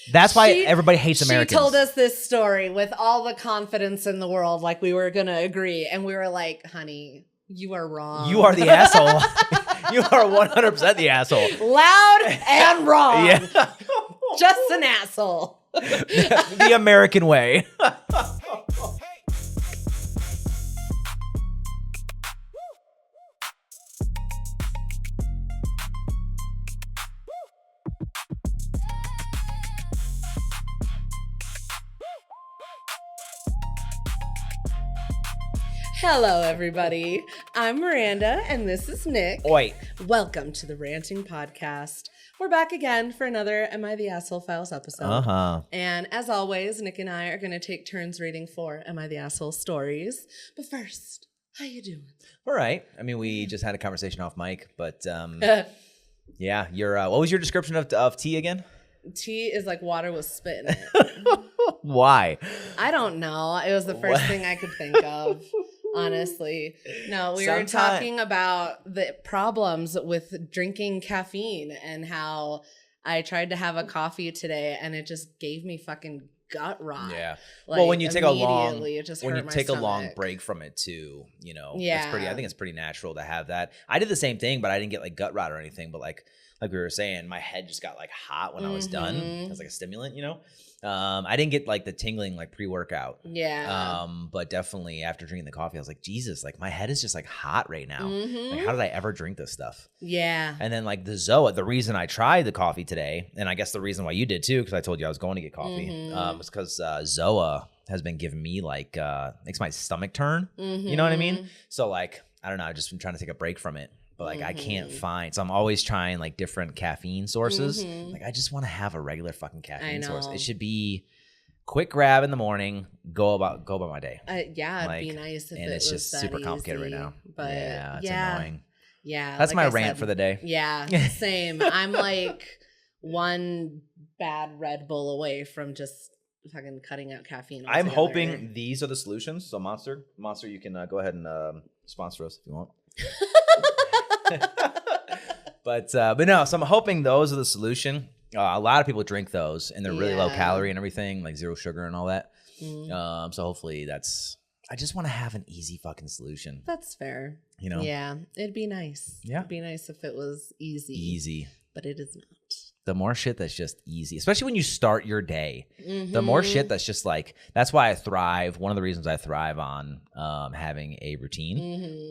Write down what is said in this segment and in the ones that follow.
That's why everybody hates Americans. She told us this story with all the confidence in the world, like we were going to agree. And we were like, honey, you are wrong. You are the asshole. You are 100% the asshole. Loud and wrong. Yeah. Just an asshole. The American way. Hello, everybody. I'm Miranda, and this is Nick. Oi. Welcome to the Ranting Podcast. We're back again for another Am I the Asshole Files episode. Uh-huh. And as always, Nick and I are going to take turns reading 4 Am I the Asshole stories. But first, how you doing? All right. I mean, we just had a conversation off mic, but yeah, your what was your description of tea again? Tea is like water with spit in it. Why? I don't know. It was the first thing I could think of. Honestly. No, we were talking about the problems with drinking caffeine and how I tried to have a coffee today and it just gave me fucking gut rot. Yeah. Like, well, when you take a long break from it too, you know, yeah. I think it's pretty natural to have that. I did the same thing, but I didn't get like gut rot or anything, but like we were saying, my head just got like hot when I was done. It was like a stimulant, you know? I didn't get like the tingling like pre-workout. Yeah. But definitely after drinking the coffee, I was like, Jesus, like my head is just like hot right now. Like, how did I ever drink this stuff? Yeah. And then like the reason I tried the coffee today, and I guess the reason why you did too, because I told you I was going to get coffee, was because Zoa has been giving me like, makes my stomach turn. You know what I mean? So like, I don't know, I've just been trying to take a break from it. But like I can't find, so I'm always trying like different caffeine sources. Like I just want to have a regular fucking caffeine source. It should be quick grab in the morning, go about my day. Yeah, like, it'd be nice if and it it's was just that super easy, complicated right now. But yeah, it's annoying. Yeah, that's like my rant for the day. Yeah, same. I'm like one bad Red Bull away from just fucking cutting out caffeine altogether. I'm hoping these are the solutions. So Monster, you can go ahead and sponsor us if you want. But no, so I'm hoping those are the solution. A lot of people drink those and they're really low calorie and everything, like zero sugar and all that. So hopefully I just want to have an easy fucking solution. That's fair. You know? Yeah, it'd be nice. Yeah. It'd be nice if it was easy. Easy. But it is not. The more shit that's just easy, especially when you start your day, the more shit that's just like, that's why I thrive. One of the reasons I thrive on having a routine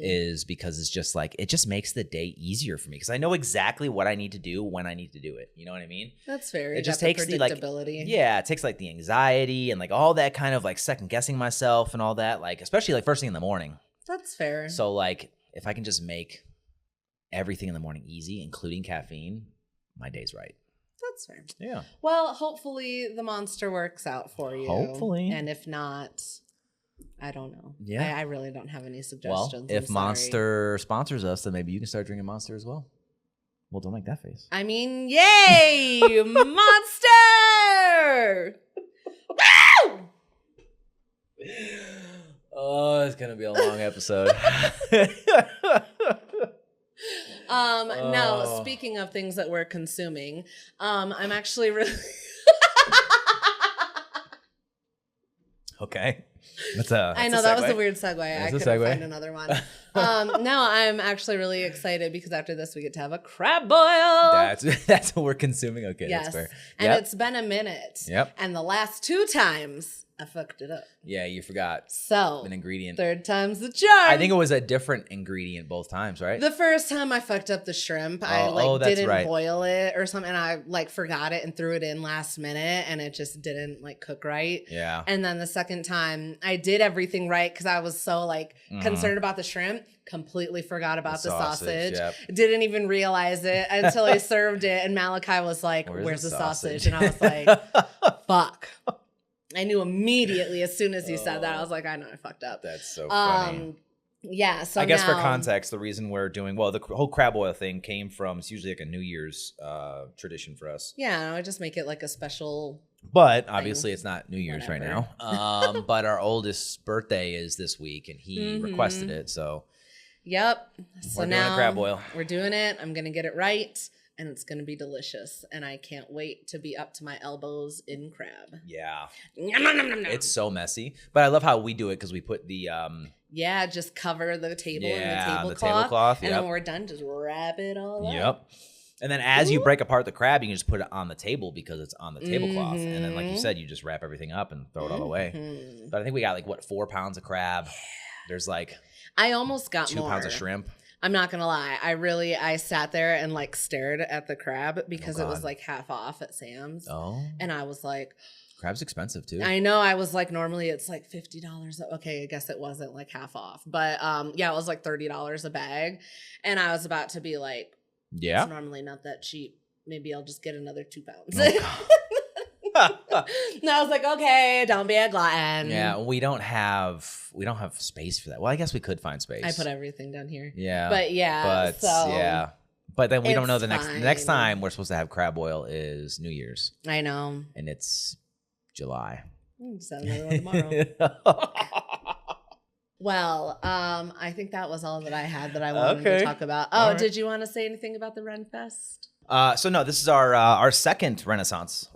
is because it's just like, it just makes the day easier for me because I know exactly what I need to do when I need to do it. You know what I mean? That's fair. It just takes the like, it takes like the anxiety and like all that kind of like second guessing myself and all that, like, especially like first thing in the morning. That's fair. So like, if I can just make everything in the morning easy, including caffeine, my day's right. That's fair. Yeah. Well, hopefully the monster works out for you. Hopefully. And if not, I don't know. Yeah. I really don't have any suggestions. Well, if Monster sponsors us, then maybe you can start drinking Monster as well. Well, don't make that face. I mean, yay! Monster! Woo! Oh, it's going to be a long episode. No, speaking of things that we're consuming, I'm actually really okay. I know that was a weird segue. I couldn't find another one. No, I'm actually really excited because after this we get to have a crab boil. That's what we're consuming. Okay, yes. That's fair. And it's been a minute. Yep. And the last 2 times I fucked it up. Yeah, you forgot. So an ingredient. 3rd time's the charm. I think it was a different ingredient both times, right? The first time I fucked up the shrimp. I didn't boil it or something. And I like forgot it and threw it in last minute and it just didn't like cook right. Yeah. And then the second time I did everything right because I was so like concerned about the shrimp. Completely forgot about the sausage. Yep. Didn't even realize it until I served it. And Malachi was like, where's the sausage? And I was like, fuck. I knew immediately as soon as he said that. I was like, I know I fucked up. That's so funny. Yeah. So I guess for context, the reason we're doing, the whole crab oil thing came from, it's usually like a New Year's tradition for us. Yeah. I just make it like a special. But obviously it's not New Year's right now. But our oldest birthday is this week and he requested it. So. Yep. So we're now doing a crab boil. We're doing it. I'm going to get it right. and it's going to be delicious. And I can't wait to be up to my elbows in crab. Yeah. Nom, nom, nom, nom, nom. It's so messy. But I love how we do it because we put the... yeah, just cover the table in the tablecloth. Tablecloth, and then when we're done, just wrap it all up. Yep. And then as you break apart the crab, you can just put it on the table because it's on the tablecloth. And then, like you said, you just wrap everything up and throw it all away. But I think we got like, 4 pounds of crab. There's like... I almost got 2 pounds of shrimp. I'm not gonna lie. I sat there and like stared at the crab because it was like half off at Sam's. Oh. And I was like, crab's expensive too. I know. I was like, normally it's like $50. Okay, I guess it wasn't like half off. But yeah, it was like $30 a bag. And I was about to be like, yeah, it's normally not that cheap. Maybe I'll just get another 2 pounds. And I was like, okay, don't be a glutton. Yeah, we don't have space for that. Well, I guess we could find space. I put everything down here. Yeah. But yeah. But then we don't know the next time we're supposed to have crab oil is New Year's. I know. And it's July. Just have another one tomorrow. Well, I think that was all that I had that I wanted to talk about. Oh, did you want to say anything about the Ren-Fest? So no, this is our second Renaissance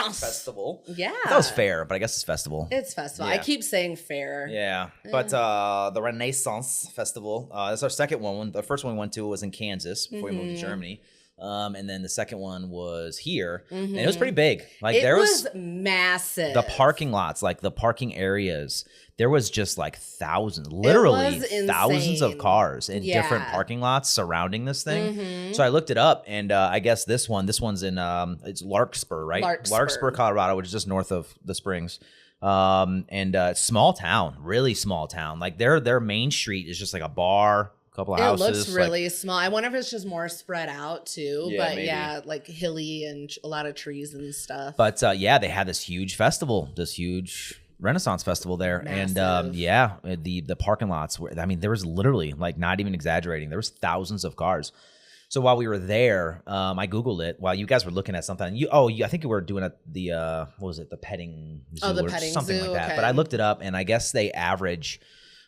festival. Yeah, that was fair, but I guess it's festival. It's festival. Yeah. I keep saying fair. Yeah, but the Renaissance festival. That's our second one. The first one we went to was in Kansas before we moved to Germany. And then the second one was here, and it was pretty big. Like there was massive. The parking lots, like the parking areas, there was just like thousands, literally thousands of cars in different parking lots surrounding this thing. So I looked it up, and I guess this one's in it's Larkspur, right? Larkspur, Colorado, which is just north of the Springs. And small town, really small town. Like their main street is just like a bar. Couple of houses. It looks really small. I wonder if it's just more spread out too. Yeah, but maybe. Yeah, like hilly and a lot of trees and stuff. But yeah, they had this huge festival, this huge Renaissance festival there. Massive. And yeah, the parking lots were, I mean, there was literally, like, not even exaggerating, there was thousands of cars. So while we were there, I Googled it while you guys were looking at something. I think you were doing the what was it, the petting zoo the petting something zoo, like that. okay. But I looked it up, and I guess they average.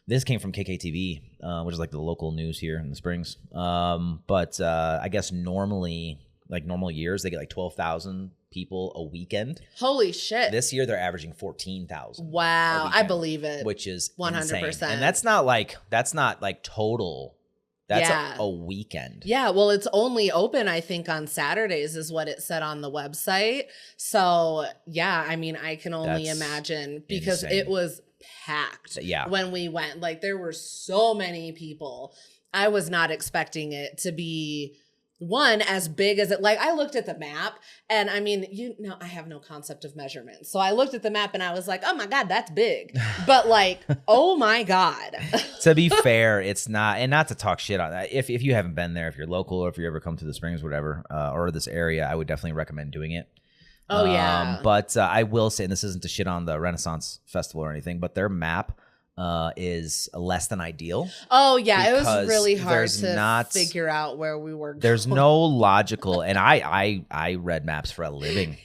This came from KKTV, which is like the local news here in the Springs. But I guess normal years, they get like 12,000 people a weekend. Holy shit. This year, they're averaging 14,000. Wow. I believe it. Which is 100%. Insane. And that's not like total. That's a weekend. Yeah. Well, it's only open, I think, on Saturdays is what it said on the website. So yeah, I mean, I can only imagine because it was packed when we went. Like there were so many people. I was not expecting it to be as big as it. Like I looked at the map, and I mean, I have no concept of measurement. So I looked at the map and I was like, oh my God, that's big. But like, oh my God. To be fair, it's not, and not to talk shit on that. If you haven't been there, if you're local or if you ever come to the Springs, whatever, or this area, I would definitely recommend doing it. Oh, yeah. But I will say, and this isn't to shit on the Renaissance Festival or anything, but their map is less than ideal. Oh, yeah. It was really hard to figure out where we were going. There's no logical, and I read maps for a living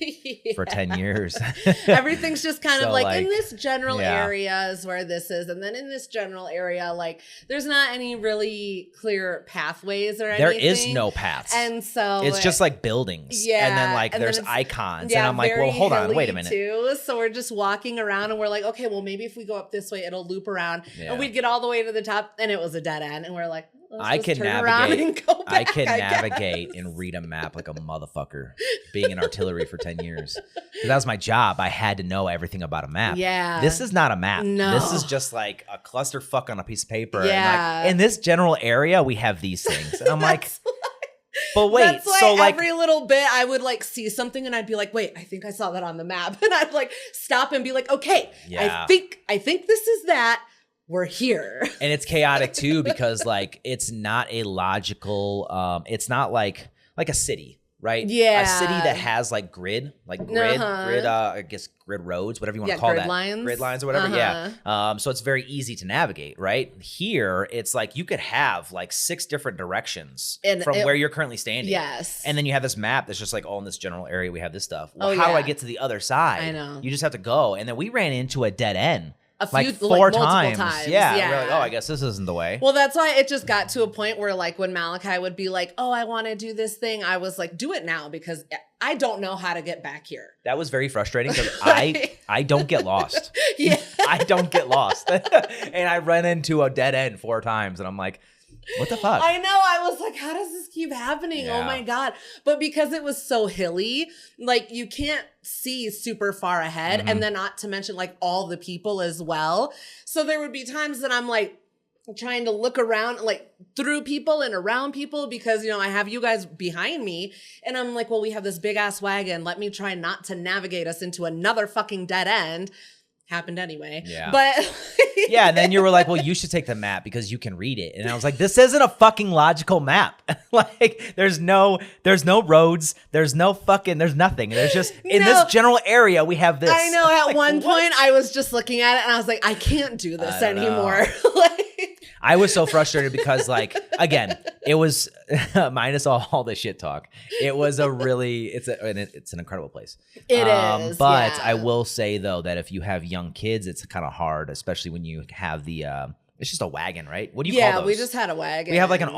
for 10 years. Everything's just kind of like in this general area is where this is. And then in this general area, like there's not any really clear pathways or anything. There is no paths. And so it's just like buildings. Yeah. And then like there's icons. And I'm like, well, hold on, wait a minute. Too. So we're just walking around and we're like, okay, well, maybe if we go up this way, it'll loop around. And we'd get all the way to the top and it was a dead end. And we're like, I can navigate and read a map like a motherfucker, being in artillery for 10 years. That was my job. I had to know everything about a map. Yeah. This is not a map. No. This is just like a clusterfuck on a piece of paper. Yeah. And like, in this general area, we have these things. And I'm like, but wait, that's why so like every little bit I would like see something and I'd be like, wait, I think I saw that on the map. And I'd like stop and be like, okay, I think this is that. We're here. And it's chaotic too, because like it's not a logical, it's not like a city, right? Yeah. A city that has like grid, I guess grid roads, whatever you want to call that. Grid lines or whatever. Yeah. So it's very easy to navigate, right? Here, it's like you could have like 6 different directions from where you're currently standing. Yes. And then you have this map that's just like, oh, in this general area, we have this stuff. Well, how do I get to the other side? I know. You just have to go. And then we ran into a dead end. a few, like 4 multiple times. Yeah. We're like, oh, I guess this isn't the way. Well, that's why it just got to a point where like when Malachi would be like, oh, I want to do this thing, I was like, do it now because I don't know how to get back here. That was very frustrating because I don't get lost. Yeah. I don't get lost. And I ran into a dead end 4 times and I'm like, what the fuck? I know. I was like, how does this keep happening? Yeah. Oh my God. But because it was so hilly, like you can't see super far ahead. Mm-hmm. And then not to mention like all the people as well. So there would be times that I'm like trying to look around, like through people and around people because, you know, I have you guys behind me and I'm like, well, we have this big ass wagon. Let me try not to navigate us into another fucking dead end. Happened anyway. Yeah. But yeah, and then you were like, well, you should take the map because you can read it. And I was like, this isn't a fucking logical map. Like there's no roads, there's nothing. There's just in this general area we have this. I know at like, one point I was just looking at it and I was like, I can't do this anymore. I was so frustrated because like, again, it was minus all the shit talk. It was it's an incredible place. It is. But I will say though, that if you have young kids, it's kind of hard, especially when you have the, it's just a wagon, right? What do you call those? Yeah, we just had a wagon. We have like an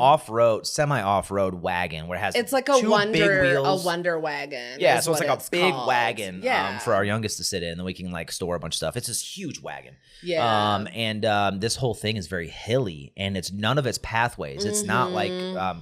semi-off-road wagon where it has it's like a wonder wagon. Yeah, so it's like a big wagon for our youngest to sit in, and then we can like store a bunch of stuff. It's this huge wagon. Yeah. And this whole thing is very hilly, and none of its pathways. It's not like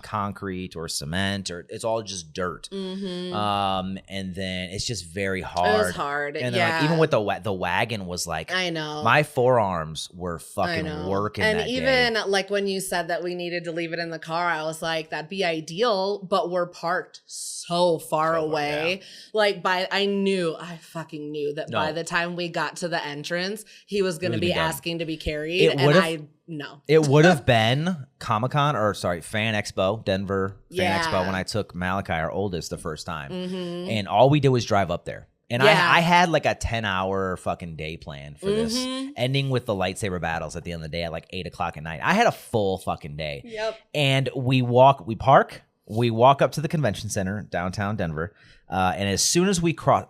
concrete or cement, or it's all just dirt. Mm-hmm. And then it's just very hard. It was hard. And then like even with the wagon was like, I know, my forearms were fucking working. And even like when you said that we needed to leave it in the car, I was like, that'd be ideal, but we're parked so far away. Yeah. Like I fucking knew that by the time we got to the entrance, he was going to be asking to be carried. It would have been Comic-Con Fan Expo, Denver Fan Expo when I took Malachi, our oldest, the first time. Mm-hmm. And all we did was drive up there. And I had like a 10-hour fucking day plan for this, ending with the lightsaber battles at the end of the day at like 8 o'clock at night. I had a full fucking day. Yep. And we walk up to the convention center, downtown Denver. And as soon as we cross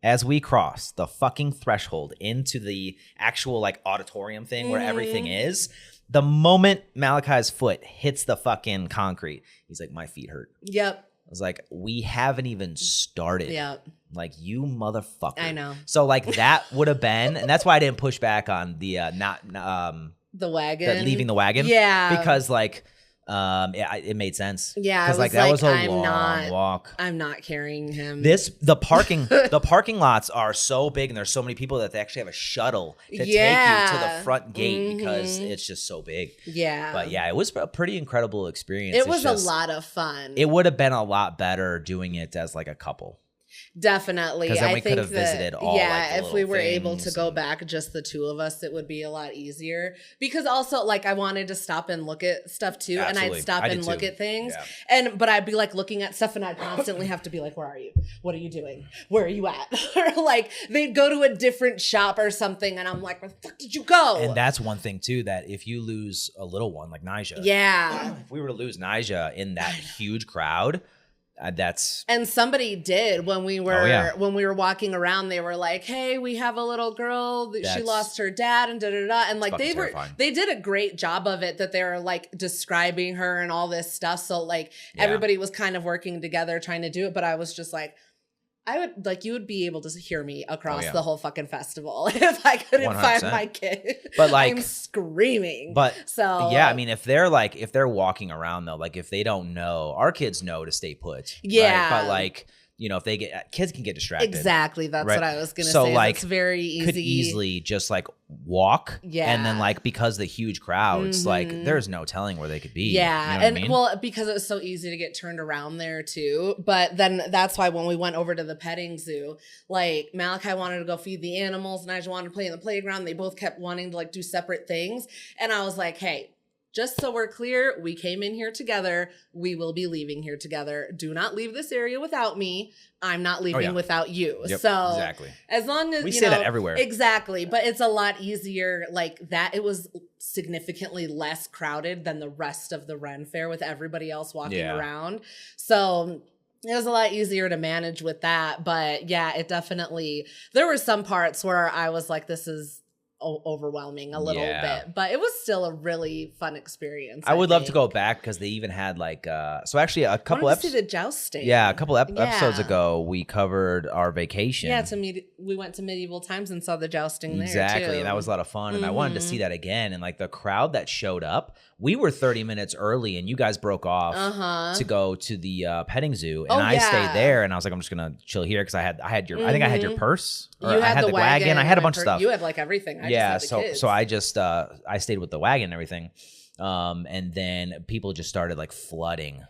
the fucking threshold into the actual like auditorium thing where everything is, the moment Malachi's foot hits the fucking concrete, he's like, my feet hurt. Yep. I was like, we haven't even started. Yep. Like, you motherfucker. I know. So like that would have been, and that's why I didn't push back on the the wagon, leaving the wagon. Yeah. Because like it made sense. Yeah. Because like that was a long walk. I'm not carrying him. The parking lots are so big and there's so many people that they actually have a shuttle to take you to the front gate because it's just so big. Yeah. But yeah, it was a pretty incredible experience. It was a lot of fun. It would have been a lot better doing it as like a couple. Definitely. Because then we could have visited all if we were able to go back, just the two of us, it would be a lot easier. Because also, like, I wanted to stop and look at stuff too. Absolutely. And I'd stop and look at things. Yeah. But I'd be like looking at stuff and I'd constantly have to be like, where are you? What are you doing? Where are you at? Or like they'd go to a different shop or something and I'm like, where the fuck did you go? And that's one thing too, that if you lose a little one like Nija. Yeah. If we were to lose Nija in that huge crowd, and somebody did when we were walking around. They were like, "Hey, we have a little girl. She lost her dad, and da da da." And like they did a great job of it. That they were like describing her and all this stuff. So like everybody was kind of working together trying to do it. But I was just like, you would be able to hear me across the whole fucking festival if I couldn't 100%. Find my kid. But like, I'm screaming. But so yeah, I mean, if they're walking around though, like if they don't know, our kids know to stay put. Yeah. Right? But like, you know, if kids can get distracted. Exactly. That's what I was going to say. Like, it's very easy. Could easily just like walk. Yeah. And then like, because the huge crowds, like there's no telling where they could be. Yeah. You know what I mean? Well, because it was so easy to get turned around there too. But then that's why when we went over to the petting zoo, like Malachi wanted to go feed the animals and I just wanted to play in the playground. They both kept wanting to like do separate things. And I was like, hey, just so we're clear, we came in here together. We will be leaving here together. Do not leave this area without me. I'm not leaving without you. Yep, so exactly. As long as we say that everywhere. Exactly. But it's a lot easier like that. It was significantly less crowded than the rest of the Ren-fair with everybody else walking around. So it was a lot easier to manage with that. But yeah, it definitely, there were some parts where I was like, this is overwhelming a little bit, but it was still a really fun experience. I would love to go back because they even had like so actually a couple episodes. See the jousting. Yeah, a couple episodes ago we covered our vacation. Yeah, we went to medieval times and saw the jousting there exactly, too. and that was a lot of fun. And I wanted to see that again. And like the crowd that showed up, we were 30 minutes early, and you guys broke off to go to the petting zoo, and I stayed there. And I was like, I'm just gonna chill here because I had your I think I had your purse. Or you I had the wagon. I had a bunch of stuff. You had like everything. So I just I stayed with the wagon and everything, and then people just started like flooding.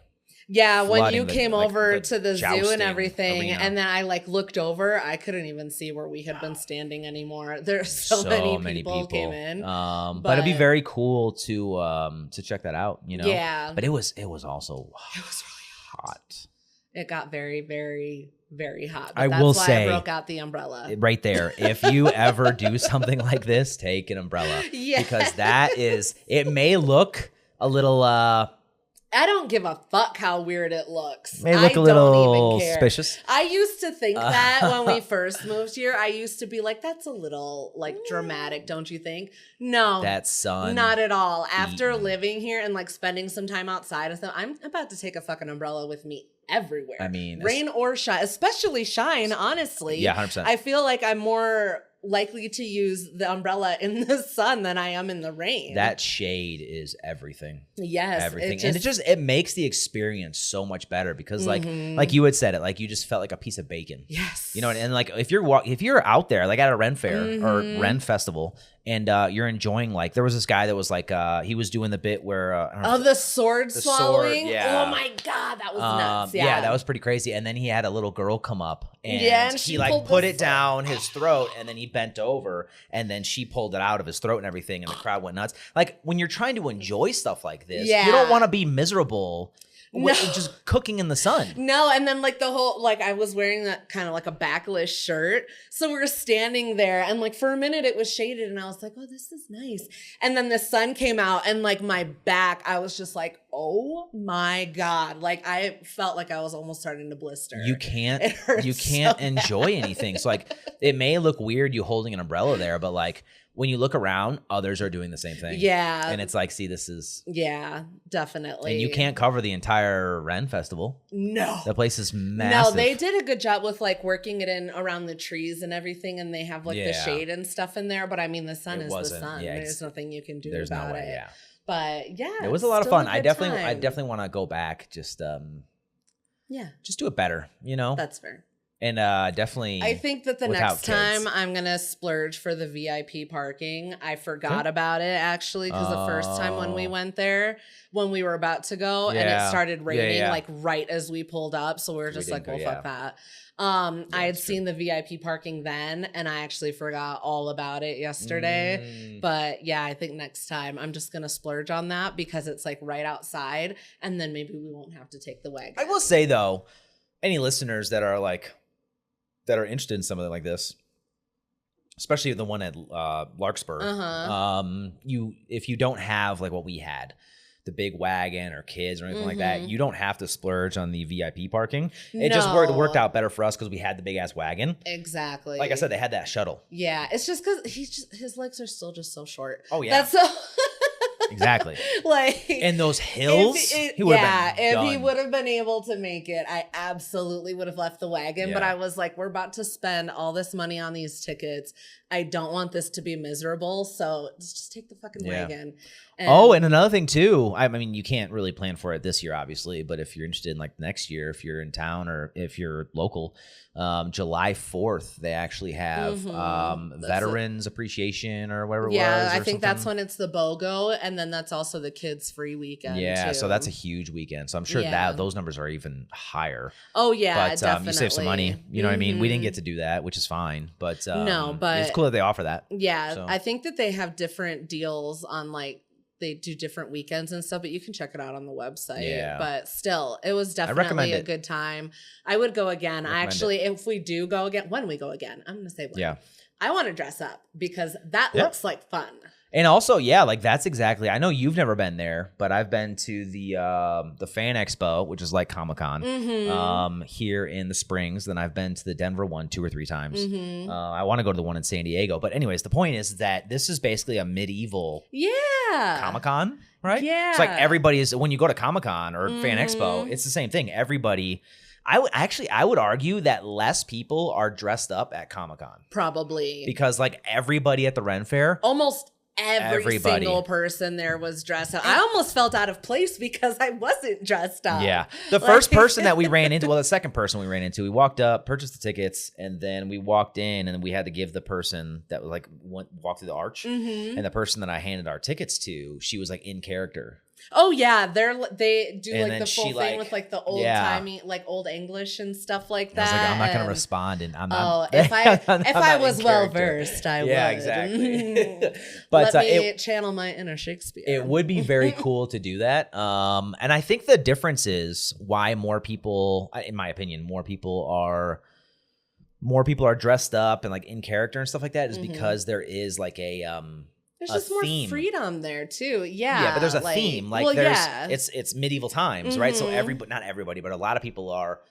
Yeah, when you came over to the zoo and everything, arena. And then I like looked over, I couldn't even see where we had been standing anymore. There's so many people came in. But it'd be very cool to check that out. You know. Yeah. But it was also it was really hot. It got very, very, very hot. But I will say, I broke out the umbrella. Right there. If you ever do something like this, take an umbrella. Yeah. Because it may look a little I don't give a fuck how weird it looks. May look a little suspicious. I used to think that when we first moved here. I used to be like, that's a little like dramatic, don't you think? No. That sun. Not at all. After living here and like spending some time outside and stuff, I'm about to take a fucking umbrella with me everywhere. I mean, rain or shine, especially shine, honestly. Yeah, 100%. I feel like I'm more likely to use the umbrella in the sun than I am in the rain. That shade is everything. Yes. Everything. And it makes the experience so much better because like you had said it, like you just felt like a piece of bacon. Yes. You know, and like if you're out there like at a Ren-fair or Ren festival and you're enjoying, like there was this guy that was like he was doing the bit where the sword swallowing. Yeah. Oh my God, that was nuts. Yeah, that was pretty crazy. And then he had a little girl come up and he like put it down his throat and then he bent over and then she pulled it out of his throat and everything and the crowd went nuts. Like when you're trying to enjoy stuff like this, you don't want to be miserable. No. Just cooking in the sun. No, and then like the whole, like I was wearing that kind of like a backless shirt. So we were standing there and like for a minute it was shaded and I was like, oh, this is nice. And then the sun came out and like my back, I was just like, oh my God. Like I felt like I was almost starting to blister. You can't enjoy anything. So like it may look weird you holding an umbrella there, but like when you look around, others are doing the same thing. Yeah. And it's like, see, this is... Yeah, definitely. And you can't cover the entire Ren festival. No. The place is massive. No, they did a good job with like working it in around the trees and everything. And they have like the shade and stuff in there. But I mean, the sun is the sun. Yeah, there's nothing you can do about it. Yeah. But yeah. It was a lot of fun. I definitely want to go back. Just do it better, you know? That's fair. And definitely, I think that the next time I'm going to splurge for the VIP parking. I forgot about it actually because the first time when we went there, when we were about to go and it started raining like right as we pulled up. So we were just like, well, fuck that. I had seen the VIP parking then and I actually forgot all about it yesterday. But yeah, I think next time I'm just going to splurge on that because it's like right outside and then maybe we won't have to take the wagon. I will say though, any listeners that are interested in something like this, especially the one at Larkspur, if you don't have like what we had, the big wagon or kids or anything like that, you don't have to splurge on the VIP parking. It just worked out better for us because we had the big ass wagon. Exactly. Like I said, they had that shuttle. Yeah, it's just because his legs are still just so short. Oh yeah, that's so. Exactly. Like and those hills, if he would have been able to make it, I absolutely would have left the wagon. But I was like, we're about to spend all this money on these tickets. I don't want this to be miserable. So just take the fucking wagon. And another thing too, I mean, you can't really plan for it this year, obviously, but if you're interested in like next year, if you're in town or if you're local, July 4th, they actually have Veterans Appreciation or whatever it was. Yeah, I think that's when it's the BOGO, and then that's also the kids free weekend. Yeah, too. So that's a huge weekend. So I'm sure that those numbers are even higher. Oh yeah, but definitely. You save some money. You know what I mean? We didn't get to do that, which is fine. But no, but it's cool that they offer that. Yeah, so. I think that they have different deals on like. They do different weekends and stuff, but you can check it out on the website. Yeah. But still, it was definitely a good time. I would go again. If we do go again, when we go again, I'm going to say when. Yeah. I want to dress up because that looks like fun. And also, yeah, like that's exactly. I know you've never been there, but I've been to the Fan Expo, which is like Comic-Con, here in the Springs. Then I've been to the Denver one 2 or 3 times. I want to go to the one in San Diego. But anyways, the point is that this is basically a medieval Comic-Con, right? Yeah. It's like everybody is, when you go to Comic-Con or Fan Expo, it's the same thing. Everybody, I would argue that less people are dressed up at Comic-Con. Probably. Because like everybody at the Ren-fair. Almost everybody. Single person there was dressed up. I almost felt out of place because I wasn't dressed up. Yeah. The first person that we ran into, well, the second person we ran into, we walked up, purchased the tickets, and then we walked in, and we had to give the person that was like walked through the arch, and the person that I handed our tickets to, she was like in character. Oh yeah, they do and like the full thing with like the old timey, like old English and stuff like that. I was like, I'm not gonna respond, and I'm not. If I was well versed, I would. Yeah, exactly. But let me channel my inner Shakespeare. It would be very cool to do that. And I think the difference is why more people, in my opinion, more people are dressed up and like in character and stuff like that is because there is like there's just more theme. Freedom there too. Yeah. Yeah, but there's a theme. Like it's medieval times, right? So not everybody, but a lot of people are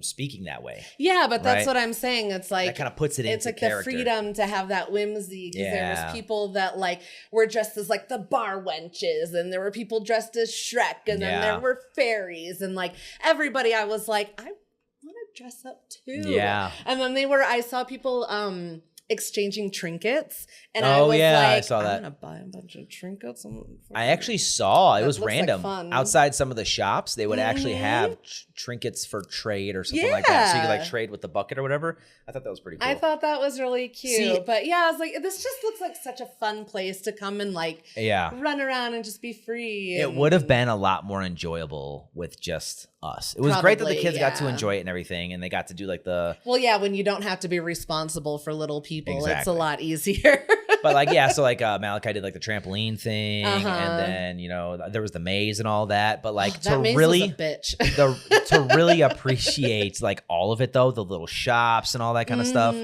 speaking that way. Yeah, but that's what I'm saying. It's like that kind of puts it into like character. The freedom to have that whimsy. Because there was people that like were dressed as like the bar wenches, and there were people dressed as Shrek, and then there were fairies, and like everybody. I was like, I want to dress up too. Yeah. And then I saw people exchanging trinkets, and I was like, I saw that. I'm gonna buy a bunch of trinkets. I actually saw it was random outside some of the shops. They would actually have trinkets for trade or something like that, so you could like trade with the bucket or whatever. I thought that was pretty cool. I thought that was really cute. But yeah, I was like, this just looks like such a fun place to come and like run around and just be free. It would have been a lot more enjoyable with just us. It was great that the kids got to enjoy it and everything, and they got to do like when you don't have to be responsible for little people, it's a lot easier. But like, so like Malachi did like the trampoline thing, and then there was the maze and all that. But like that maze was a bitch. To really appreciate like all of it though, the little shops and all that kind of stuff.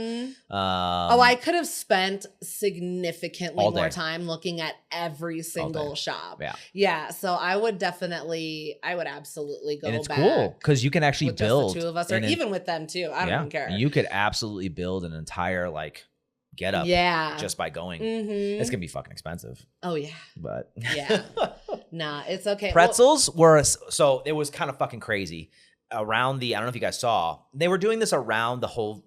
I could have spent significantly more time looking at every single shop. Yeah. So I would absolutely go. And it's cool because you can actually build just the 2 of us, or even with them too. I don't even care. You could absolutely build an entire like get up just by going. It's gonna be fucking expensive. Oh yeah. But nah, it's okay. Pretzels were so it was kind of fucking crazy. Around I don't know if you guys saw, they were doing this around the whole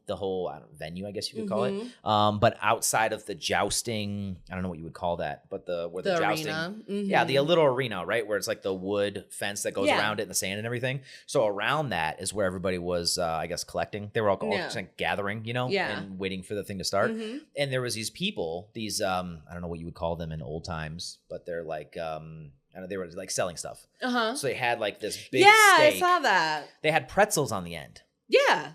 venue, I guess you could call it. But outside of the jousting, I don't know what you would call that, but the jousting, arena. The little arena, right, where it's like the wood fence that goes around it and the sand and everything. So around that is where everybody was, I guess, collecting. They were all just like gathering, and waiting for the thing to start. And there was these people, I don't know what you would call them in old times, but they're like I know they were like selling stuff. So they had like this big steak. I saw that. They had pretzels on the end. Yeah.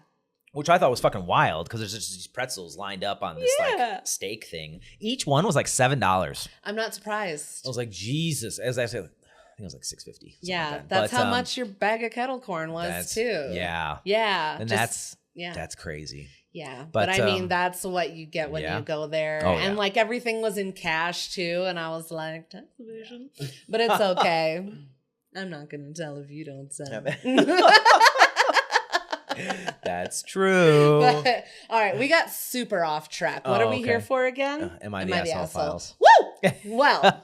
Which I thought was fucking wild because there's just these pretzels lined up on this like steak thing. Each one was like $7. I'm not surprised. I was like, Jesus. As I said, I think it was like $6.50. Yeah, like that's how much your bag of kettle corn was too. Yeah. Yeah. And that's crazy. Yeah, but I mean, that's what you get when you go there. And like everything was in cash too. And I was like, tax evasion. But it's okay. I'm not going to tell if you don't sell. That's true. But, all right, we got super off track. What are we here for again? Am I the AITA Files? Woo! Well,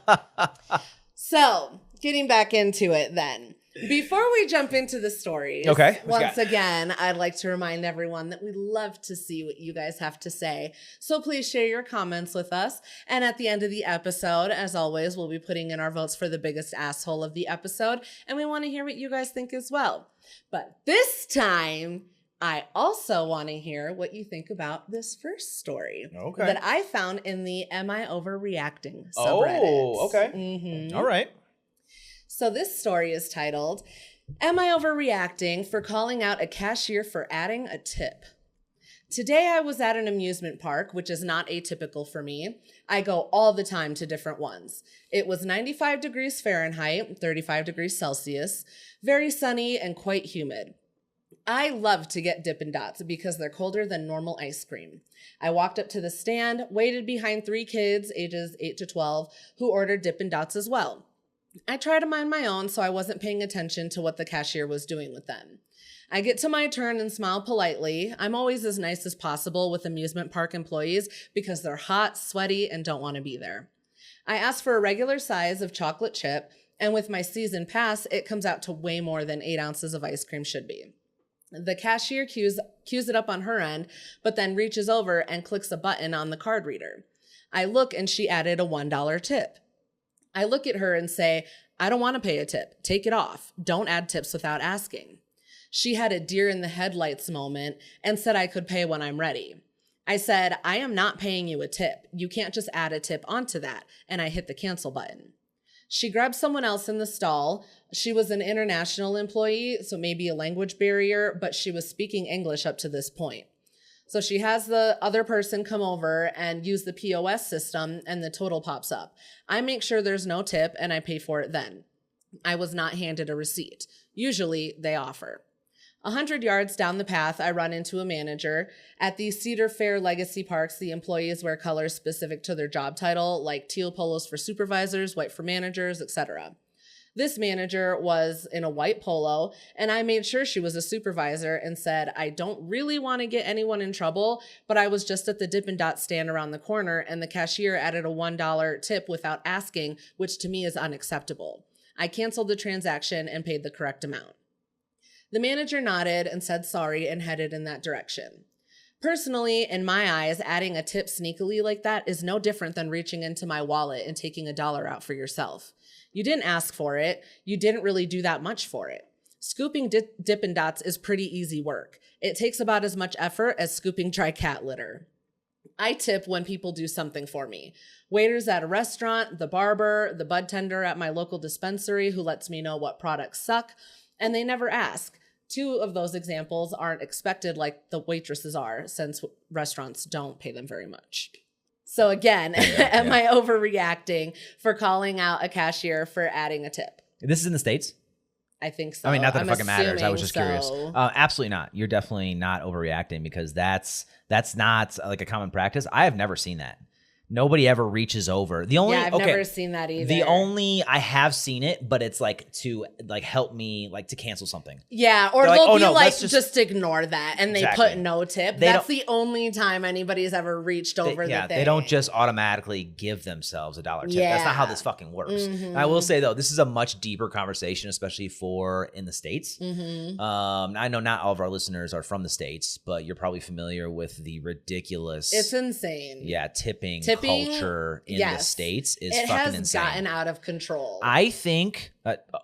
so getting back into it then. Before we jump into the stories, once again, I'd like to remind everyone that we love to see what you guys have to say. So please share your comments with us. And at the end of the episode, as always, we'll be putting in our votes for the biggest asshole of the episode. And we want to hear what you guys think as well. But this time, I also want to hear what you think about this first story that I found in the Am I Overreacting subreddit. Oh, okay. All right. So this story is titled, Am I Overreacting for Calling Out a Cashier for Adding a Tip? Today I was at an amusement park, which is not atypical for me. I go all the time to different ones. It was 95 degrees Fahrenheit, 35 degrees Celsius, very sunny and quite humid. I love to get Dippin' Dots because they're colder than normal ice cream. I walked up to the stand, waited behind 3 kids, ages 8 to 12, who ordered Dippin' Dots as well. I tried to mind my own, so I wasn't paying attention to what the cashier was doing with them. I get to my turn and smile politely. I'm always as nice as possible with amusement park employees because they're hot, sweaty, and don't want to be there. I ask for a regular size of chocolate chip, and with my season pass, it comes out to way more than 8 ounces of ice cream should be. The cashier queues it up on her end, but then reaches over and clicks a button on the card reader. I look and she added a $1 tip. I look at her and say, I don't want to pay a tip. Take it off. Don't add tips without asking. She had a deer in the headlights moment and said I could pay when I'm ready. I said, I am not paying you a tip. You can't just add a tip onto that. And I hit the cancel button. She grabbed someone else in the stall. She was an international employee, so maybe a language barrier, but she was speaking English up to this point. So she has the other person come over and use the POS system, and the total pops up. I make sure there's no tip, and I pay for it then. I was not handed a receipt. Usually, they offer. 100 yards down the path, I run into a manager. At the Cedar Fair Legacy Parks, the employees wear colors specific to their job title, like teal polos for supervisors, white for managers, etc. This manager was in a white polo, and I made sure she was a supervisor and said, I don't really want to get anyone in trouble, but I was just at the Dippin' Dots stand around the corner, and the cashier added a $1 tip without asking, which to me is unacceptable. I canceled the transaction and paid the correct amount. The manager nodded and said sorry and headed in that direction. Personally, in my eyes, adding a tip sneakily like that is no different than reaching into my wallet and taking $1 out for yourself. You didn't ask for it. You didn't really do that much for it. Scooping Dippin' Dots is pretty easy work. It takes about as much effort as scooping dry cat litter. I tip when people do something for me. Waiters at a restaurant, the barber, the bud tender at my local dispensary who lets me know what products suck, and they never ask. 2 of those examples aren't expected like the waitresses are, since restaurants don't pay them very much. So again, am I overreacting for calling out a cashier for adding a tip? This is in the States? I think so. I mean, not that it fucking matters. I was just curious. Absolutely not. You're definitely not overreacting because that's not like a common practice. I have never seen that. Nobody ever reaches over. I've never seen that either. I have seen it, but it's like to like help me like to cancel something. Yeah, or they'll be just ignore that and they put no tip. That's the only time anybody's ever reached over the thing. They don't just automatically give themselves a $1 tip. Yeah. That's not how this fucking works. Mm-hmm. I will say though, this is a much deeper conversation, especially for in the States. Mm-hmm. I know not all of our listeners are from the States, but you're probably familiar with the ridiculous. It's insane. Yeah, tipping culture in the States is fucking insane. It has gotten out of control. I think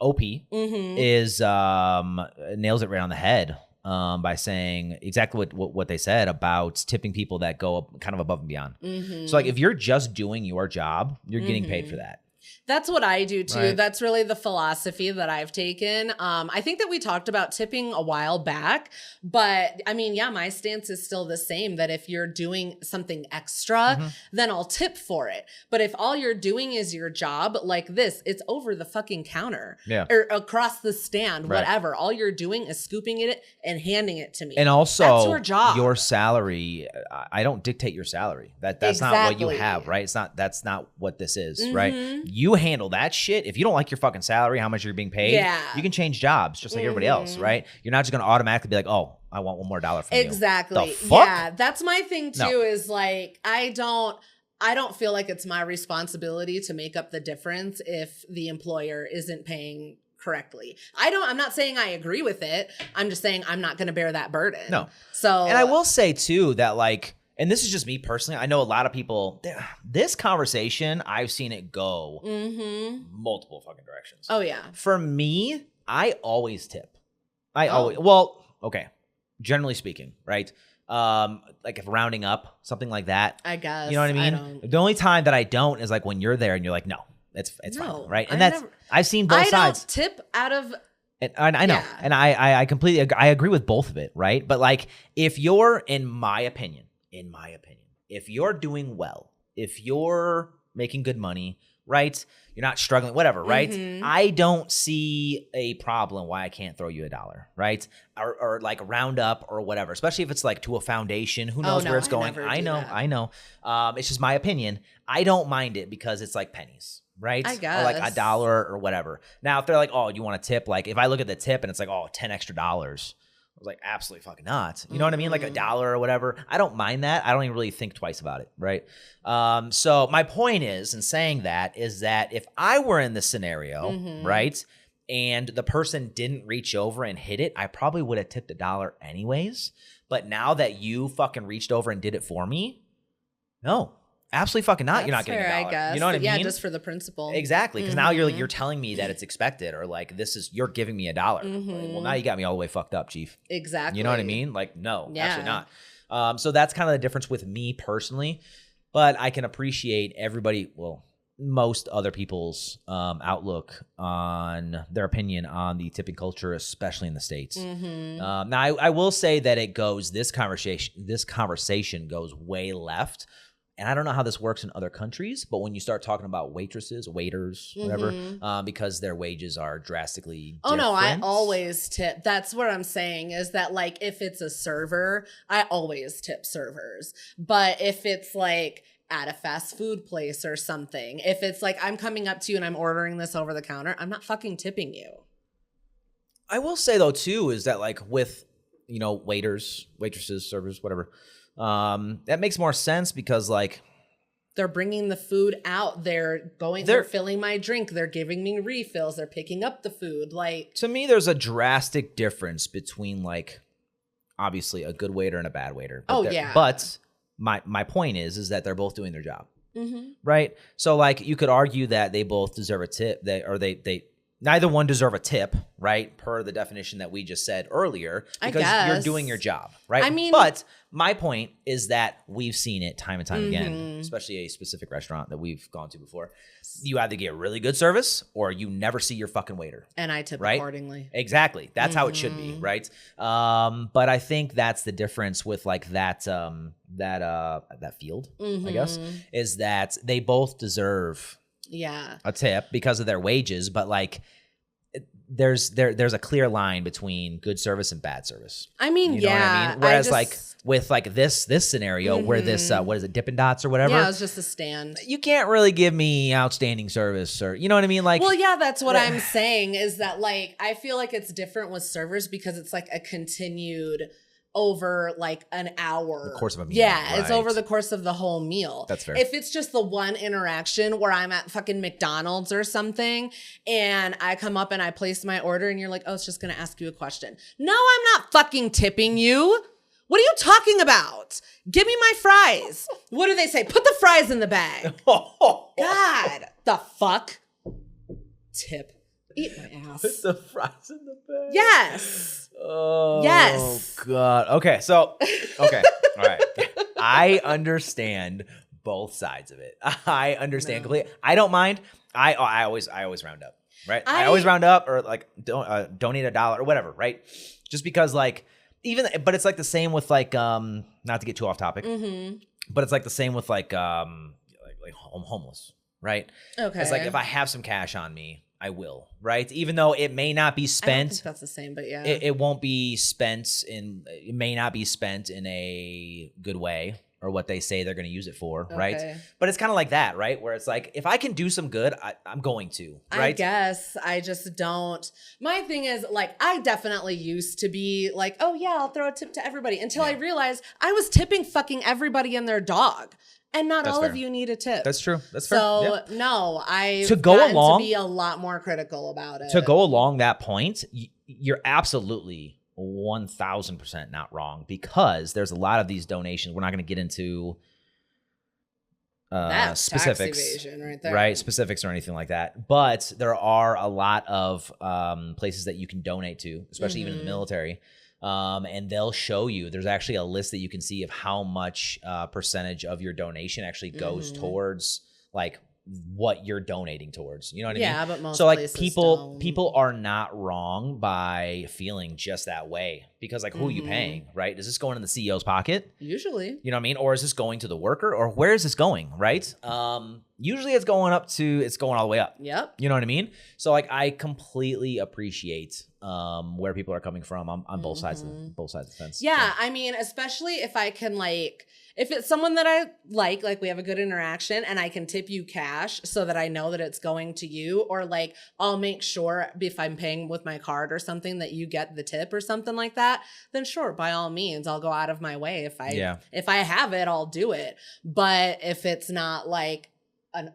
OP is nails it right on the head by saying exactly what they said about tipping people that go kind of above and beyond. Mm-hmm. So like if you're just doing your job, you're getting paid for that. That's what I do too. Right. That's really the philosophy that I've taken. I think that we talked about tipping a while back, but I mean, yeah, my stance is still the same that if you're doing something extra, then I'll tip for it. But if all you're doing is your job like this, it's over the fucking counter or across the stand, whatever. All you're doing is scooping it and handing it to me. And also that's your job. Your salary, I don't dictate your salary. That's not what you have, right? That's not what this is, right? You handle that shit. If you don't like your fucking salary, how much you're being paid, you can change jobs just like everybody else, right? You're not just going to automatically be like, oh, I want $1 more from you. Exactly. Yeah, that's my thing too. Is like I don't feel like it's my responsibility to make up the difference if the employer isn't paying correctly. I'm not saying I agree with it. I'm just saying I'm not going to bear that burden. No. So, and I will say too that like, and this is just me personally, I know a lot of people, this conversation, I've seen it go multiple fucking directions. Oh, yeah. For me, I always tip. Generally speaking, right? Like if rounding up, something like that. I guess. You know what I mean? The only time that I don't is like when you're there and you're like, no, it's fine, right? And I've seen both sides. I don't tip out of... And I know, and I completely, I agree with both of it, right? But like if you're, in my opinion, if you're doing well, if you're making good money, right? You're not struggling, whatever, right? Mm-hmm. I don't see a problem why I can't throw you $1, right? Or like round up or whatever, especially if it's like to a foundation. Who knows where it's going? I know. It's just my opinion. I don't mind it because it's like pennies, right? I guess. Or like $1 or whatever. Now, if they're like, oh, you want a tip? Like if I look at the tip and it's like, oh, $10 extra. I was like, absolutely fucking not. You know what I mean? Like $1 or whatever. I don't mind that. I don't even really think twice about it, right? So my point is, in saying that, is that if I were in this scenario, right, and the person didn't reach over and hit it, I probably would have tipped $1 anyways. But now that you fucking reached over and did it for me, no. Absolutely fucking not. That's you're not getting fair, $1. I guess. You know what I mean? Yeah, just for the principle. Exactly. Because now you're telling me that it's expected, or like you're giving me $1. Well, now you got me all the way fucked up, Chief. Exactly. You know what I mean? Like, no, actually not. So that's kind of the difference with me personally. But I can appreciate everybody, well, most other people's outlook on their opinion on the tipping culture, especially in the States. Now, I will say that this conversation goes way left. And I don't know how this works in other countries, but when you start talking about waitresses, waiters, whatever, because their wages are drastically different. No, I always tip. That's what I'm saying, is that like if it's a server, I always tip servers. But if it's like at a fast food place or something, if it's like I'm coming up to you and I'm ordering this over the counter, I'm not fucking tipping you. I will say though too is that like with, waiters, waitresses, servers, whatever, that makes more sense because like they're bringing the food out, they're filling my drink, they're giving me refills, they're picking up the food. Like, to me, there's a drastic difference between like obviously a good waiter and a bad waiter. But my point is that they're both doing their job, right? So like you could argue that they both deserve a tip. Neither one deserve a tip, right? Per the definition that we just said earlier, because you're doing your job, right? I mean, but my point is that we've seen it time and time again, especially a specific restaurant that we've gone to before. You either get really good service or you never see your fucking waiter. And I tip right? accordingly. Exactly. That's how it should be, right? But I think that's the difference with like that field, I guess, is that they both deserve a tip because of their wages, but like there's a clear line between good service and bad service. I mean, you know what I mean? Whereas like with like this scenario where this what is it, Dippin' Dots or whatever? Yeah, it was just a stand. You can't really give me outstanding service, or you know what I mean? Like, well, yeah, that's what I'm saying, is that like I feel like it's different with servers because it's like a continued over like an hour. The course of a meal. Yeah, right. It's over the course of the whole meal. That's fair. If it's just the one interaction where I'm at fucking McDonald's or something and I come up and I place my order and you're like, oh, it's just going to ask you a question. No, I'm not fucking tipping you. What are you talking about? Give me my fries. What do they say? Put the fries in the bag. God, the fuck? Tip. Eat my ass. Put the fries in the bag. Yes. Oh, yes. God. Okay. So, okay. All right. I understand both sides of it. I understand completely. I don't mind. I always round up, right? I always round up or like donate $1 or whatever, right? Just because like but it's like the same with like, not to get too off topic, but it's like the same with like homeless, right? Okay. It's like if I have some cash on me, I will, right? Even though it may not be spent. I don't think that's the same, but yeah. It won't be spent it may not be spent in a good way or what they say they're going to use it for, right? But it's kind of like that, right? Where it's like, if I can do some good, I'm going to, right? I guess I just don't. My thing is like, I definitely used to be like, oh yeah, I'll throw a tip to everybody until I realized I was tipping fucking everybody and their dog. And not all of you need a tip. That's true. That's fair. So no, I've gotten to be a lot more critical about it. To go along that point, you're absolutely 1,000% not wrong, because there's a lot of these donations. We're not going to get into specifics, tax evasion right there, right? Specifics or anything like that. But there are a lot of places that you can donate to, especially even in the military. And they'll show you, there's actually a list that you can see of how much percentage of your donation actually goes towards like what you're donating towards. You know what I mean? Yeah, but most so like places people are not wrong by feeling just that way, because like who are you paying, right? Is this going in the CEO's pocket? Usually. You know what I mean? Or is this going to the worker, or where is this going, right? Usually it's going all the way up. Yep. You know what I mean? So like I completely appreciate where people are coming from on both sides of the fence. Yeah, I mean, especially if I can if it's someone that I like we have a good interaction and I can tip you cash so that I know that it's going to you, or like I'll make sure if I'm paying with my card or something that you get the tip or something like that, then sure, by all means, I'll go out of my way. If I have it, I'll do it. But if it's not like an,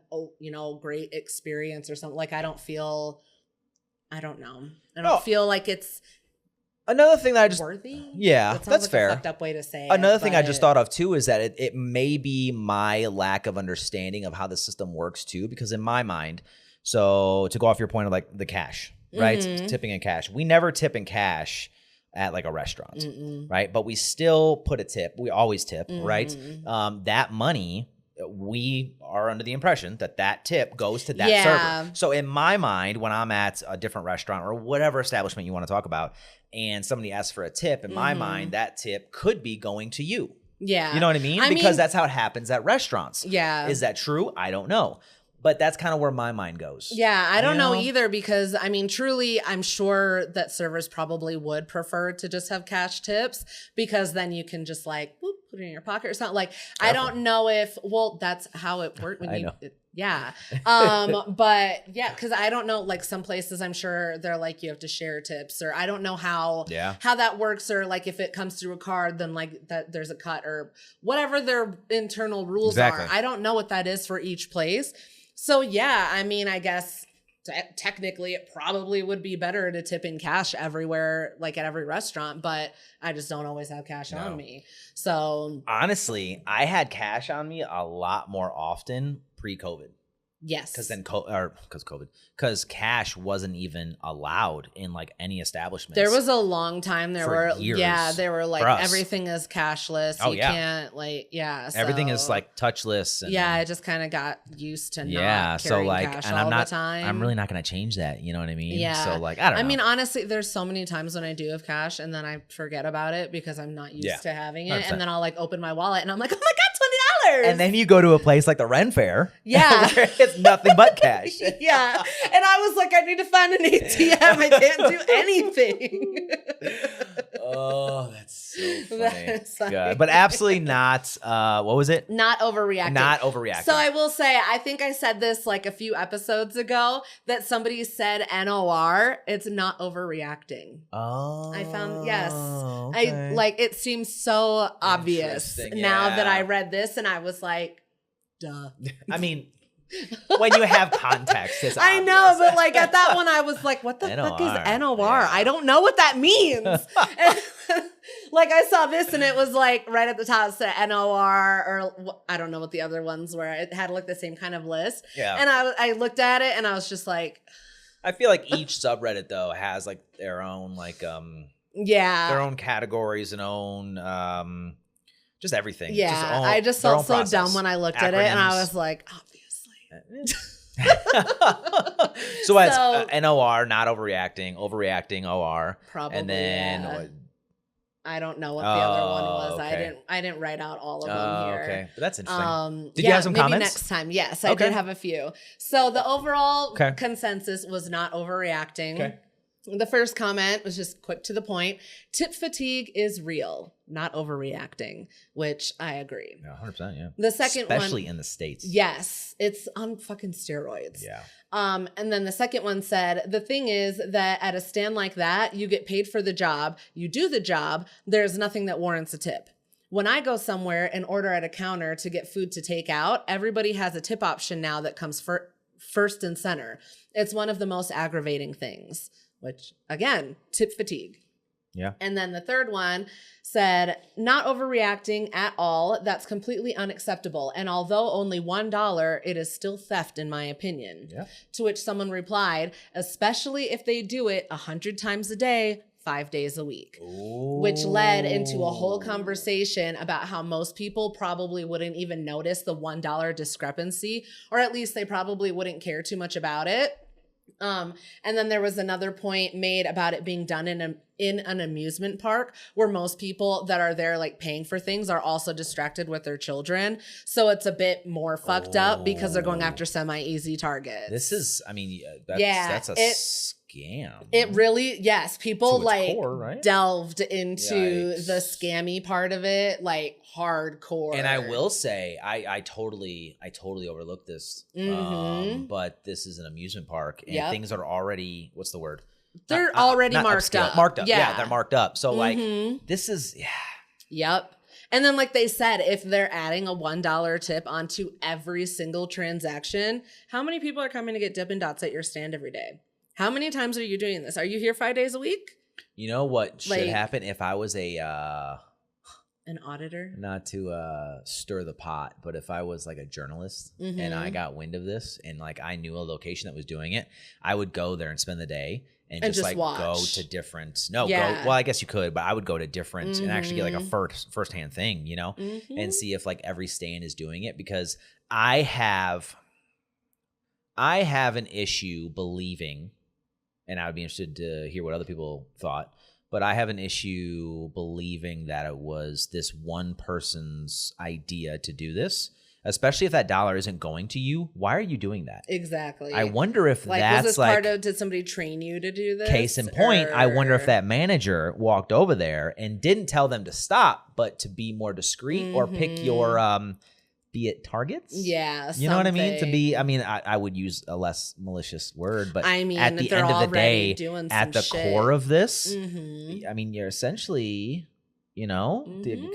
great experience or something, like I don't feel like it's another thing that I just worthy. Yeah, that's like fair. A fucked up way to say Another it, thing I just thought of too is that it may be my lack of understanding of how the system works too, because in my mind, so to go off your point of like the cash, right? Tipping in cash. We never tip in cash at like a restaurant, right? But we still put a tip. We always tip, right? That money, we are under the impression that tip goes to that server. So in my mind, when I'm at a different restaurant or whatever establishment you want to talk about, and somebody asks for a tip, in my mind, that tip could be going to you. Yeah. You know what I mean? Because that's how it happens at restaurants. Yeah. Is that true? I don't know. But that's kind of where my mind goes. Yeah, I don't know either, because I mean, truly, I'm sure that servers probably would prefer to just have cash tips, because then you can just like whoop, put it in your pocket or something. Like, I don't know if, that's how it worked when yeah. But yeah, because I don't know, like some places I'm sure they're like, you have to share tips, or I don't know how that works, or like if it comes through a card, then like that there's a cut or whatever their internal rules are. I don't know what that is for each place. So yeah, I mean, I guess technically it probably would be better to tip in cash everywhere, like at every restaurant, but I just don't always have cash on me. So honestly, I had cash on me a lot more often pre-COVID. Yes. Because cash wasn't even allowed in like any establishment. There was a long time they were like everything is cashless. You can't so everything is like touchless. And, I just kind of got used to not carrying cash all the time. I'm really not going to change that. You know what I mean? Yeah. So like, I don't know. I mean, honestly, there's so many times when I do have cash and then I forget about it because I'm not used to having it. 100%. And then I'll like open my wallet and I'm like, oh my God, $20. And then you go to a place like the Ren-fair. Yeah. Where it's nothing but cash. Yeah. And I was like, I need to find an ATM. I can't do anything. Oh, that's so funny. God. But absolutely not, what was it? Not overreacting. Not overreacting. So I will say, I think I said this like a few episodes ago, that somebody said NOR. It's not overreacting. Oh. I found, yes. Okay. It seems so obvious now that I read this, and I was like, duh. I mean, when you have context, it's I know, but like at that one, I was like, what the fuck is NOR? Yeah. I don't know what that means. Like I saw this and it was like right at the top, it said NOR, or I don't know what the other ones were. It had like the same kind of list. Yeah. And I looked at it and I was just like. I feel like each subreddit though has like their own like their own categories and own just everything. Yeah. I just felt so dumb when I looked at it and I was like, so as NOR, not overreacting, overreacting OR, probably, and then I don't know what the other one was. Okay. I didn't write out all of them here. Okay, but that's interesting. Did you have some comments? Next time, yes, I did have a few. So the overall consensus was not overreacting. Okay. The first comment was just quick to the point. Tip fatigue is real, not overreacting, which I agree. Yeah, 100%, yeah. The second one, especially in the States. Yes, it's on fucking steroids. Yeah. And then the second one said, the thing is that at a stand like that, you get paid for the job, you do the job, there's nothing that warrants a tip. When I go somewhere and order at a counter to get food to take out, everybody has a tip option now that comes first and center. It's one of the most aggravating things. Which, again, tip fatigue. Yeah. And then the third one said, not overreacting at all. That's completely unacceptable. And although only $1, it is still theft, in my opinion. Yeah. To which someone replied, especially if they do it 100 times a day, 5 days a week, Ooh. which led into a whole conversation about how most people probably wouldn't even notice the $1 discrepancy, or at least they probably wouldn't care too much about it. And then there was another point made about it being done in an amusement park where most people that are there like paying for things are also distracted with their children. So it's a bit more fucked up because they're going after semi-easy targets. This is, I mean, that's a scam. It really, yes, people like core, right? delved into the scammy part of it, like hardcore. And I will say, I totally overlooked this. But this is an amusement park, and things are already, what's the word? They're already marked up. Marked up. Yeah, they're marked up. So like, this is, Yep. And then like they said, if they're adding a $1 tip onto every single transaction, how many people are coming to get Dippin' Dots at your stand every day? How many times are you doing this? Are you here 5 days a week? You know what should happen if I was an auditor? Not to stir the pot, but if I was like a journalist and I got wind of this and like I knew a location that was doing it, I would go there and spend the day and just like watch. Go to different well, I guess you could, but I would go to different and actually get like a firsthand thing, you know, and see if like every stand is doing it, because I have an issue believing, and I would be interested to hear what other people thought, but I have an issue believing that it was this one person's idea to do this, especially if that dollar isn't going to you. Why are you doing that? Exactly. I wonder if that's was this part of, did somebody train you to do this? Case in point, I wonder if that manager walked over there and didn't tell them to stop, but to be more discreet or pick your, be it targets? Yeah. You know what I mean? To be, I mean, I would use a less malicious word, but I mean, at the end of the day, at the shit. core of this, I mean, you're essentially, you know,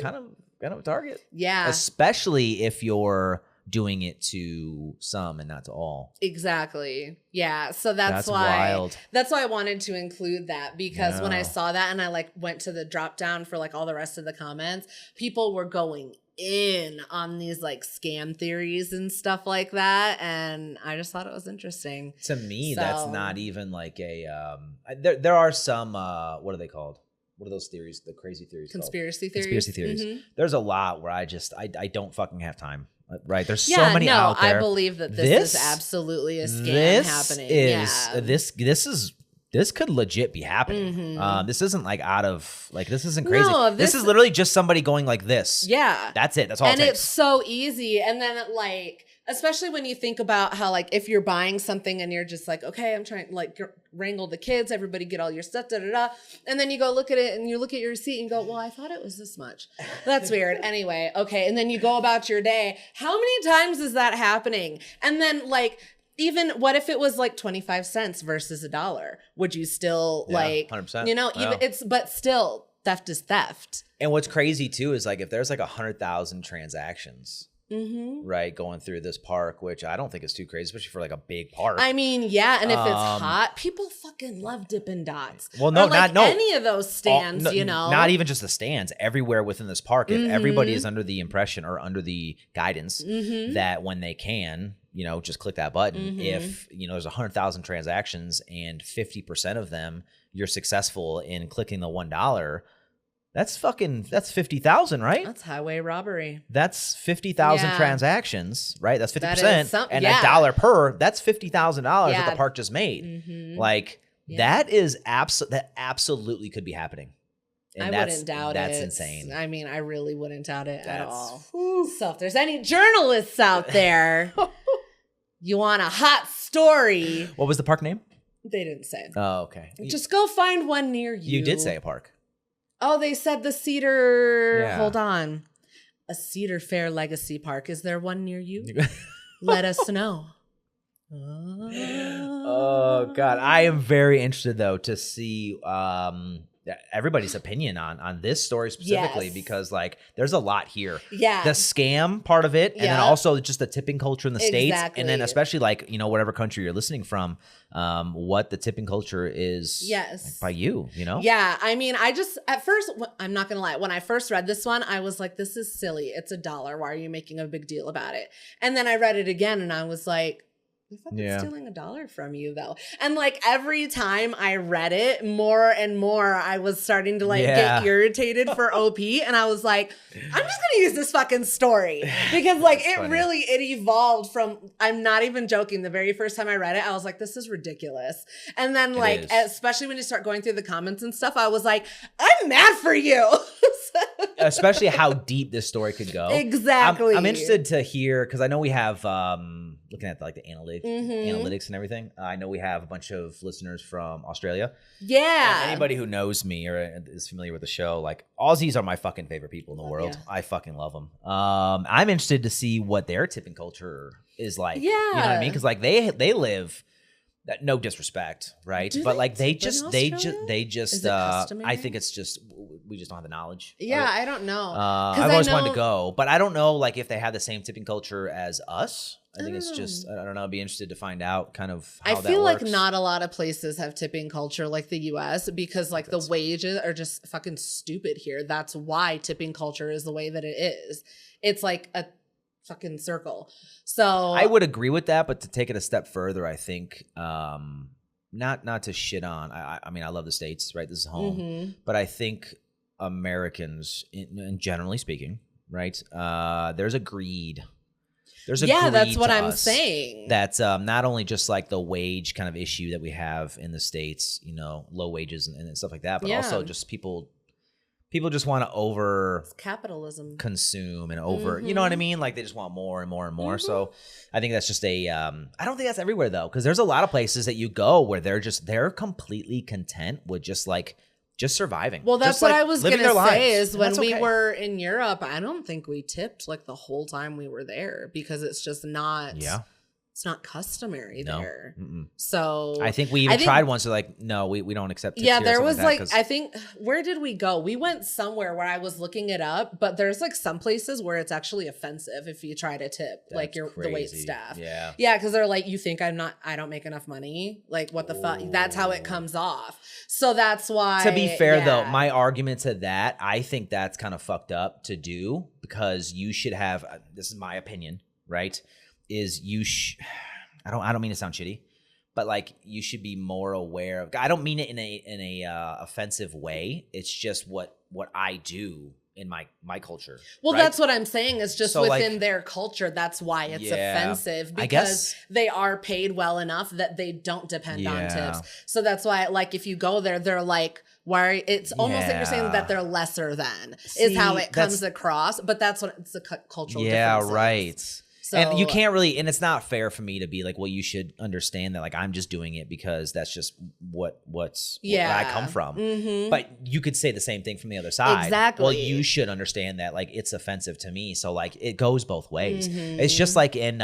kind of a target. Yeah. Especially if you're doing it to some and not to all. Exactly. Yeah. So that's why I wanted to include that, because when I saw that and I like went to the drop down for like all the rest of the comments, people were going in on these like scam theories and stuff like that, and I just thought it was interesting. To me, that's not even like a there are some what are they called? What are those theories? The crazy theories? Conspiracy theories. Conspiracy theories. There's a lot where I don't fucking have time. Right? There's so many out there. I believe that this is absolutely a scam happening. This could legit be happening. This isn't like this isn't crazy. No, this is literally just somebody going like this. Yeah. That's it. That's all it takes. And it's so easy. And then like, especially when you think about how like if you're buying something and you're just like, okay, I'm trying to like wrangle the kids, everybody get all your stuff, and then you go look at it and you look at your receipt and go, well, I thought it was this much. That's weird. Anyway, okay. And then you go about your day. How many times is that happening? And then like, even what if it was like 25 cents versus $1? Would you still 100%. You know, even but still theft is theft. And what's crazy too is like if there's like 100,000 transactions, right, going through this park, which I don't think is too crazy, especially for like a big park. I mean, yeah, and if it's hot, people fucking love Dippin' Dots. Well, no, not any of those stands, you know. Not even just the stands. Everywhere within this park, if everybody is under the impression or under the guidance that when they can, you know, just click that button. If, you know, there's 100,000 transactions and 50% of them you're successful in clicking the $1, that's 50,000, right? That's highway robbery. That's 50,000 transactions, right? That's 50%. And $1 per, that's $50,000 that the park just made. Like that absolutely could be happening. And I wouldn't doubt it. That's insane. I mean, I really wouldn't doubt it at all. So if there's any journalists out there, you want a hot story. What was the park name? They didn't say. Oh, okay. Just go find one near you. You did say a park. Oh, they said the Cedar. Yeah. Hold on. A Cedar Fair Legacy Park. Is there one near you? Let us know. Oh, God. I am very interested, though, to see everybody's opinion on this story specifically, because like there's a lot here. Yeah. The scam part of it, and then also just the tipping culture in the States, and then especially like, you know, whatever country you're listening from, what the tipping culture is like by you know? Yeah. I mean, I just, at first, I'm not going to lie, when I first read this one, I was like, this is silly. It's $1. Why are you making a big deal about it? And then I read it again and I was like, I'm fucking stealing $1 from you though. And like every time I read it more and more, I was starting to get irritated for OP. And I was like, I'm just going to use this fucking story because like it evolved from, I'm not even joking. The very first time I read it, I was like, this is ridiculous. And then like, especially when you start going through the comments and stuff, I was like, I'm mad for you. Especially how deep this story could go. Exactly. I'm interested to hear, because I know we have, looking at like the analytics and everything, I know we have a bunch of listeners from Australia. Yeah. And anybody who knows me or is familiar with the show, like Aussies are my fucking favorite people in the world. Yeah. I fucking love them. I'm interested to see what their tipping culture is like. Yeah. You know what I mean? Because like they live... No disrespect, right? But like they just I think it's just we just don't have the knowledge. Yeah, I don't know. I've always wanted to go, but I don't know like if they have the same tipping culture as us. I think it's just I don't know. I'd be interested to find out kind of how that works. I feel like not a lot of places have tipping culture like the US because like the wages are just fucking stupid here. That's why tipping culture is the way that it is. It's like a fucking circle. So I would agree with that, but to take it a step further, I think not to shit on. I mean, I love the States, right? This is home, but I think Americans, and generally speaking, right? There's a greed. There's a greed that's what I'm saying. That's not only just like the wage kind of issue that we have in the States, you know, low wages and stuff like that, but also just people just want to it's capitalism consume and you know what I mean? Like they just want more and more and more. So I think that's just I don't think that's everywhere though. Cause there's a lot of places that you go where they're completely content with just surviving. Well, that's what I was going to say is when we were in Europe, I don't think we tipped like the whole time we were there because it's just not. Yeah. It's not customary there. So I think we even tried once. So like, no, we don't accept tips. Yeah, there was like, I think, where did we go? We went somewhere where I was looking it up, but there's like some places where it's actually offensive if you try to tip the wait staff. Yeah. Yeah, because they're like, you think I don't make enough money? Like what the fuck? That's how it comes off. So that's why. To be fair though, my argument to that, I think that's kind of fucked up to do because you should have, this is my opinion, right? Is I don't mean to sound shitty, but like you should be more aware of. I don't mean it in a offensive way. It's just what I do in my culture. Well, right? That's what I'm saying. Is just within their culture. That's why it's offensive because they are paid well enough that they don't depend on tips. So that's why, like, if you go there, they're like. Why it's almost like you're saying that they're lesser than is how it comes across. But that's what it's a cultural difference. Yeah, right. So, and you can't really, and it's not fair for me to be like, well, you should understand that like I'm just doing it because that's just where I come from. But you could say the same thing from the other side. Exactly. Well, you should understand that like it's offensive to me. So like it goes both ways. It's just like in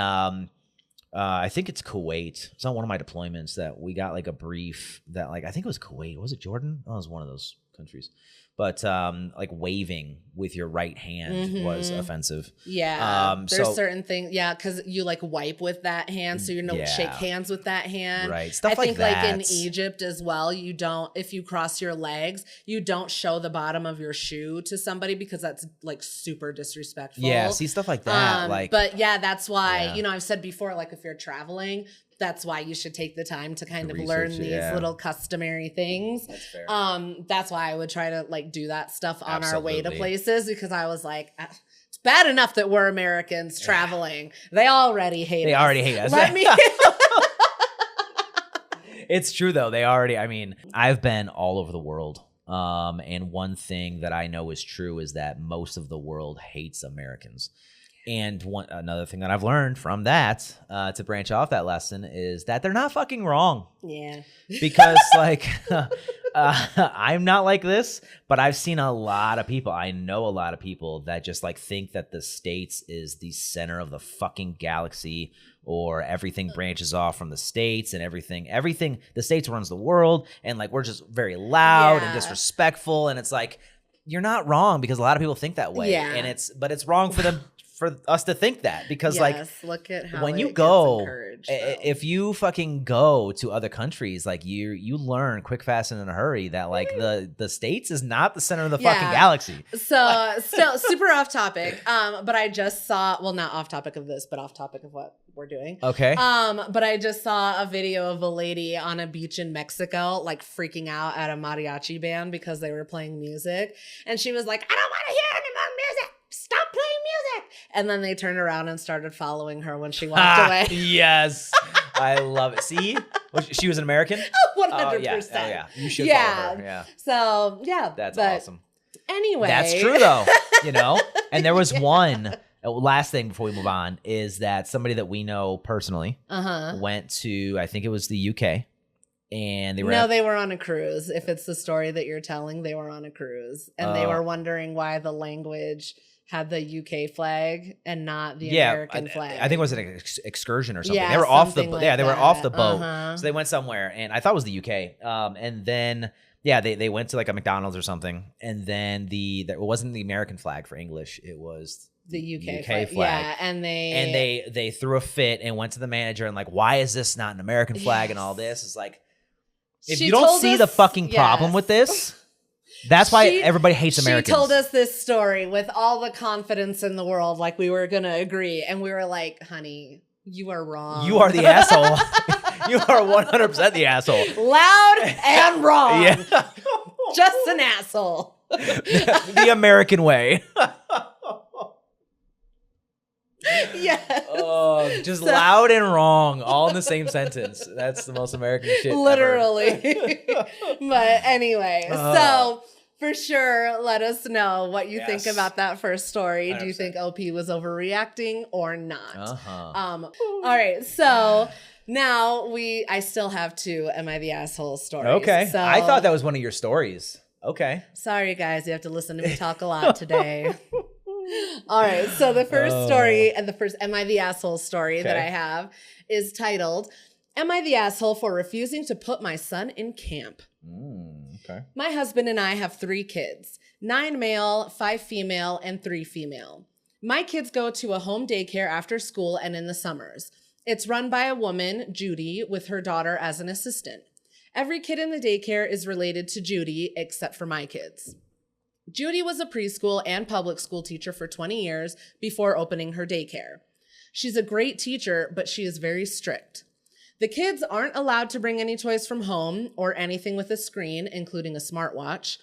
I think it's Kuwait. It's on one of my deployments that we got like a brief that like I think it was Kuwait. Was it Jordan? Oh, it was one of those countries. But like waving with your right hand was offensive. Yeah, there's certain things. Yeah, because you like wipe with that hand, so you don't shake hands with that hand. Right, stuff like that. I think like in Egypt as well, you don't. If you cross your legs, you don't show the bottom of your shoe to somebody because that's like super disrespectful. Yeah, see stuff like that. But yeah, that's why I've said before, like if you're traveling. That's why you should take the time to kind of learn these little customary things. That's fair. That's why I would try to like do that stuff on our way to places because I was like, it's bad enough that we're Americans traveling. They already hate us. They already hate us. Let me. It's true though. I mean, I've been all over the world. And one thing that I know is true is that most of the world hates Americans. And another thing that I've learned from that, to branch off that lesson, is that they're not fucking wrong. Yeah. Because like, I'm not like this, but I've seen a lot of people. I know a lot of people that just like think that the States is the center of the fucking galaxy, or everything branches off from the States and everything. The States runs the world, and like we're just very loud and disrespectful. And it's like you're not wrong because a lot of people think that way. Yeah. And it's wrong for them. for us to think that, because look at how when it you go, gets encouraged, if you fucking go to other countries, like you learn quick, fast, and in a hurry that like the States is not the center of the fucking galaxy. So still super off topic. But I just saw, well, not off topic of this, but off topic of what we're doing. Okay. But I just saw a video of a lady on a beach in Mexico, like freaking out at a mariachi band because they were playing music. And she was like, I don't want to hear any more music. Stop playing music. And then they turned around and started following her when she walked away. Yes. I love it. See? She was an American? 100%. Oh, yeah. You should follow her. Yeah. So, yeah. That's awesome. Anyway. That's true, though. And there was one. Last thing before we move on is that somebody that we know personally went to, I think it was the UK. And they were they were on a cruise. If it's the story that you're telling, they were on a cruise. And they were wondering why the language had the UK flag and not the American flag. I think it was an excursion or something. Yeah, they were off the like they were off the boat. So they went somewhere, and I thought it was the UK. And then they went to like a McDonald's or something, and then it wasn't the American flag for English. It was the UK flag. Yeah, and they threw a fit and went to the manager and like, why is this not an American flag and all this? It's like, if you don't see the fucking problem with this, that's why everybody hates Americans. She told us this story with all the confidence in the world, like we were going to agree. And we were like, honey, you are wrong. You are the asshole. You are 100% the asshole. Loud and wrong. Yeah. Just an asshole. The American way. Yes. Oh, just loud and wrong, all in the same sentence. That's the most American shit literally. But anyway, so for sure, let us know what you think about that first story. 100%. Do you think OP was overreacting or not? All right, so now I still have two Am I the Asshole stories. Okay, so, I thought that was one of your stories. Okay. Sorry, guys, you have to listen to me talk a lot today. All right, so the first story and the first Am I the Asshole story that I have is titled, Am I the Asshole for Refusing to Put My Son in Camp? Okay. My husband and I have 3 kids, 9 male, 5 female, and 3 female. My kids go to a home daycare after school and in the summers. It's run by a woman, Judy, with her daughter as an assistant. Every kid in the daycare is related to Judy except for my kids. Judy was a preschool and public school teacher for 20 years before opening her daycare. She's a great teacher, but she is very strict. The kids aren't allowed to bring any toys from home or anything with a screen, including a smartwatch.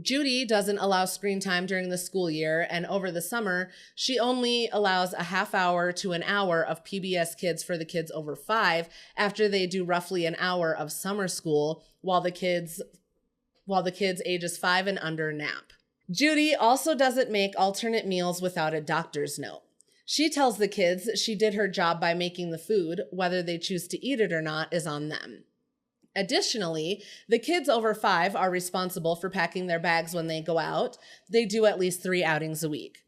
Judy doesn't allow screen time during the school year, and over the summer, she only allows a half hour to an hour of PBS Kids for the kids over 5 after they do roughly an hour of summer school while the kids ages 5 and under nap. Judy also doesn't make alternate meals without a doctor's note. She tells the kids she did her job by making the food. Whether they choose to eat it or not is on them. Additionally, the kids over 5 are responsible for packing their bags when they go out. They do at least 3 outings a week.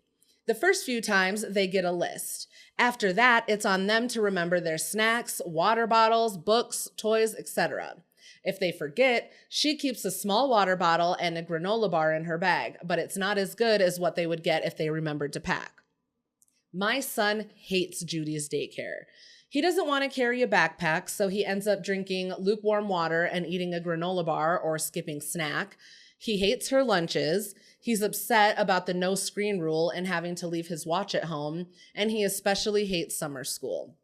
The first few times, they get a list. After that, it's on them to remember their snacks, water bottles, books, toys, etc. If they forget, she keeps a small water bottle and a granola bar in her bag, but it's not as good as what they would get if they remembered to pack. My son hates Judy's daycare. He doesn't want to carry a backpack, so he ends up drinking lukewarm water and eating a granola bar or skipping snack. He hates her lunches. He's upset about the no screen rule and having to leave his watch at home, and he especially hates summer school.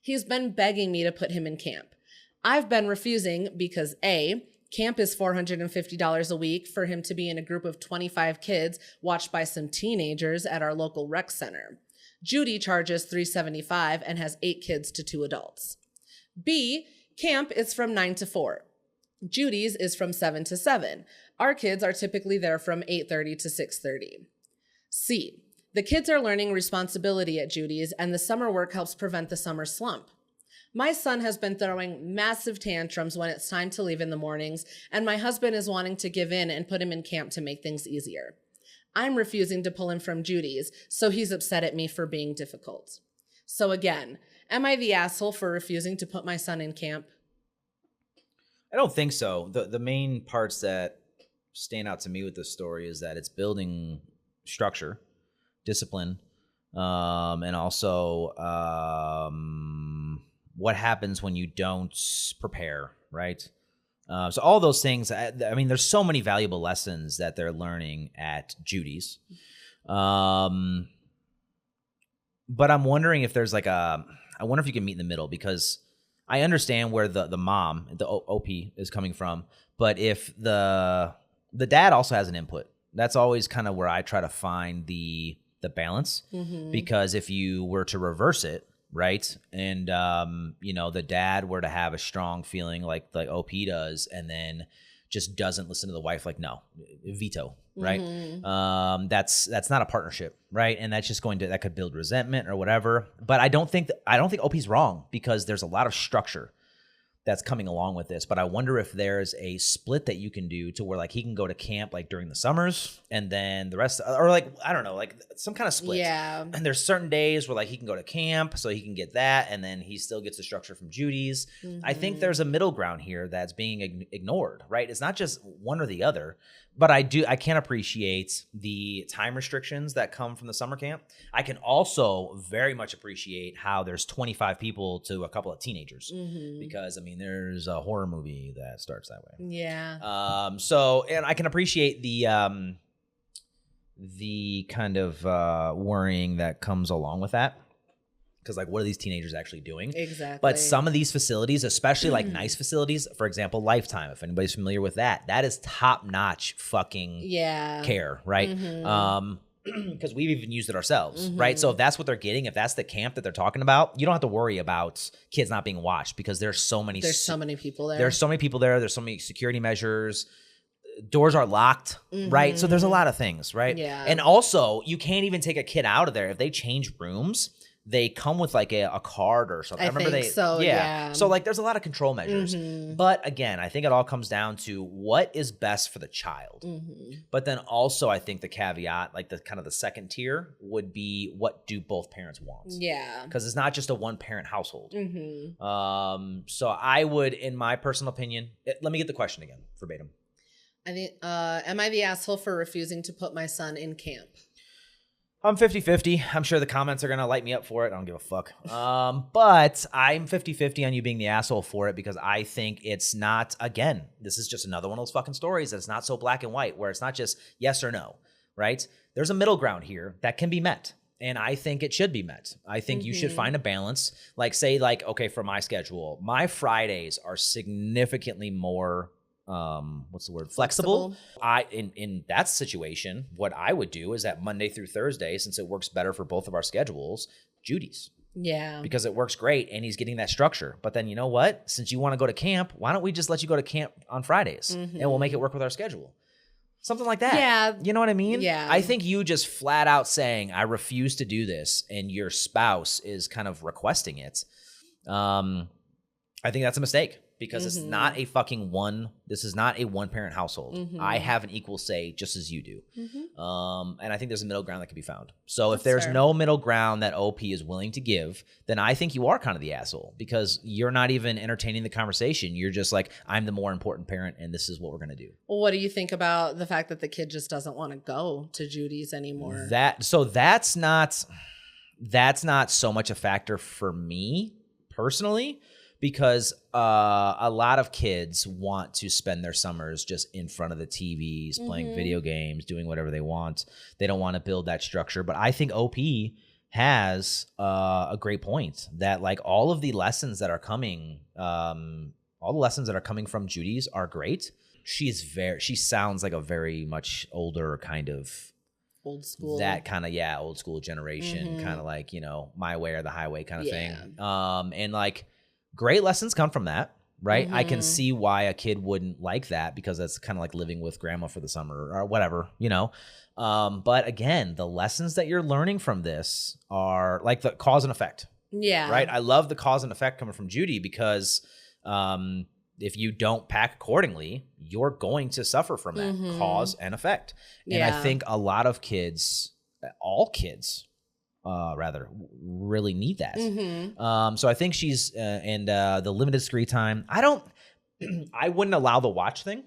He's been begging me to put him in camp. I've been refusing because A, camp is $450 a week for him to be in a group of 25 kids watched by some teenagers at our local rec center. Judy charges $375 and has 8 kids to 2 adults. B, camp is from 9 to 4. Judy's is from 7 to 7. Our kids are typically there from 8:30 to 6:30. C, the kids are learning responsibility at Judy's, and the summer work helps prevent the summer slump. My son has been throwing massive tantrums when it's time to leave in the mornings, and my husband is wanting to give in and put him in camp to make things easier. I'm refusing to pull him from Judy's, so he's upset at me for being difficult. So again, am I the asshole for refusing to put my son in camp? I don't think so. The main parts that stand out to me with this story is that it's building structure, discipline, And also what happens when you don't prepare, right? So all those things, I mean, there's so many valuable lessons that they're learning at Judy's. But I'm wondering if there's like I wonder if you can meet in the middle, because I understand where the mom, the OP is coming from, but if the dad also has an input, that's always kind of where I try to find the balance, because if you were to reverse it, right, and the dad were to have a strong feeling like OP does, and then just doesn't listen to the wife, like, no, veto, right? That's not a partnership, right? And that's just that could build resentment or whatever. But I don't think OP's wrong, because there's a lot of structure that's coming along with this. But I wonder if there's a split that you can do to where like he can go to camp like during the summers, and then the rest, or like, I don't know, like some kind of split. Yeah. And there's certain days where like he can go to camp so he can get that, and then he still gets the structure from Judy's. I think there's a middle ground here that's being ignored, right? It's not just one or the other. But I can appreciate the time restrictions that come from the summer camp. I can also very much appreciate how there's 25 people to a couple of teenagers, because I mean, there's a horror movie that starts that way. Yeah. So, and I can appreciate the kind of worrying that comes along with that. Because like, what are these teenagers actually doing? Exactly. But some of these facilities, especially like nice facilities, for example, Lifetime, if anybody's familiar with that is top-notch fucking care, right? Because we've even used it ourselves, right? So if that's what they're getting, if that's the camp that they're talking about, you don't have to worry about kids not being watched, because there's so many people there. There's so many people there. There's so many security measures. Doors are locked, right? So there's a lot of things, right? Yeah. And also, you can't even take a kid out of there. If they change rooms, they come with like a card or something. I remember So like there's a lot of control measures. But again, I think it all comes down to what is best for the child. But then also I think the caveat, like the kind of the second tier, would be, what do both parents want? Yeah. Because it's not just a one parent household. So I would, in my personal opinion, let me get the question again, verbatim. I think, am I the asshole for refusing to put my son in camp? I'm 50-50. I'm sure the comments are going to light me up for it. I don't give a fuck. But I'm 50-50 on you being the asshole for it, because I think it's not, again, this is just another one of those fucking stories that's not so black and white, where it's not just yes or no, right? There's a middle ground here that can be met. And I think it should be met. I think you should find a balance. Like, say, like, okay, for my schedule, my Fridays are significantly more flexible. In that situation, what I would do is that Monday through Thursday, since it works better for both of our schedules, Judy's. Yeah. Because it works great and he's getting that structure. But then, you know what? Since you want to go to camp, why don't we just let you go to camp on Fridays and we'll make it work with our schedule? Something like that. Yeah. You know what I mean? Yeah. I think you just flat out saying, I refuse to do this, and your spouse is kind of requesting it. I think that's a mistake. Because it's not a fucking this is not a one parent household. I have an equal say just as you do. And I think there's a middle ground that can be found. So if there's no middle ground that OP is willing to give, then I think you are kind of the asshole, because you're not even entertaining the conversation. You're just like, I'm the more important parent and this is what we're going to do. Well, what do you think about the fact that the kid just doesn't want to go to Judy's anymore? That's not so much a factor for me personally. Because a lot of kids want to spend their summers just in front of the TVs, playing video games, doing whatever they want. They don't want to build that structure. But I think OP has a great point that, like, all of the lessons that are coming, from Judy's are great. She sounds like a very much older kind of old school. That kind of, old school generation, kind of like, my way or the highway kind of thing. And like, great lessons come from that, right? I can see why a kid wouldn't like that, because that's kind of like living with grandma for the summer or whatever, But again, the lessons that you're learning from this are like the cause and effect. Yeah. Right? I love the cause and effect coming from Judy, because if you don't pack accordingly, you're going to suffer from that cause and effect. And I think a lot of kids, all kids, really need that. So I think she's and the limited screen time. I wouldn't allow the watch thing.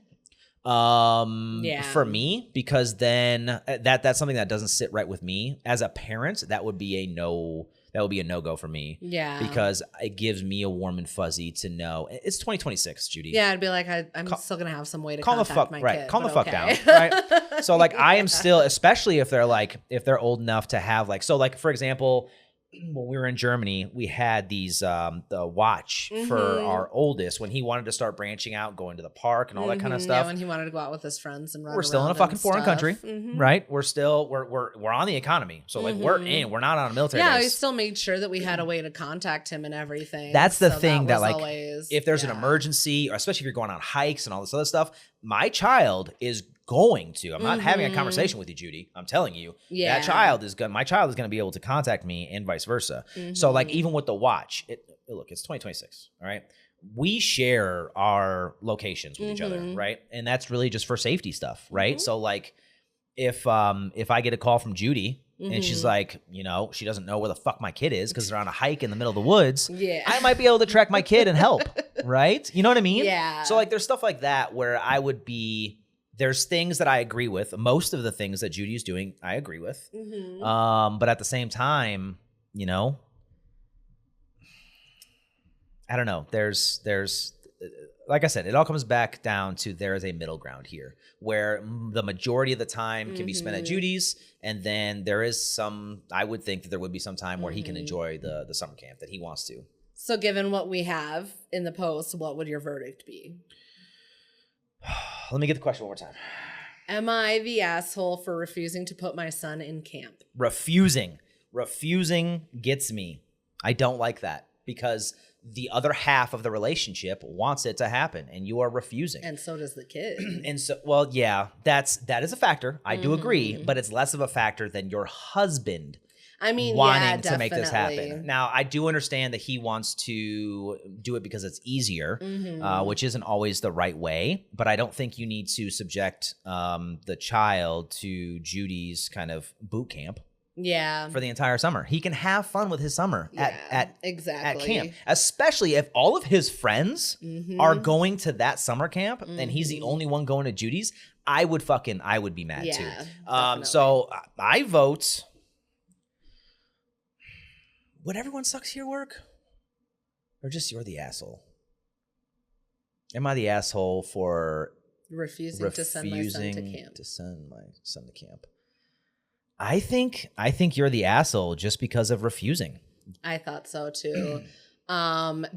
For me, because then that's something that doesn't sit right with me as a parent. That would be a no. That would be a no-go for me. Yeah. Because it gives me a warm and fuzzy to know. It's 2026, Judy. Yeah, I'd be like, I'm still going to have some way to contact my kid. Calm the fuck down, right? So, like, I am still, especially if they're old enough to have, like, so, like, for example, when we were in Germany, we had these, the watch for our oldest when he wanted to start branching out, going to the park and all that kind of stuff. Yeah, when he wanted to go out with his friends and run around. We're still in a fucking foreign country, right? We're still, we're on the economy. So like we're not on a military base. We still made sure that we had a way to contact him and everything. That's the thing that like, if there's an emergency, or especially if you're going on hikes and all this other stuff, my child is going to. I'm not having a conversation with you, Judy. I'm telling you, my child is going to be able to contact me and vice versa. So like even with the watch, look, it's 2026. All right. We share our locations with each other. Right. And that's really just for safety stuff. Right. So like if I get a call from Judy and she's like, you know, she doesn't know where the fuck my kid is because they're on a hike in the middle of the woods. Yeah. I might be able to track my kid and help. Right. You know what I mean? Yeah. So like there's stuff like that where I would be, there's things that I agree with. Most of the things that Judy's doing, I agree with. But at the same time, you know, I don't know. There's like I said, it all comes back down to there is a middle ground here where the majority of the time can be spent at Judy's. And then there is some, I would think that there would be some time where he can enjoy the summer camp that he wants to. So given what we have in the post, what would your verdict be? Let me get the question one more time. Am I the asshole for refusing to put my son in camp? Refusing gets me. I don't like that because the other half of the relationship wants it to happen and you are refusing. And so does the kid. And so, well, yeah, that is a factor. I do agree, but it's less of a factor than your husband wanting to make this happen. Now, I do understand that he wants to do it because it's easier, which isn't always the right way. But I don't think you need to subject the child to Judy's kind of boot camp. Yeah. For the entire summer. He can have fun with his summer at camp. Especially if all of his friends are going to that summer camp and he's the only one going to Judy's, I would be mad too. So I vote. Would everyone sucks here work? Or just you're the asshole? Am I the asshole for refusing to send my son to camp? I think you're the asshole just because of refusing. I thought so too.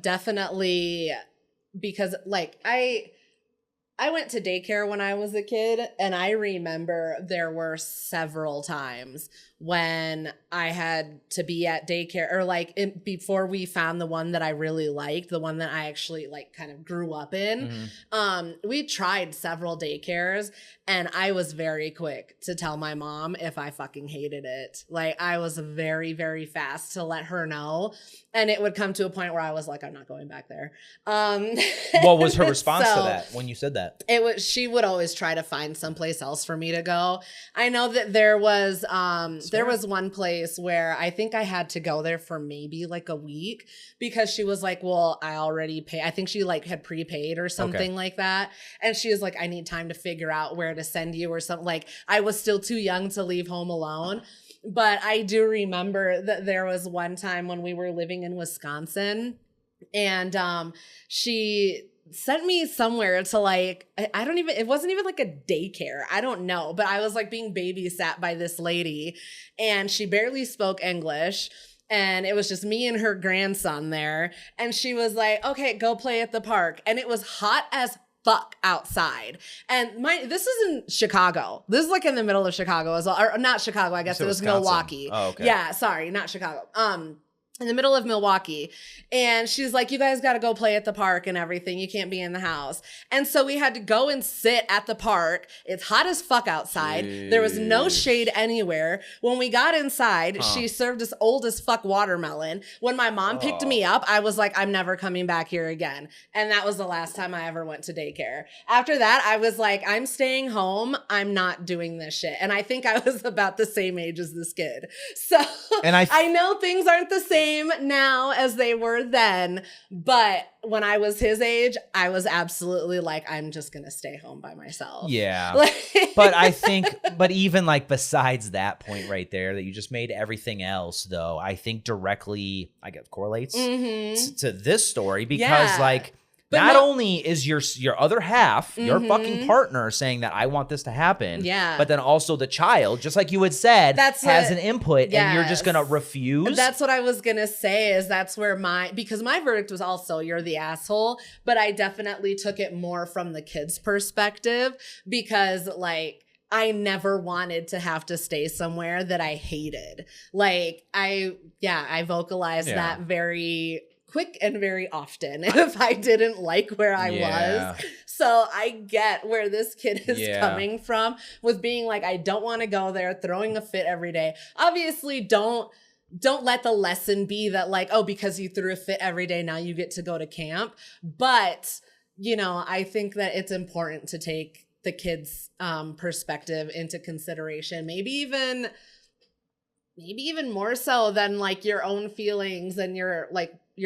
Definitely because like I went to daycare when I was a kid, and I remember there were several times when I had to be at daycare or like before we found the one that I really liked, the one that I actually like kind of grew up in. We tried several daycares and I was very quick to tell my mom if I fucking hated it. Like I was very, very fast to let her know. And it would come to a point where I was like, I'm not going back there. What was her response to that when you said that? She would always try to find someplace else for me to go. I know that there was one place where I think I had to go there for maybe like a week because she was like, well, I already pay. I think she like had prepaid or something like that. And she was like, I need time to figure out where to send you or something. Like I was still too young to leave home alone. But I do remember that there was one time when we were living in Wisconsin and she sent me somewhere to like, it wasn't even like a daycare. I don't know. But I was like being babysat by this lady and she barely spoke English. And it was just me and her grandson there. And she was like, okay, go play at the park. And it was hot as fuck outside. And this is in Chicago. This is like in the middle of Chicago as well. Or not Chicago, I guess it was Wisconsin. Milwaukee. Oh, okay. Yeah, sorry, not Chicago. In the middle of Milwaukee. And she's like, you guys got to go play at the park and everything. You can't be in the house. And so we had to go and sit at the park. It's hot as fuck outside. Jeez. There was no shade anywhere. When we got inside, she served us old as fuck watermelon. When my mom picked me up, I was like, I'm never coming back here again. And that was the last time I ever went to daycare. After that, I was like, I'm staying home. I'm not doing this shit. And I think I was about the same age as this kid. So and I know things aren't the same. same now as they were then. But when I was his age, I was absolutely like, I'm just going to stay home by myself. Yeah. But I think, but even like besides that point right there that you just made, everything else though, I think directly, I guess, correlates to this story because like, but not only is your other half, your fucking partner saying that I want this to happen, but then also the child, just like you had said, has an input and you're just going to refuse. That's what I was going to say is that's where because my verdict was also you're the asshole, but I definitely took it more from the kid's perspective because like, I never wanted to have to stay somewhere that I hated. Like I vocalized that very quick and very often if I didn't like where I was. So I get where this kid is coming from with being like, I don't want to go there, throwing a fit every day. Obviously, don't let the lesson be that like, oh, because you threw a fit every day, now you get to go to camp. But, you know, I think that it's important to take the kid's perspective into consideration. Maybe even more so than like your own feelings and your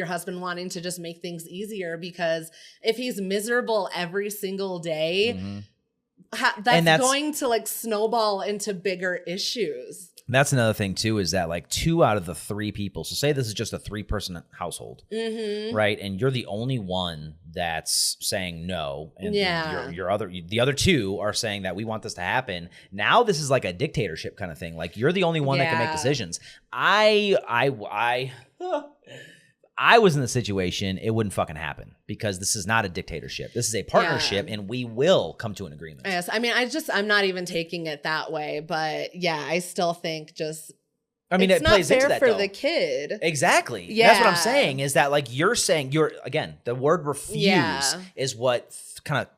husband wanting to just make things easier, because if he's miserable every single day, that's going to like snowball into bigger issues. That's another thing too, is that like 2 out of the 3 people, so say this is just a 3-person household, right? And you're the only one that's saying no. And the other 2 are saying that we want this to happen. Now this is like a dictatorship kind of thing. Like you're the only one that can make decisions. I was in the situation, it wouldn't fucking happen because this is not a dictatorship. This is a partnership and we will come to an agreement. Yes. I mean, I'm not even taking it that way, but yeah, I still think it's it plays not fair into that for though. The kid. Exactly. Yeah. That's what I'm saying is that like again, the word refuse is what kind of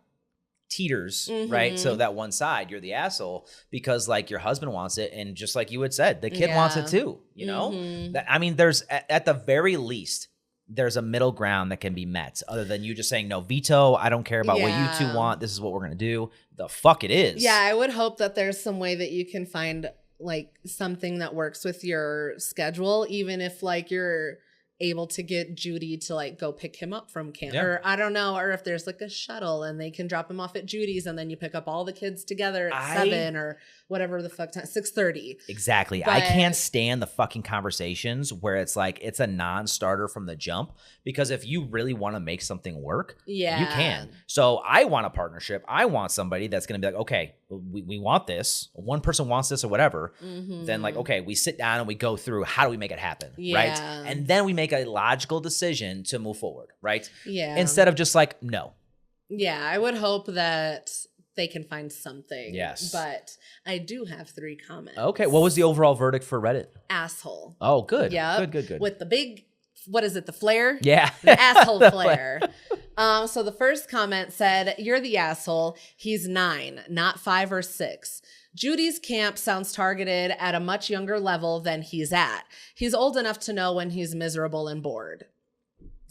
teeters, right? So that one side, you're the asshole because like your husband wants it. And just like you had said, the kid wants it too, you know? There's at the very least, there's a middle ground that can be met other than you just saying, no, veto, I don't care about what you 2 want. This is what we're going to do. The fuck it is. Yeah, I would hope that there's some way that you can find like something that works with your schedule, even if like you're able to get Judy to like go pick him up from camp or I don't know, or if there's like a shuttle and they can drop him off at Judy's and then you pick up all the kids together at 7 or whatever the fuck time, 6:30. Exactly. But I can't stand the fucking conversations where it's like it's a non-starter from the jump, because if you really want to make something work, you can. So I want a partnership. I want somebody that's going to be like, okay, we want this. One person wants this or whatever. Then like, okay, we sit down and we go through how do we make it happen, right? And then we make a logical decision to move forward, right? Yeah. Instead of just like, no. Yeah, I would hope that they can find something. Yes. But I do have 3 comments. Okay. What was the overall verdict for Reddit? Asshole. Oh, good. Yeah. Good. With the big, what is it, the flare? Yeah. The asshole flare. So the first comment said, you're the asshole. He's 9, not 5 or 6. Judy's camp sounds targeted at a much younger level than he's at. He's old enough to know when he's miserable and bored.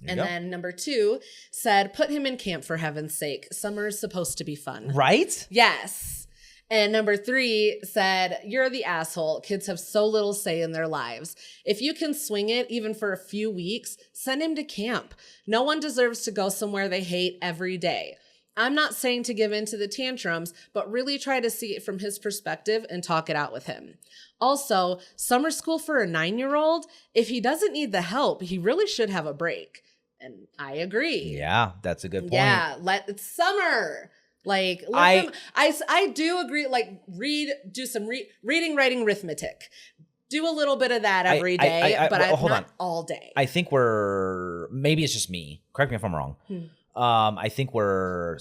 And then number 2 said, put him in camp for heaven's sake. Summer's supposed to be fun. Right? Yes. And number 3 said, you're the asshole. Kids have so little say in their lives. If you can swing it, even for a few weeks, send him to camp. No one deserves to go somewhere they hate every day. I'm not saying to give in to the tantrums, but really try to see it from his perspective and talk it out with him. Also, summer school for a 9-year-old, if he doesn't need the help, he really should have a break. And I agree. Yeah, that's a good point. Yeah, it's summer. Like, I do agree. Like, do some reading, writing, arithmetic. Do a little bit of that every day, but not all day. I think maybe it's just me. Correct me if I'm wrong. I think we're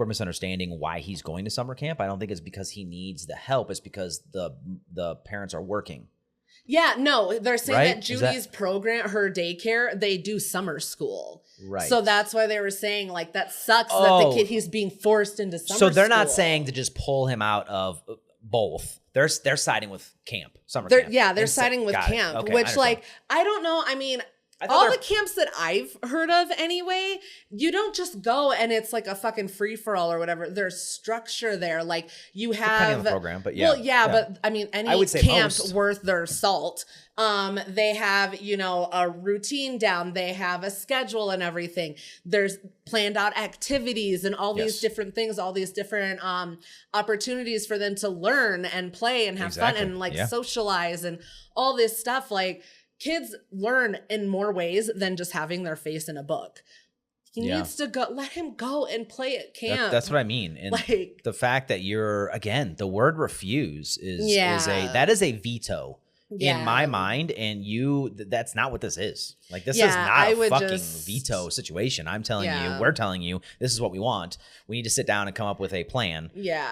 misunderstanding why he's going to summer camp. I don't think it's because he needs the help. It's because the parents are working. Yeah, no, they're saying that Judy's program, her daycare, they do summer school. Right. So that's why they were saying like that sucks that the kid, he's being forced into summer school. So they're not saying to just pull him out of both. They're siding with camp, summer camp. Yeah, they're siding with camp, which like, I don't know. I mean, all the camps that I've heard of anyway, you don't just go and it's like a fucking free-for-all or whatever. There's structure there. Like you have depending on the program, but yeah. Well, yeah, but I mean any camp worth their salt. They have, you know, a routine down. They have a schedule and everything. There's planned out activities and all these different things, all these different opportunities for them to learn and play and have fun and like socialize and all this stuff. Like kids learn in more ways than just having their face in a book. He needs to go. Let him go and play at camp. That's what I mean. And like, the fact that you're, again, the word refuse is a veto in my mind. And that's not what this is. Like, this is not a fucking veto situation. I'm telling you, we're telling you, this is what we want. We need to sit down and come up with a plan. Yeah.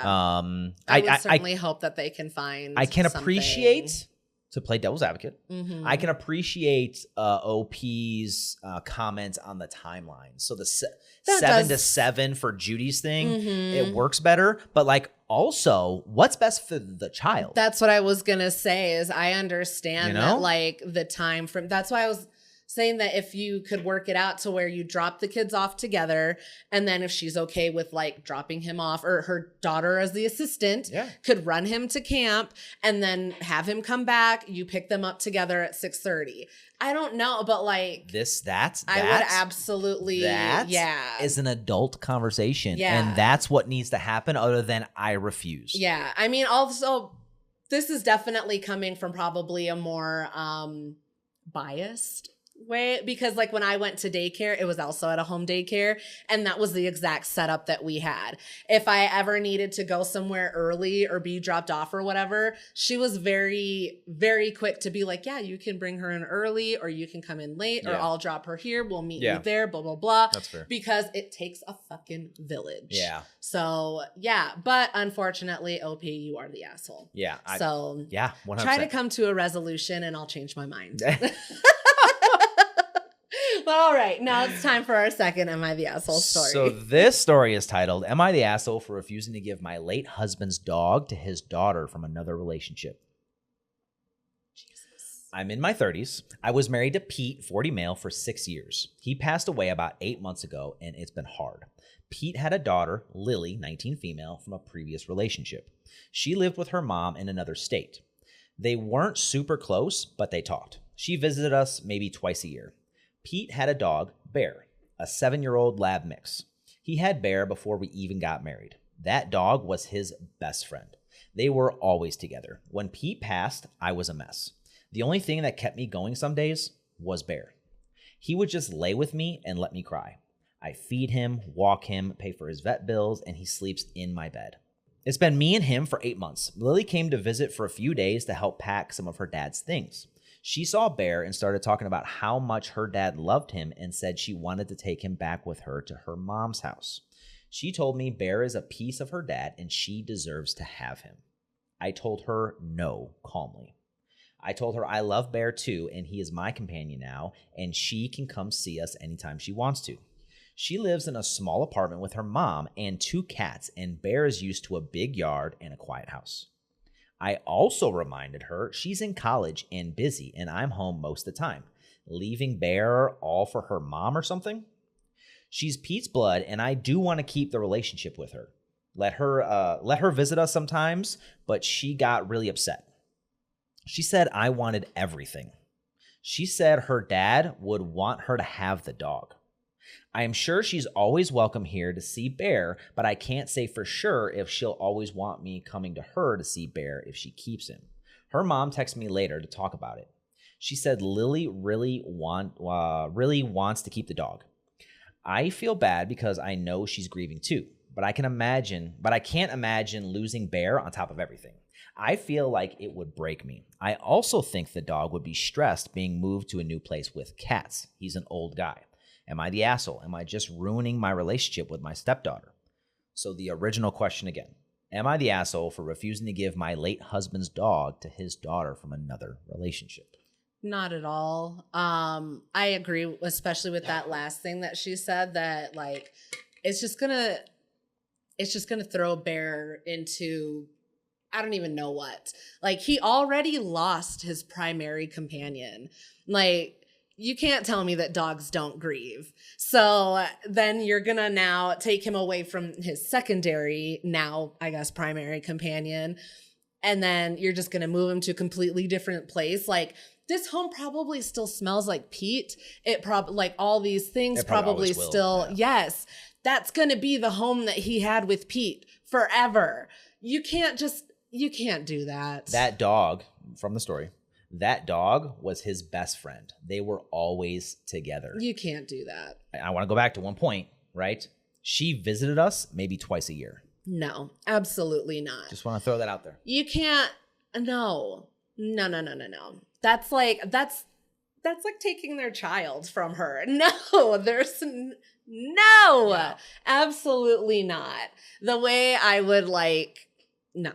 I would certainly hope that they can find I can something. appreciate... To play devil's advocate, I can appreciate OP's comments on the timeline. So the 7 to 7 for Judy's thing, it works better. But like, also, what's best for the child? That's what I was gonna say. Is I understand that like the time from. That's why I was saying that if you could work it out to where you drop the kids off together, and then if she's okay with like dropping him off, or her daughter as the assistant could run him to camp and then have him come back, you pick them up together at 6:30. I don't know, but like I would absolutely is an adult conversation. And that's what needs to happen, other than I refuse. Yeah. I mean, also this is definitely coming from probably a more biased way, because like when I went to daycare, it was also at a home daycare, and that was the exact setup that we had. If I ever needed to go somewhere early or be dropped off or whatever, she was very, very quick to be like, yeah, you can bring her in early, or you can come in late, or I'll drop her here, we'll meet you there, blah blah blah. That's fair. Because it takes a fucking village. Yeah. So yeah, but unfortunately, OP, you are the asshole. Yeah. 100%. Try to come to a resolution and I'll change my mind. But all right, now it's time for our second Am I the Asshole story. So this story is titled, Am I the Asshole for Refusing to Give My Late Husband's Dog to His Daughter from Another Relationship? Jesus. I'm in my 30s. I was married to Pete, 40 male, for 6 years. He passed away about 8 months ago, and it's been hard. Pete had a daughter, Lily, 19 female, from a previous relationship. She lived with her mom in another state. They weren't super close, but they talked. She visited us maybe twice a year. Pete had a dog, Bear, a 7-year-old lab mix. He had Bear before we even got married. That dog was his best friend. They were always together. When Pete passed, I was a mess. The only thing that kept me going some days was Bear. He would just lay with me and let me cry. I feed him, walk him, pay for his vet bills, and he sleeps in my bed. It's been me and him for 8 months. Lily came to visit for a few days to help pack some of her dad's things. She saw Bear and started talking about how much her dad loved him and said she wanted to take him back with her to her mom's house. She told me Bear is a piece of her dad and she deserves to have him. I told her no calmly. I told her I love Bear too and he is my companion now and she can come see us anytime she wants to. She lives in a small apartment with her mom and 2 cats, and Bear is used to a big yard and a quiet house. I also reminded her she's in college and busy and I'm home most of the time. Leaving Bear all for her mom or something? She's Pete's blood and I do want to keep the relationship with her. Let her visit us sometimes, but she got really upset. She said I wanted everything. She said her dad would want her to have the dog. I am sure she's always welcome here to see Bear, but I can't say for sure if she'll always want me coming to her to see Bear if she keeps him. Her mom texted me later to talk about it. She said Lily really wants to keep the dog. I feel bad because I know she's grieving too, but I can't imagine losing Bear on top of everything. I feel like it would break me. I also think the dog would be stressed being moved to a new place with cats. He's an old guy. Am I the asshole? Am I just ruining my relationship with my stepdaughter? So the original question again. Am I the asshole for refusing to give my late husband's dog to his daughter from another relationship? Not at all. I agree, especially with that last thing that she said, that like it's just gonna throw Bear into I don't even know what. Like he already lost his primary companion. Like you can't tell me that dogs don't grieve. So then you're going to now take him away from his secondary, now I guess primary companion. And then you're just going to move him to a completely different place. Like, this home probably still smells like Pete. It probably, like, all these things probably still, yes, that's going to be the home that he had with Pete forever. You can't do that. That dog from the story, that dog was his best friend. They were always together. You can't do that. I want to go back to one point, right? She visited us maybe twice a year. No, absolutely not. Just want to throw that out there. You can't. No. That's like taking their child from her. No, no, absolutely not. The way I would no.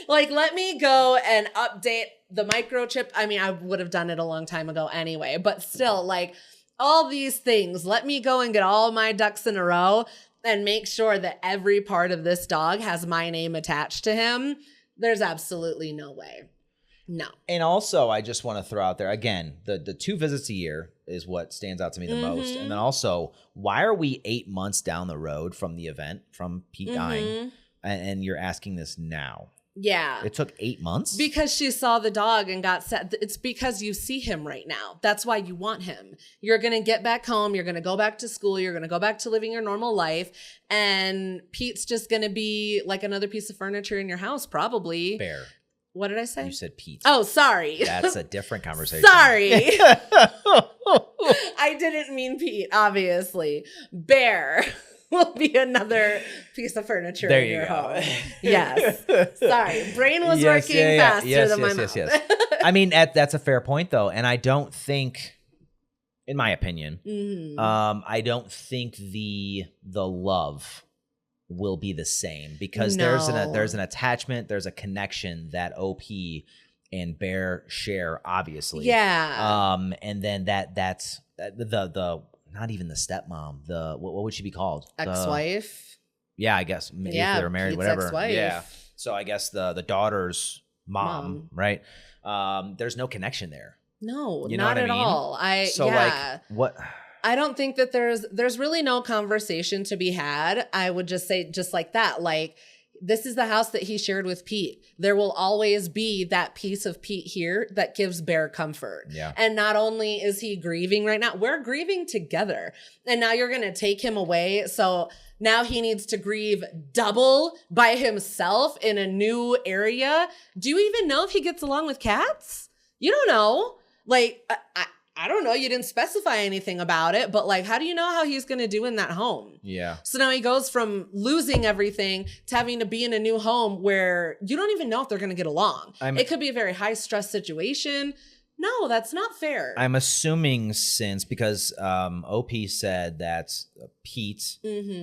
Like, let me go and update the microchip. I mean, I would have done it a long time ago anyway, but still, like, all these things, let me go and get all my ducks in a row and make sure that every part of this dog has my name attached to him. There's absolutely no way. No. And also, I just want to throw out there, again, the 2 visits a year is what stands out to me the most. And then also, why are we 8 months down the road from the event, from Pete dying, and you're asking this now? Yeah. It took 8 months? Because she saw the dog and got set. It's because you see him right now. That's why you want him. You're going to get back home. You're going to go back to school. You're going to go back to living your normal life. And Pete's just going to be like another piece of furniture in your house, probably. Bear. What did I say? You said Pete. Oh, sorry. That's a different conversation. Sorry. I didn't mean Pete, obviously. Bear will be another piece of furniture in your home. Yes. Sorry. Brain was working faster than my mouth. Yes. I mean, that's a fair point, though. And I don't think, in my opinion, I don't think the love will be the same, because there's an attachment, there's a connection that OP and Bear share, obviously. Yeah. And then that's the not even the stepmom, the what would she be called? Ex-wife. Yeah, I guess. If they were married, Pete's whatever. Ex-wife. Yeah. So I guess the daughter's mom, right? There's no connection there. No, you know not what at I mean? all. Like, what? I don't think that there's really no conversation to be had. I would just say just like that. Like, this is the house that he shared with Pete. There will always be that piece of Pete here that gives Bear comfort. Yeah. And not only is he grieving right now, we're grieving together. And now you're going to take him away. So now he needs to grieve double by himself in a new area. Do you even know if he gets along with cats? You don't know. Like, I don't know. You didn't specify anything about it, but like, how do you know how he's going to do in that home? Yeah. So now he goes from losing everything to having to be in a new home where you don't even know if they're going to get along. It could be a very high stress situation. No, that's not fair. I'm assuming because OP said that Pete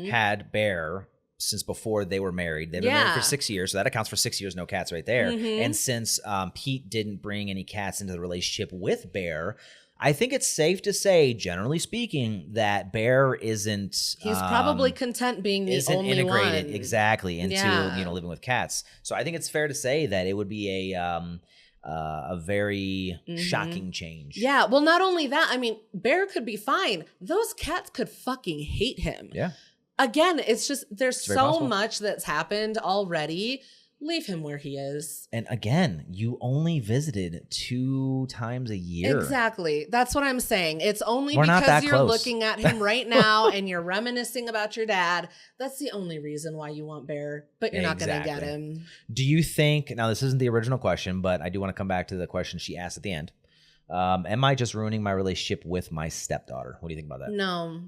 had Bear since before they were married. They've been married for 6 years, so that accounts for 6 years, no cats right there. And since Pete didn't bring any cats into the relationship with Bear, I think it's safe to say, generally speaking, that Bear isn't. He's probably content being the only integrated one. Exactly into living with cats. So I think it's fair to say that it would be a very shocking change. Yeah. Well, not only that. I mean, Bear could be fine. Those cats could fucking hate him. Yeah. Again, it's just there's so much that's happened already. Leave him where he is. And again, you only visited 2 times a year. Exactly. That's what I'm saying. It's only because you're looking at him right now and you're reminiscing about your dad. That's the only reason why you want Bear, but you're not going to get him. Do you think, now this isn't the original question, but I do want to come back to the question she asked at the end. Am I just ruining my relationship with my stepdaughter? What do you think about that? No.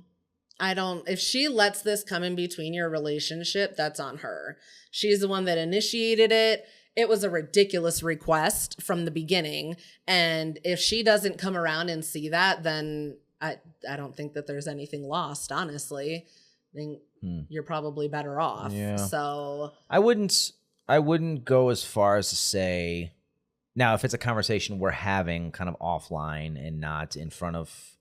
I don't. If she lets this come in between your relationship, that's on her. She's the one that initiated it. It was a ridiculous request from the beginning. And if she doesn't come around and see that, then I don't think that there's anything lost, honestly. I think you're probably better off. Yeah. So I wouldn't go as far as to say, now if it's a conversation we're having kind of offline and not in front of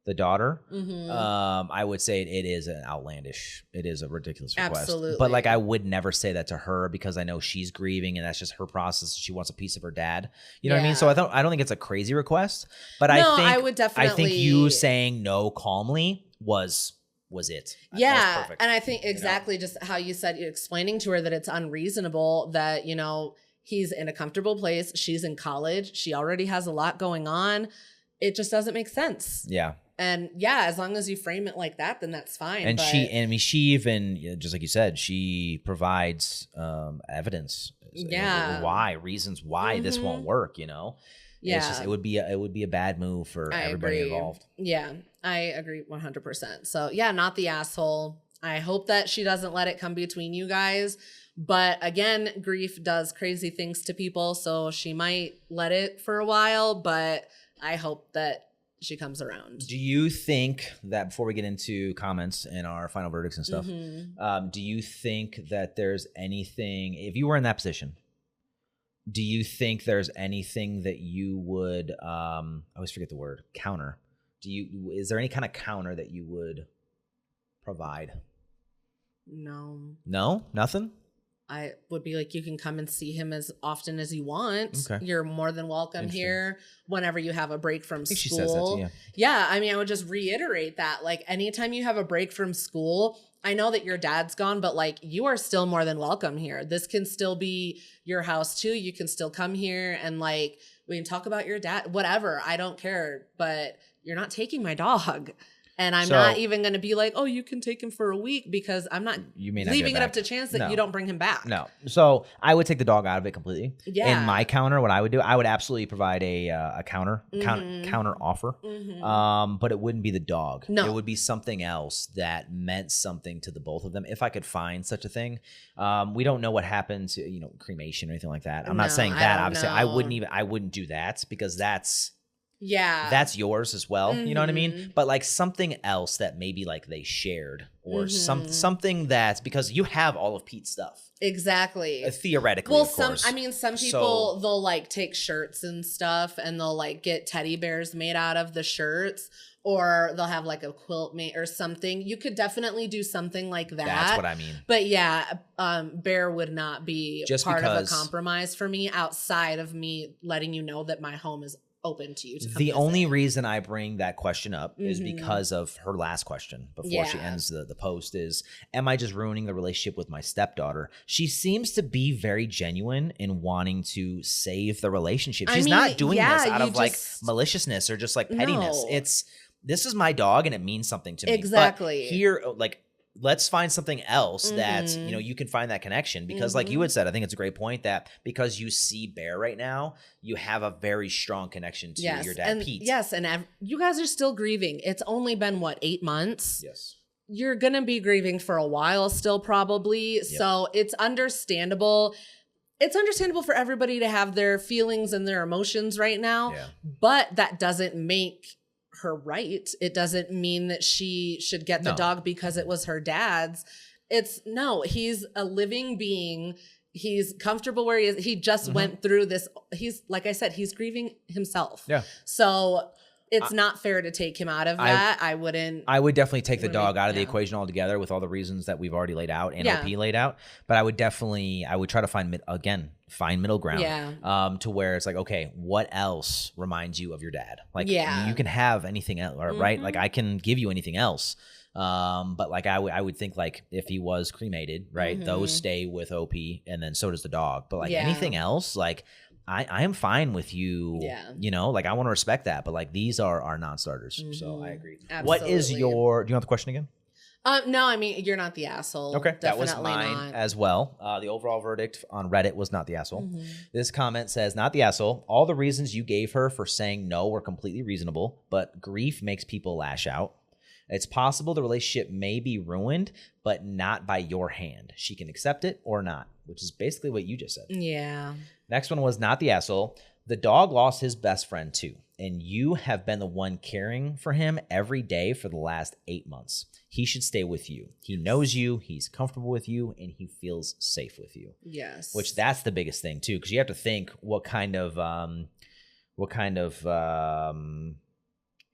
the daughter, I would say it is an outlandish. It is a ridiculous request. Absolutely. But like, I would never say that to her because I know she's grieving and that's just her process. She wants a piece of her dad. You know what I mean? So I don't think it's a crazy request. But I think you saying no calmly was it. Yeah. That was perfect. And I think exactly just how you said, explaining to her that it's unreasonable that, you know, he's in a comfortable place. She's in college. She already has a lot going on. It just doesn't make sense. Yeah. And yeah, as long as you frame it like that, then that's fine. And she even, just like you said, she provides evidence. Reasons why this won't work, you know? Yeah. It's just, it would be a bad move for everybody involved. Yeah, I agree 100%. So yeah, not the asshole. I hope that she doesn't let it come between you guys. But again, grief does crazy things to people. So she might let it for a while, but I hope that she comes around. Do you think that, before we get into comments and our final verdicts and stuff, do you think that there's anything, if you were in that position, do you think there's anything that you would, I always forget the word, counter. Is there any kind of counter that you would provide? No. No? Nothing? I would be like, you can come and see him as often as you want. Okay. You're more than welcome here whenever you have a break from school. She says that to you. Yeah, I mean, I would just reiterate that. Like, anytime you have a break from school, I know that your dad's gone, but like, you are still more than welcome here. This can still be your house too. You can still come here and like, we can talk about your dad, whatever. I don't care, but you're not taking my dog. And I'm not even going to be like, oh, you can take him for a week, because I'm not leaving it up to chance that you don't bring him back. No. So I would take the dog out of it completely. Yeah. In my counter, what I would do, I would absolutely provide a counter offer. But it wouldn't be the dog. No. It would be something else that meant something to the both of them. If I could find such a thing. We don't know what happened to, cremation or anything like that. I'm not saying that. Obviously, I wouldn't do that, because that's yours as well. You know what I mean? But like something else that maybe like they shared, or something that's, because you have all of Pete's stuff. Exactly. Theoretically, well, of course. some people, they'll like take shirts and stuff and they'll like get teddy bears made out of the shirts, or they'll have like a quilt made or something. You could definitely do something like that. That's what I mean. But yeah, bear would not be just part of a compromise for me, outside of me letting you know that my home is open to you to come the visit. Only reason I bring that question up is because of her last question before she ends the post is, am I just ruining the relationship with my stepdaughter? She seems to be very genuine in wanting to save the relationship. She's not doing this out of like maliciousness or just like pettiness. No. This is my dog and it means something to me. Exactly. But here, like, let's find something else that, you can find that connection, because like you had said, I think it's a great point that because you see Bear right now, you have a very strong connection to your dad, Pete. Yes. And you guys are still grieving. It's only been 8 months? Yes. You're going to be grieving for a while still, probably. Yep. So it's understandable. It's understandable for everybody to have their feelings and their emotions right now, but that doesn't make her right. It doesn't mean that she should get the dog because it was her dad's. He's a living being. He's comfortable where he is. He just went through this. He's, like I said, he's grieving himself. Yeah. So it's not fair to take him out of that. I would definitely take the dog out of the equation altogether, with all the reasons that we've already laid out and OP laid out. But I would try to find middle ground to where it's like, okay, what else reminds you of your dad? Like, you can have anything else, right? Like, I can give you anything else. But like, I would think like if he was cremated, right, those stay with OP, and then so does the dog. But like anything else, like, I am fine with you, like, I want to respect that, but like, these are our non-starters. So I agree. Absolutely. What is do you want the question again? No, I mean, you're not the asshole. Okay, Definitely that was mine not. as well. The overall verdict on Reddit was not the asshole. This comment says, not the asshole. All the reasons you gave her for saying no were completely reasonable, but grief makes people lash out. It's possible the relationship may be ruined, but not by your hand. She can accept it or not, which is basically what you just said. Yeah. Next one was not the asshole. The dog lost his best friend too, and you have been the one caring for him every day for the last 8 months. He should stay with you. He knows you, he's comfortable with you, and he feels safe with you. Yes. Which that's the biggest thing too, because you have to think what kind of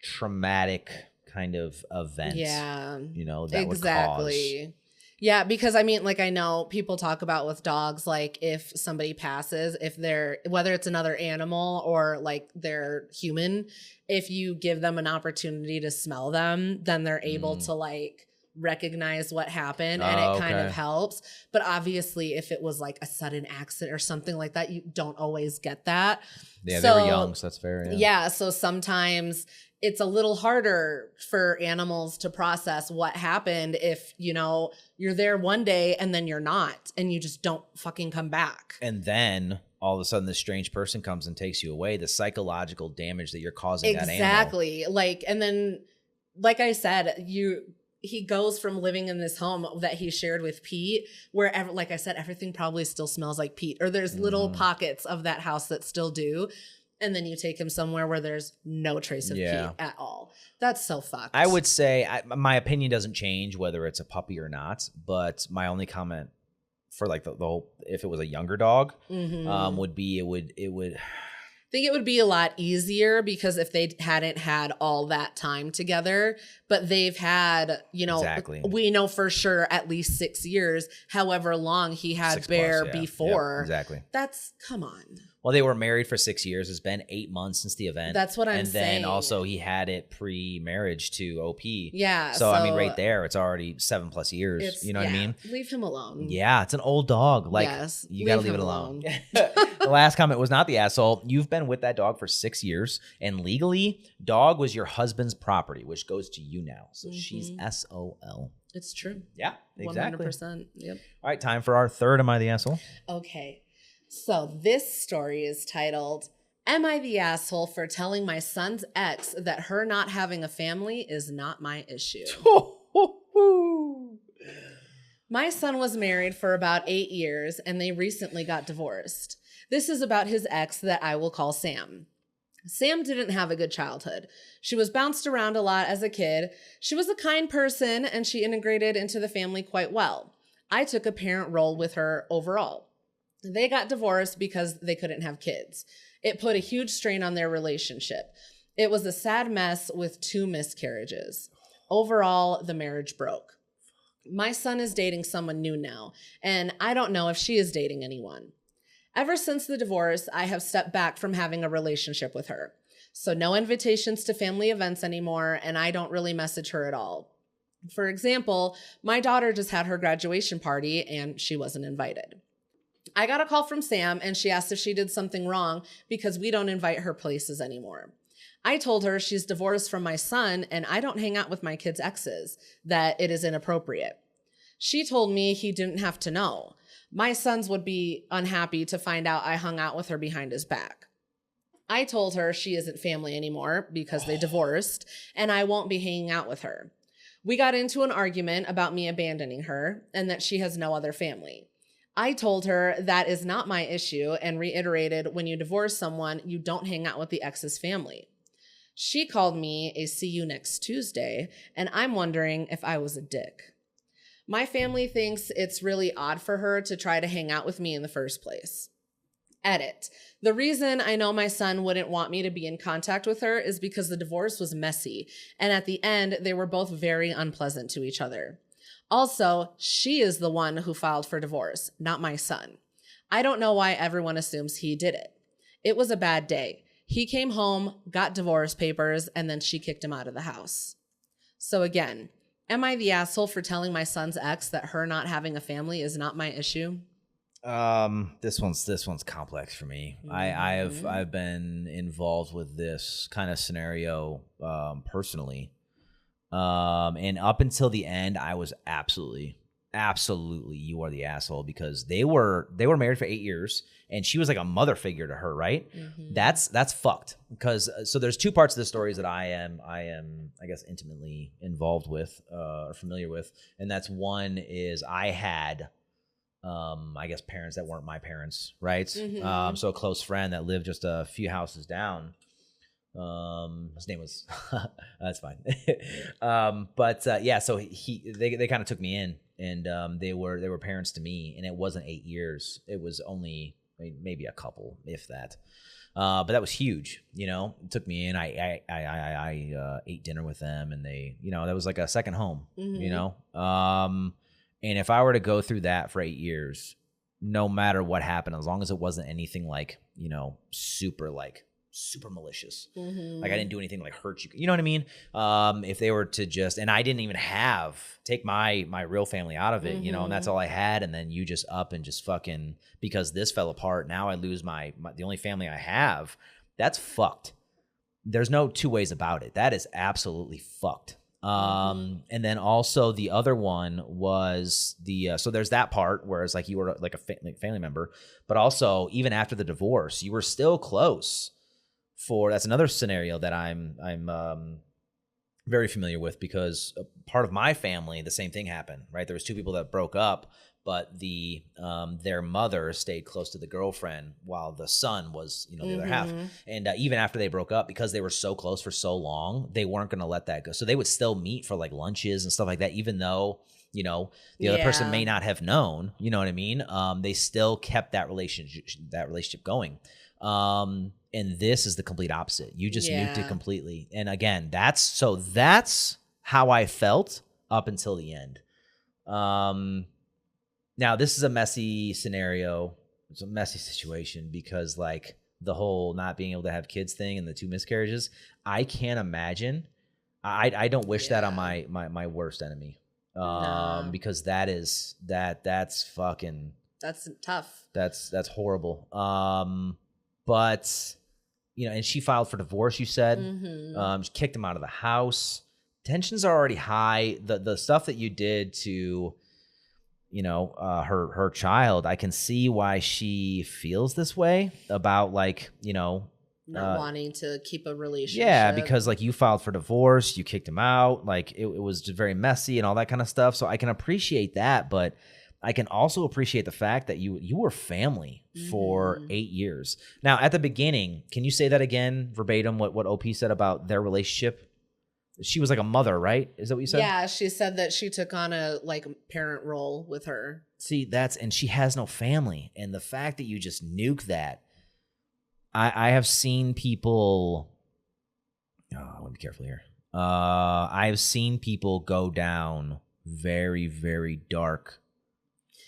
traumatic kind of event, you know, that exactly. would cause. Yeah, because I mean, like, I know people talk about with dogs, like if somebody passes, if they're, whether it's another animal or like they're human, if you give them an opportunity to smell them, then they're able to like recognize what happened, and it kind of helps. But obviously if it was like a sudden accident or something like that, you don't always get that. Yeah, so, they were young, so that's fair. Yeah, so sometimes it's a little harder for animals to process what happened if, you know, you're there one day and then you're not, and you just don't fucking come back. And then all of a sudden this strange person comes and takes you away, the psychological damage that you're causing that animal. Exactly. Like, and then, like I said, he goes from living in this home that he shared with Pete, where, like I said, everything probably still smells like Pete, or there's little pockets of that house that still do. And then you take him somewhere where there's no trace of Pete at all. That's so fucked. I would say my opinion doesn't change whether it's a puppy or not, but my only comment for like the whole, if it was a younger dog, would be it would. I think it would be a lot easier because if they hadn't had all that time together, but they've had, you know, we know for sure at least 6 years, however long he had Bear before. Yep, exactly. That's, come on. Well, they were married for 6 years. It's been 8 months since the event. That's what I'm saying. And then also he had it pre-marriage to OP. Yeah. So I mean, right there, it's already 7+ years. You know what I mean? Leave him alone. Yeah, it's an old dog. Like, you got to leave it alone. The last comment was not the asshole. You've been with that dog for 6 years, and legally, dog was your husband's property, which goes to you now. So she's SOL. It's true. Yeah, exactly. 100%. Yep. All right, time for our third Am I the Asshole? Okay. So this story is titled, Am I the Asshole for Telling My Son's Ex That Her Not Having a Family Is Not My Issue? My son was married for about 8 years, and they recently got divorced. This is about his ex that I will call Sam. Sam didn't have a good childhood. She was bounced around a lot as a kid. She was a kind person, and she integrated into the family quite well. I took a parent role with her overall. They got divorced because they couldn't have kids. It put a huge strain on their relationship. It was a sad mess with 2 miscarriages. Overall, the marriage broke. My son is dating someone new now, and I don't know if she is dating anyone. Ever since the divorce, I have stepped back from having a relationship with her. So no invitations to family events anymore, and I don't really message her at all. For example, my daughter just had her graduation party, and she wasn't invited. I got a call from Sam, and she asked if she did something wrong because we don't invite her places anymore. I told her she's divorced from my son, and I don't hang out with my kids' exes, that it is inappropriate. She told me he didn't have to know. My sons would be unhappy to find out I hung out with her behind his back. I told her she isn't family anymore because they divorced, and I won't be hanging out with her. We got into an argument about me abandoning her and that she has no other family. I told her that is not my issue and reiterated when you divorce someone, you don't hang out with the ex's family. She called me a see you next Tuesday, and I'm wondering if I was a dick. My family thinks it's really odd for her to try to hang out with me in the first place. Edit. The reason I know my son wouldn't want me to be in contact with her is because the divorce was messy, and at the end, they were both very unpleasant to each other. Also, she is the one who filed for divorce, not my son. I don't know why everyone assumes he did it. It was a bad day. He came home, got divorce papers, and then she kicked him out of the house. So again, am I the asshole for telling my son's ex that her not having a family is not my issue? This one's complex for me. I've been involved with this kind of scenario personally. And up until the end, I was absolutely you are the asshole, because they were married for 8 years, and she was like a mother figure to her, right? Mm-hmm. That's fucked, because so there's 2 parts of the stories that I am I guess intimately involved with or familiar with, and that's one is I had I guess parents that weren't my parents, right? Mm-hmm. So a close friend that lived just a few houses down. His name was that's fine. But yeah, so they kind of took me in, and they were parents to me, and it wasn't 8 years. It was only maybe a couple, if that. But that was huge, you know. It took me in. I ate dinner with them, and they, you know, that was like a second home, you know. And if I were to go through that for 8 years, no matter what happened, as long as it wasn't anything like, you know, super malicious, like I didn't do anything like hurt you, you know what I mean? If they were to just, and I didn't even take my real family out of it, you know, and that's all I had, and then you just up and just fucking, because this fell apart, now I lose the only family I have. That's fucked. There's no two ways about it. That is absolutely fucked. And then also the other one was so there's that part where it's like you were like a family member, but also even after the divorce, you were still close. That's another scenario that I'm very familiar with, because part of my family, the same thing happened, right? There was two people that broke up, but their mother stayed close to the girlfriend while the son was, you know, the other half. And even after they broke up, because they were so close for so long, they weren't going to let that go. So they would still meet for like lunches and stuff like that, even though, you know, the other person may not have known, you know what I mean? They still kept that relationship going. And this is the complete opposite. You just nuked it completely. And again, that's how I felt up until the end. Now this is a messy scenario. It's a messy situation because like the whole not being able to have kids thing and the 2 miscarriages, I can't imagine. I don't wish that on my worst enemy. Because that's fucking, that's tough. That's horrible. But you know, and she filed for divorce, you said. She kicked him out of the house. Tensions are already high. The stuff that you did to, you know, her child, I can see why she feels this way about, like, you know, not wanting to keep a relationship. Yeah, because like you filed for divorce, you kicked him out, like it was just very messy and all that kind of stuff. So I can appreciate that, but I can also appreciate the fact that you were family for 8 years. Now, at the beginning, can you say that again, verbatim, what OP said about their relationship? She was like a mother, right? Is that what you said? Yeah, she said that she took on a like parent role with her. See, and she has no family. And the fact that you just nuke that, I have seen people, I want to be careful here. I've seen people go down very, very dark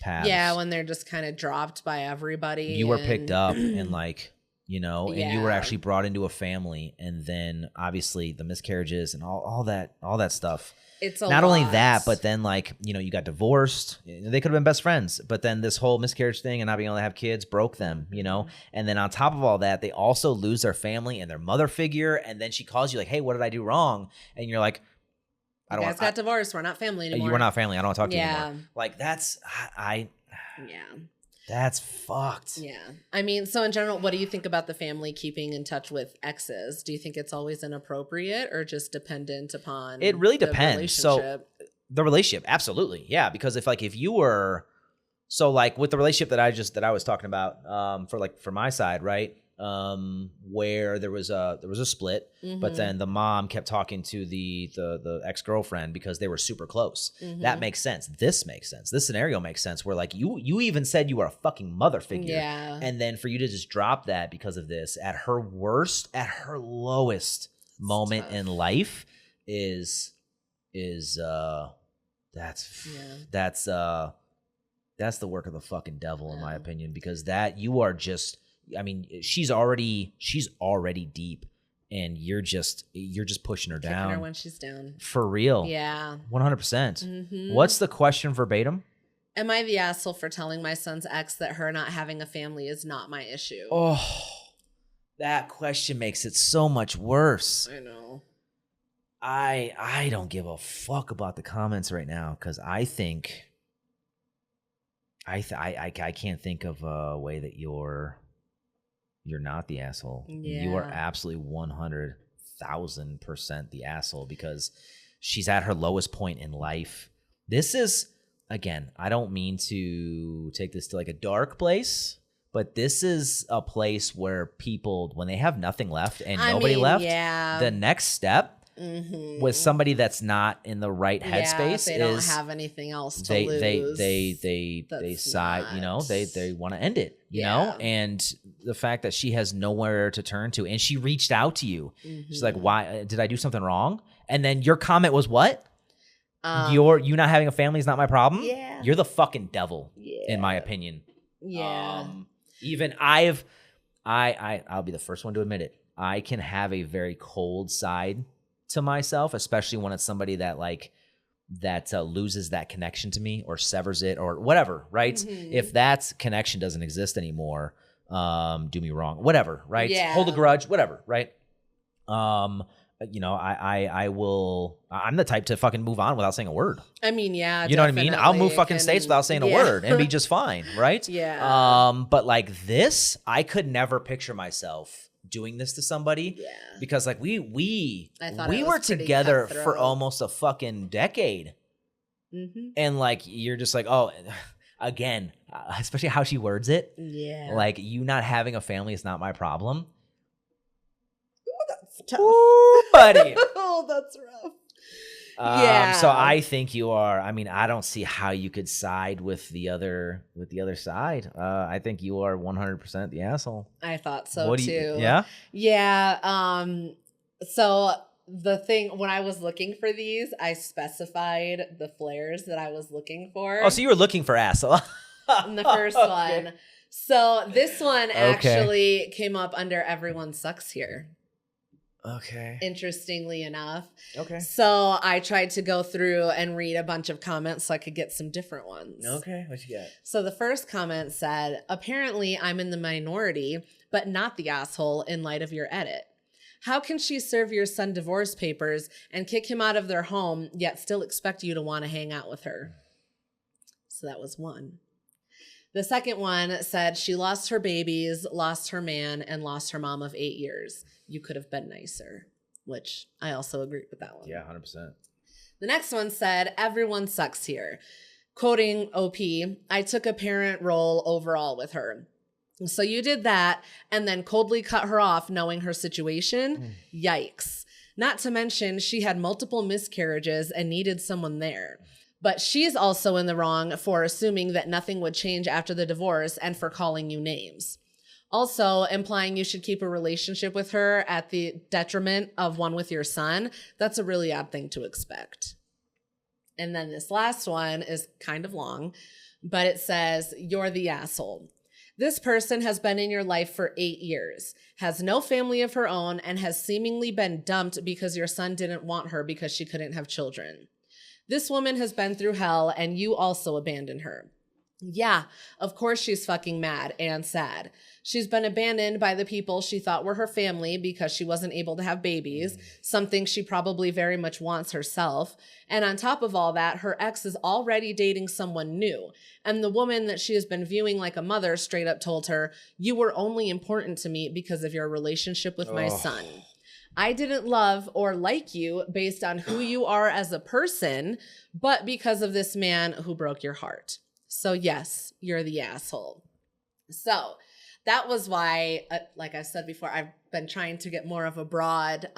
paths. Yeah, when they're just kind of dropped by everybody. You were picked up and like, you know, and you were actually brought into a family, and then obviously the miscarriages and all that stuff. It's a not lot. only that, but then like, you know, you got divorced. They could have been best friends, but then this whole miscarriage thing and not being able to have kids broke them, you know? And then on top of all that, they also lose their family and their mother figure. And then she calls you like, hey, what did I do wrong? And you're like, you guys got divorced. We're not family anymore. You were not family. I don't want to talk to you anymore. Like that's fucked. Yeah. I mean, so in general, what do you think about the family keeping in touch with exes? Do you think it's always inappropriate or just dependent upon it really depends. So the relationship, absolutely. Yeah. Because if you were, so like with the relationship that I was talking about, for my side, right? Where there was a split, but then the mom kept talking to the ex-girlfriend because they were super close. That makes sense. This makes sense. This scenario makes sense where like you even said you were a fucking mother figure. Yeah. And then for you to just drop that because of this at her worst, at her lowest moment in life is that's the work of the fucking devil in my opinion, because that you are just, I mean, she's already deep, and you're just pushing her down. Her when she's down. For real. Yeah. 100%. What's the question verbatim? Am I the asshole for telling my son's ex that her not having a family is not my issue? Oh, that question makes it so much worse. I know. I don't give a fuck about the comments right now, because I think I can't think of a way that you're not the asshole. Yeah. You are absolutely 100,000% the asshole, because she's at her lowest point in life. This is, again, I don't mean to take this to like a dark place, but this is a place where people, when they have nothing left and nobody left, the next step, with somebody that's not in the right headspace. They don't have anything else to lose. They side, you know, they want to end it, you know, and the fact that she has nowhere to turn to, and she reached out to you. She's like, why did I do something wrong? And then your comment was what? You not having a family is not my problem. Yeah. You're the fucking devil, in my opinion. Yeah. Even I'll be the first one to admit it. I can have a very cold side to myself, especially when it's somebody that loses that connection to me or severs it or whatever, right? If that connection doesn't exist anymore, do me wrong, whatever, right? Hold a grudge, whatever, right? You know, I'm the type to fucking move on without saying a word. I mean, yeah, you know what I mean? I'll move fucking states without saying a word and be just fine, right? Yeah. But like this, I could never picture myself doing this to somebody because like we were together for almost a fucking decade. And like, you're just like, oh, again, especially how she words it. Yeah. Like, you not having a family is not my problem. Tough. Ooh, buddy. Oh, that's rough. So I think you are. I mean, I don't see how you could side with the other side. I think you are 100% the asshole. I thought so too. Yeah. Yeah. So the thing, when I was looking for these, I specified the flares that I was looking for. Oh, so you were looking for asshole in the first one. So this one actually came up under Everyone Sucks Here. Okay. Interestingly enough. Okay. So I tried to go through and read a bunch of comments so I could get some different ones. Okay. What you got? So the first comment said, apparently I'm in the minority, but not the asshole in light of your edit. How can she serve your son divorce papers and kick him out of their home, yet still expect you to want to hang out with her? So that was one. The second one said she lost her babies, lost her man, and lost her mom of 8 years. You could have been nicer, which I also agree with that one. Yeah, 100%. The next one said, everyone sucks here. Quoting OP, I took a parent role overall with her. So you did that and then coldly cut her off knowing her situation. Yikes. Not to mention she had multiple miscarriages and needed someone there. But she's also in the wrong for assuming that nothing would change after the divorce and for calling you names. Also, implying you should keep a relationship with her at the detriment of one with your son. That's a really odd thing to expect. And then this last one is kind of long, but it says, you're the asshole. This person has been in your life for 8 years, has no family of her own, and has seemingly been dumped because your son didn't want her because she couldn't have children. This woman has been through hell, and you also abandoned her. Yeah, of course she's fucking mad and sad. She's been abandoned by the people she thought were her family because she wasn't able to have babies, something she probably very much wants herself. And on top of all that, her ex is already dating someone new. And the woman that she has been viewing like a mother straight up told her, you were only important to me because of your relationship with my son. I didn't love or like you based on who you are as a person, but because of this man who broke your heart. So yes, you're the asshole. So that was why, like I said before, I've been trying to get more of a broad,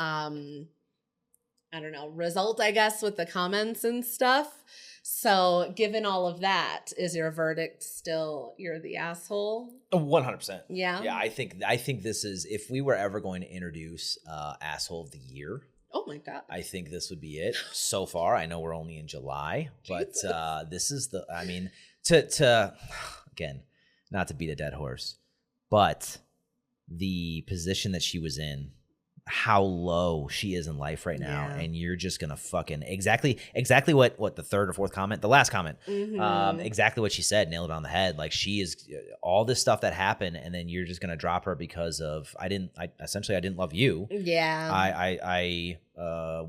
result, I guess, with the comments and stuff. So given all of that, is your verdict still you're the asshole? 100%. Yeah. Yeah, I think this is, if we were ever going to introduce asshole of the year. Oh my God. I think this would be it. So far, I know we're only in July, but this is to again, not to beat a dead horse, but the position that she was in, how low she is in life right now, and you're just gonna fucking exactly what the third or fourth comment, the last comment, exactly what she said, nailed it on the head. Like, she is all this stuff that happened, and then you're just gonna drop her because of I didn't love you. Yeah.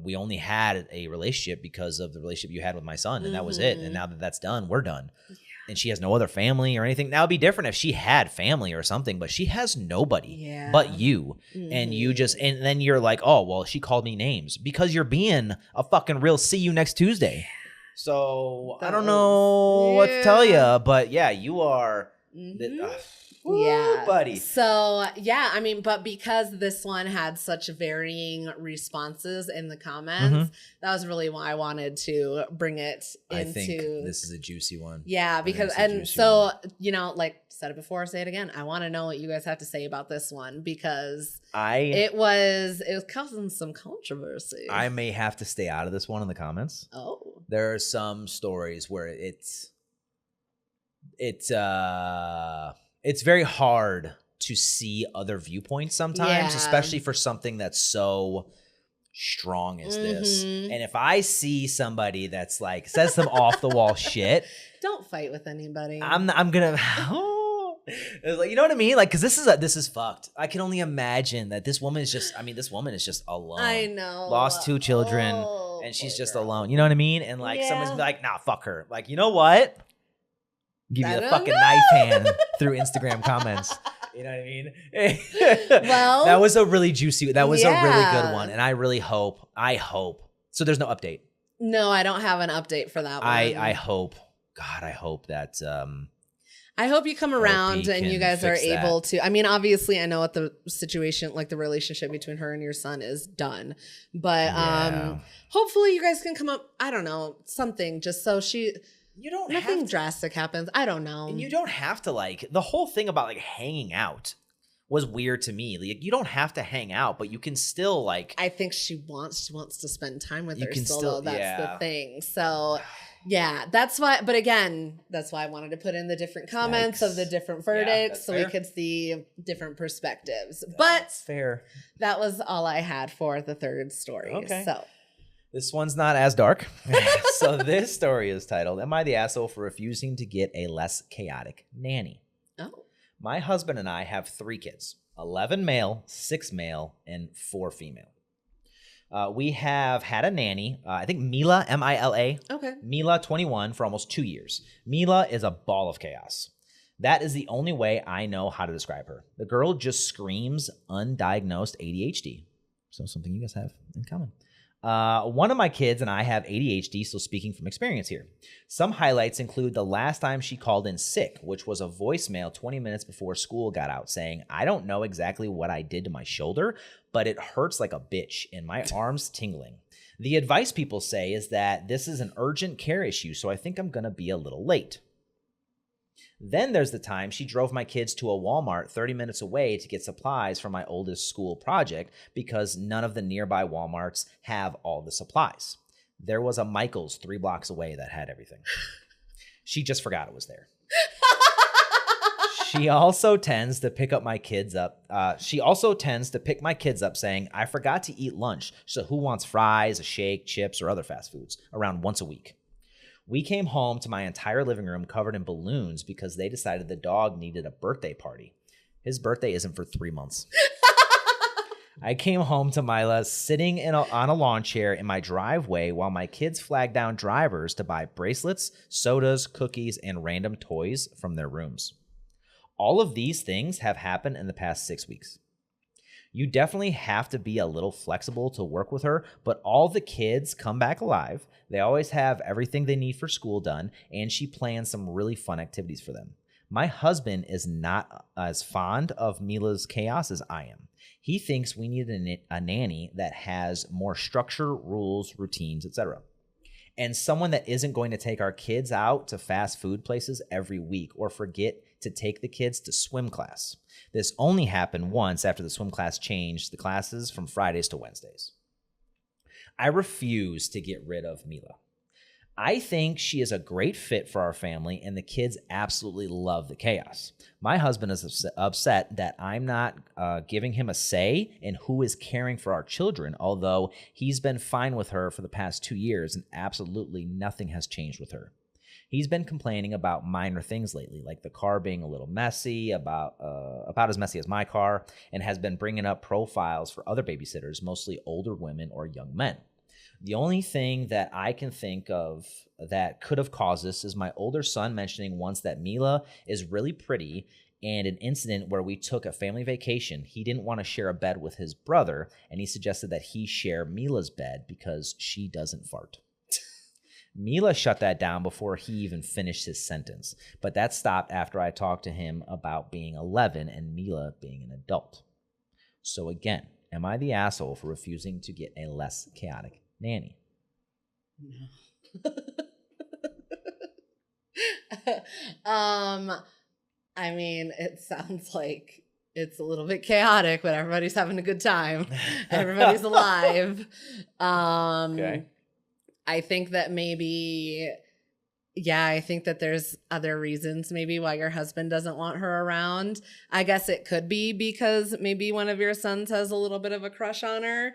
We only had a relationship because of the relationship you had with my son, and that was it. And now that that's done, we're done. Yeah. And she has no other family or anything. Now it'd be different if she had family or something, but she has nobody but you. And you just, and then you're like, oh, well, she called me names because you're being a fucking real see you next Tuesday. So I don't know what to tell you, but yeah, you are. Yeah, buddy. So yeah, I mean, but because this one had such varying responses in the comments, that was really why I wanted to bring it into. I think this is a juicy one. Yeah, because and so you know, like said it before, say it again. I want to know what you guys have to say about this one because it was causing some controversy. I may have to stay out of this one in the comments. Oh, there are some stories where it's very hard to see other viewpoints sometimes, especially for something that's so strong as this. And if I see somebody that's like says some off the wall shit, don't fight with anybody. I'm gonna. Like, you know what I mean? Like, because this is fucked. I can only imagine that this woman is just. I mean, this woman is just alone. I know. Lost 2 children, and she's just alone. You know what I mean? And like, someone's like, "Nah, fuck her." Like, you know what? Give you the fucking knife hand through Instagram comments. You know what I mean? Well, that was a really juicy. That was a really good one, and I really hope. So there's no update. No, I don't have an update for that one. I hope. God, I hope that. I hope you come around and you guys are able to. I mean, obviously, I know what the situation, like the relationship between her and your son, is done, but hopefully, you guys can come up. I don't know, something just so she. You don't. Nothing drastic happens. I don't know. And you don't have to like the whole thing about like hanging out was weird to me. Like, you don't have to hang out, but you can still like. I think she wants to spend time with her. Still, that's the thing. So. Yeah, that's why. But again, that's why I wanted to put in the different comments of the different verdicts so we could see different perspectives. That's fair. That was all I had for the third story. Okay. So this one's not as dark. So this story is titled, "Am I the asshole for refusing to get a less chaotic nanny?" Oh. My husband and I have 3 kids, 11 male, 6 male, and 4 female. We have had a nanny, I think Mila, M-I-L-A. Okay. Mila, 21, for almost 2 years. Mila is a ball of chaos. That is the only way I know how to describe her. The girl just screams undiagnosed ADHD. So something you guys have in common. One of my kids and I have ADHD, so speaking from experience here. Some highlights include the last time she called in sick, which was a voicemail 20 minutes before school got out saying, "I don't know exactly what I did to my shoulder, but it hurts like a bitch and my arm's tingling. The advice people say is that this is an urgent care issue, so I think I'm going to be a little late." Then there's the time she drove my kids to a Walmart 30 minutes away to get supplies for my oldest school project because none of the nearby Walmarts have all the supplies. There was a Michael's 3 blocks away that had everything. She just forgot it was there. She also tends to pick my kids up saying, "I forgot to eat lunch, so who wants fries, a shake, chips, or other fast foods?" around once a week. We came home to my entire living room covered in balloons because they decided the dog needed a birthday party. His birthday isn't for 3 months. I came home to Mila sitting on a lawn chair in my driveway while my kids flagged down drivers to buy bracelets, sodas, cookies, and random toys from their rooms. All of these things have happened in the past 6 weeks. You definitely have to be a little flexible to work with her, but all the kids come back alive. They always have everything they need for school done, and she plans some really fun activities for them. My husband is not as fond of Mila's chaos as I am. He thinks we need a nanny that has more structure, rules, routines, etc. And someone that isn't going to take our kids out to fast food places every week or forget to take the kids to swim class. This only happened once after the swim class changed the classes from Fridays to Wednesdays. I refuse to get rid of Mila. I think she is a great fit for our family, and the kids absolutely love the chaos. My husband is upset that I'm not giving him a say in who is caring for our children, although he's been fine with her for the past 2 years, and absolutely nothing has changed with her. He's been complaining about minor things lately, like the car being a little messy, about as messy as my car, and has been bringing up profiles for other babysitters, mostly older women or young men. The only thing that I can think of that could have caused this is my older son mentioning once that Mila is really pretty, and an incident where we took a family vacation. He didn't want to share a bed with his brother, and he suggested that he share Mila's bed because she doesn't fart. Mila shut that down before he even finished his sentence, but that stopped after I talked to him about being 11 and Mila being an adult. So again, am I the asshole for refusing to get a less chaotic nanny? No. I mean, it sounds like it's a little bit chaotic, but everybody's having a good time. Everybody's alive. Okay. I think that maybe, I think that there's other reasons maybe why your husband doesn't want her around. I guess it could be because maybe one of your sons has a little bit of a crush on her.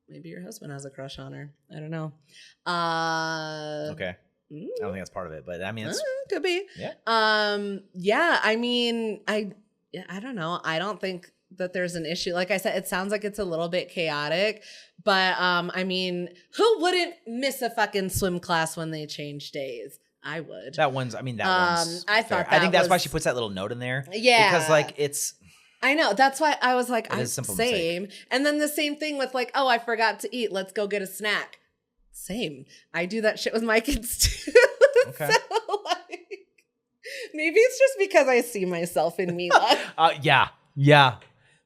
Maybe your husband has a crush on her. I don't know. Okay. I don't think that's part of it, but I mean, it's could be. Yeah. I mean, I don't know. I don't think that there's an issue. Like I said, it sounds like it's a little bit chaotic, but I mean, who wouldn't miss a fucking swim class when they change days? I would. That one's I thought I think that's why she puts that little note in there. Yeah. Because like it's I know. That's why I was like, simple same. mistake. And then the same thing with like, oh, I forgot to eat. Let's go get a snack. Same. I do that shit with my kids too. Okay. So like, maybe it's just because I see myself in Mila. Yeah.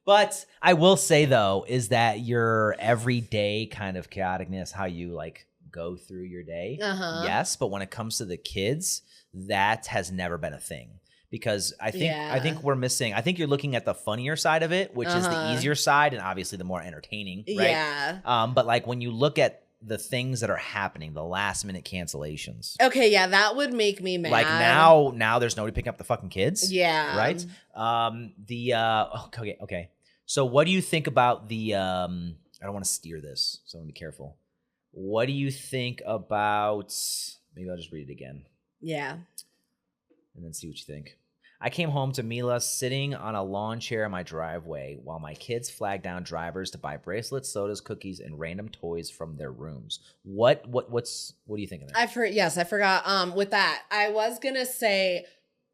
But I will say though, is that your everyday kind of chaoticness, how you like go through your day. Yes. But when it comes to the kids, that has never been a thing. Because I think we're missing. I think you're looking at the funnier side of it, which is the easier side, and obviously the more entertaining, right? Yeah. But like when you look at the things that are happening, the last minute cancellations. Okay, yeah, that would make me mad. Like now there's nobody picking up the fucking kids. Yeah. Right? Okay. So what do you think about the I don't want to steer this, so I'm gonna be careful. What do you think about, maybe I'll just read it again. Yeah. And then see what you think. I came home to Mila sitting on a lawn chair in my driveway while my kids flagged down drivers to buy bracelets, sodas, cookies, and random toys from their rooms. What do you think of that? I forgot. With that, I was gonna say,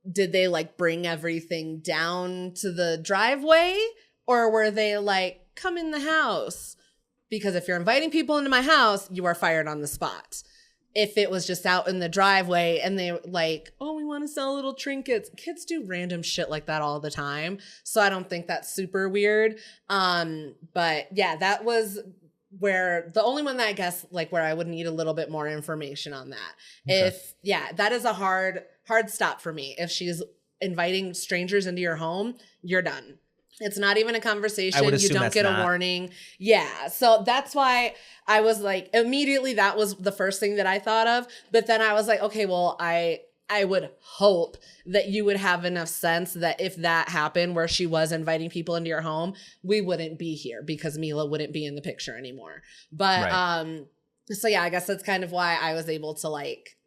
did they like bring everything down to the driveway, or were they like, come in the house? Because if you're inviting people into my house, you are fired on the spot. If it was just out in the driveway and they were like, oh, we want to sell little trinkets. Kids do random shit like that all the time. So I don't think that's super weird. But yeah, that was where the only one that I guess like where I would need a little bit more information on that. Okay. That is a hard stop for me. If she's inviting strangers into your home, you're done. It's not even a conversation. You don't get a warning. Yeah. So that's why I was like, immediately that was the first thing that I thought of. But then I was like, okay, well, I would hope that you would have enough sense that if that happened where she was inviting people into your home, we wouldn't be here because Mila wouldn't be in the picture anymore. But so yeah, I guess that's kind of why I was able to like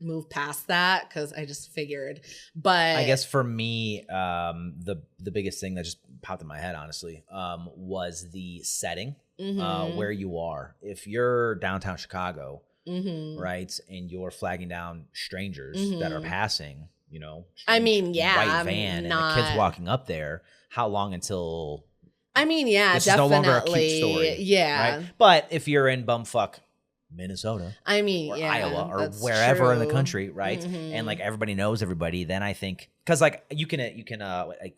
move past that, because I just figured. But I guess for me, the biggest thing that just popped in my head, honestly, was the setting, where you are. If you're downtown Chicago, right, and you're flagging down strangers that are passing, you know, I mean, white van and the kids walking up there, how long until? I mean, yeah, this definitely. is no longer a cute story, yeah. Right? But if you're in bumfuck Minnesota, I mean, or yeah, Iowa, or wherever in the country, right? And like everybody knows everybody, then I think, because like you can like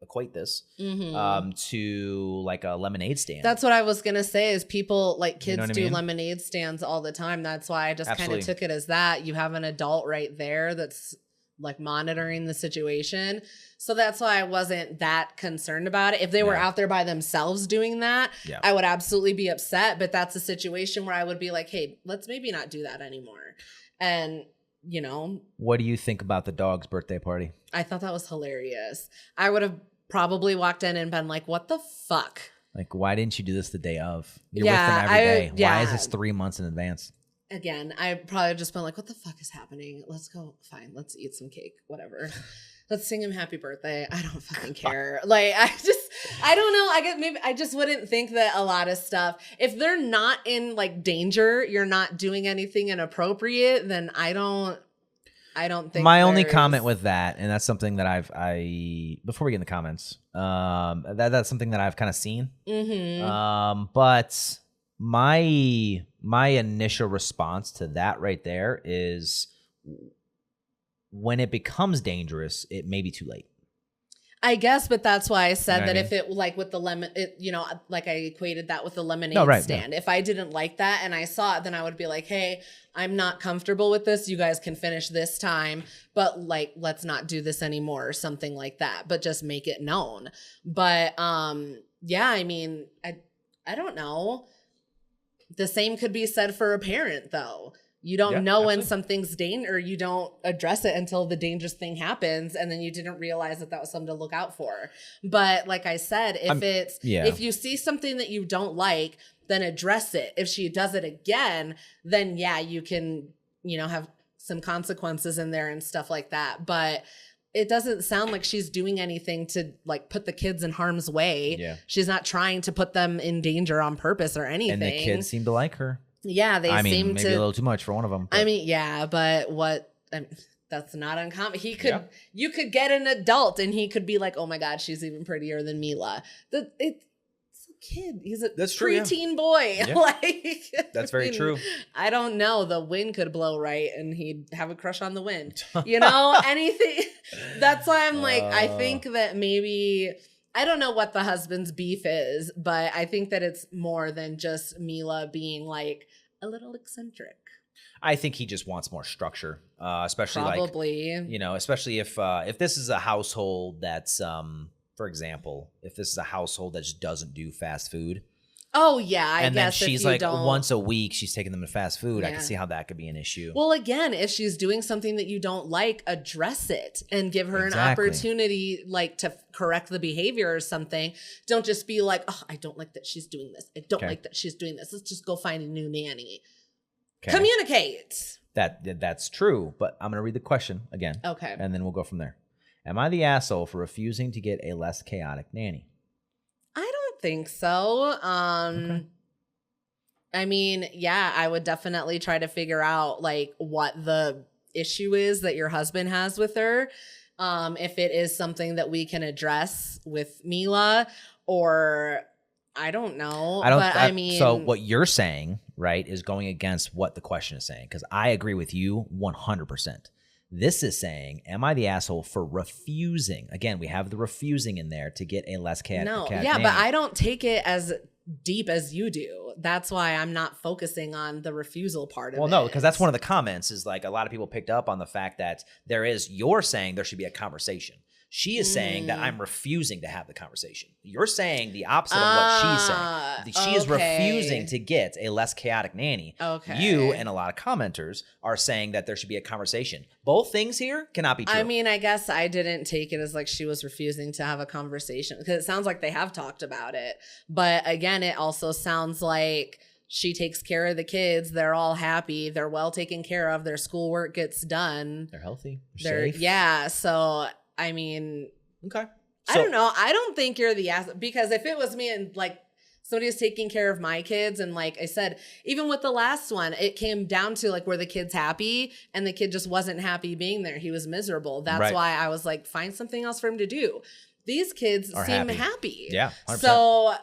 equate this to like a lemonade stand. That's what I was gonna say. Is people like kids do mean? lemonade stands all the time. That's why I just kind of took it as that. You have an adult right there that's like monitoring the situation. So that's why I wasn't that concerned about it. If they were out there by themselves doing that, I would absolutely be upset. But that's a situation where I would be like, hey, let's maybe not do that anymore. And, you know. What do you think about the dog's birthday party? I thought that was hilarious. I would have probably walked in and been like, what the fuck? Like, why didn't you do this the day of? You're with them every day. Why is this 3 months in advance? Again, I probably just been like, what the fuck is happening? Let's go. Fine. Let's eat some cake. Whatever. Let's sing him happy birthday. I don't fucking care. Like, I don't know. I guess maybe I just wouldn't think that a lot of stuff, if they're not in like danger, you're not doing anything inappropriate, then I don't think my only comment with that, and that's something that I before we get in the comments, that's something that I've kind of seen. But my initial response to that right there is when it becomes dangerous, it may be too late. I guess, but that's why I said that I mean? if it like with the lemon, like I equated that with the lemonade stand. Yeah. If I didn't like that and I saw it, then I would be like, hey, I'm not comfortable with this. You guys can finish this time, but like, let's not do this anymore or something like that, but just make it known. But yeah, I mean, I don't know. The same could be said for a parent though. You don't know when something's or you don't address it until the dangerous thing happens, and then you didn't realize that was something to look out for. But like I said, if you see something that you don't like, then address it. If she does it again, then you can, have some consequences in there and stuff like that. But it doesn't sound like she's doing anything to like put the kids in harm's way. Yeah. She's not trying to put them in danger on purpose or anything. And the kids seem to like her. Yeah, they seem to. Maybe a little too much for one of them. But. I mean, yeah, but that's not uncommon. You could get an adult and he could be like, oh my God, she's even prettier than Mila. It's a kid. He's a preteen boy. Yeah. Like that's very true. I don't know. The wind could blow right and he'd have a crush on the wind. Anything. That's why I'm like, I think that maybe. I don't know what the husband's beef is, but I think that it's more than just Mila being like a little eccentric. I think he just wants more structure, especially especially if this is a household that's, for example, if this is a household that just doesn't do fast food. Oh yeah, I and guess then she's like once a week she's taking them to fast food. I can see how that could be an issue. Well, again, if she's doing something that you don't like, address it and give her an opportunity like to correct the behavior or something. Don't just be like, oh, I don't like that she's doing this. I don't like that she's doing this. Let's just go find a new nanny. Communicate. That's true, but I'm gonna read the question again. Okay. And then we'll go from there. Am I the asshole for refusing to get a less chaotic nanny? Think so. I mean, I would definitely try to figure out like what the issue is that your husband has with her. If it is something that we can address with Mila, or I don't know. I mean, so what you're saying, right, is going against what the question is saying, because I agree with you 100%. This is saying, am I the asshole for refusing? Again, we have the refusing in there to get a less chaotic nanny. But I don't take it as deep as you do. That's why I'm not focusing on the refusal part of it. Well, no, because that's one of the comments is like a lot of people picked up on the fact that you're saying there should be a conversation. She is saying that I'm refusing to have the conversation. You're saying the opposite of what she's saying. She is refusing to get a less chaotic nanny. Okay. You and a lot of commenters are saying that there should be a conversation. Both things here cannot be true. I mean, I guess I didn't take it as like she was refusing to have a conversation because it sounds like they have talked about it. But again, it also sounds like she takes care of the kids. They're all happy. They're well taken care of. Their schoolwork gets done. They're healthy. They're safe. Yeah. So I mean, okay. I don't know. I don't think you're the ass because if it was me and like somebody was taking care of my kids, and like I said, even with the last one, it came down to like, were the kids happy? And the kid just wasn't happy being there. He was miserable. That's why I was like, find something else for him to do. These kids seem happy. Yeah. 100%. So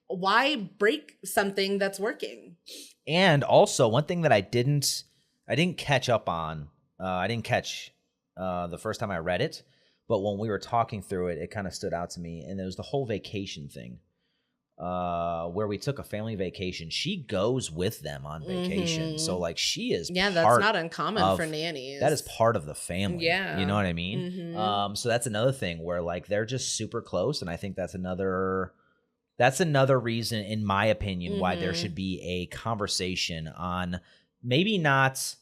why break something that's working? And also one thing that I didn't catch up on, I didn't catch the first time I read it. But when we were talking through it, it kind of stood out to me. And there was the whole vacation thing where we took a family vacation. She goes with them on vacation. Mm-hmm. So like she is that's not uncommon for nannies. That is part of the family. Yeah. You know what I mean? Mm-hmm. So that's another thing where like they're just super close. And I think that's another reason, in my opinion, why there should be a conversation on maybe not...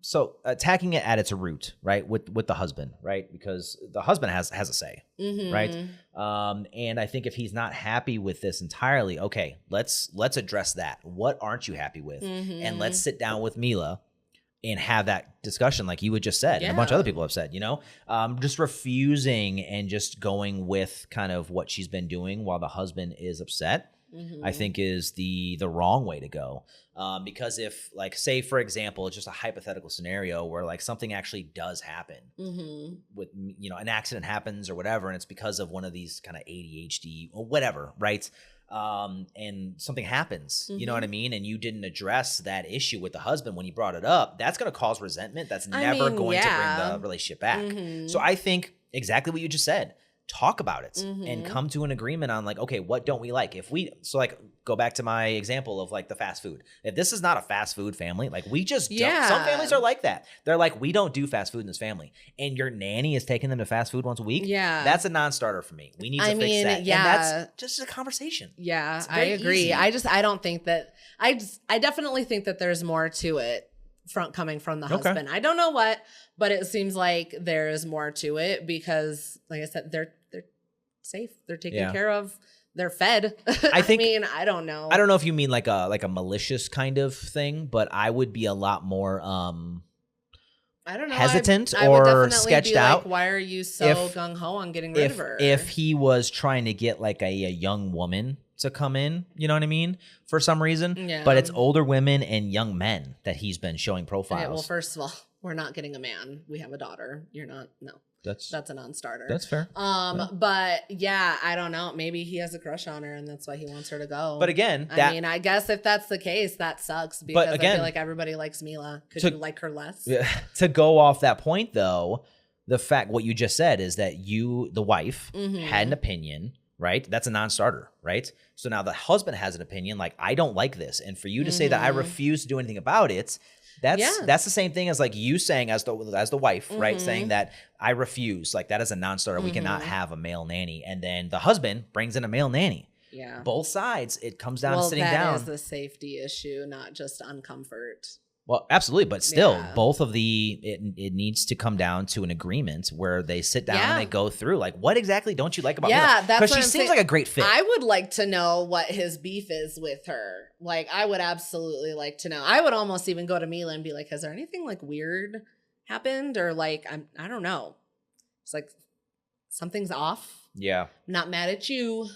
So attacking it at its root, right, with the husband, right, because the husband has a say, right, and I think if he's not happy with this entirely, okay, let's address that. What aren't you happy with, and let's sit down with Mila and have that discussion, like you had just said, and a bunch of other people have said, just refusing and just going with kind of what she's been doing while the husband is upset. I think is the wrong way to go. Because if like, say for example, it's just a hypothetical scenario where like something actually does happen with, an accident happens or whatever. And it's because of one of these kind of ADHD or whatever. Right. and something happens, you know what I mean? And you didn't address that issue with the husband when you brought it up, that's going to cause resentment. That's never going to bring the relationship back. So I think exactly what you just said. Talk about it and come to an agreement on like, okay, what don't we like? So like go back to my example of like the fast food. If this is not a fast food family, like we just don't, some families are like that. They're like, we don't do fast food in this family. And your nanny is taking them to fast food once a week. Yeah. That's a non-starter for me. We need to fix that. Yeah. And that's just a conversation. Yeah, I agree. Easy. I don't think that, I definitely think that there's more to it coming from the husband. I don't know what, but it seems like there's more to it because, like I said, they're safe. They're taken care of. They're fed. I mean, I don't know. I don't know if you mean like a malicious kind of thing, but I would be a lot more I don't know, hesitant I or would definitely sketched be out. Like, why are you so gung ho on getting rid of her? If he was trying to get like a young woman to come in, you know what I mean, for some reason. Yeah. But it's older women and young men that he's been showing profiles. Okay, well, first of all, we're not getting a man. We have a daughter. You're not. No. That's a non-starter. That's fair. But yeah, I don't know. Maybe he has a crush on her and that's why he wants her to go. But again, I mean, I guess if that's the case, that sucks because again, I feel like everybody likes Mila. Could you like her less? Yeah, to go off that point though, the fact what you just said is that you, the wife, had an opinion, right? That's a non-starter, right? So now the husband has an opinion, like, I don't like this. And for you to say that I refuse to do anything about it, that's the same thing as like you saying as the wife, right? Saying that I refuse, like that is a non-starter. We cannot have a male nanny. And then the husband brings in a male nanny. Yeah. Both sides, it comes down to sitting down. That is the safety issue, not just uncomfort. Well, absolutely. But still, both of it needs to come down to an agreement where they sit down and they go through like, what exactly don't you like about Mila? Because she seems like a great fit. I would like to know what his beef is with her. Like, I would absolutely like to know. I would almost even go to Mila and be like, has there anything like weird happened? Or like, I don't know. It's like, something's off. Yeah. I'm not mad at you.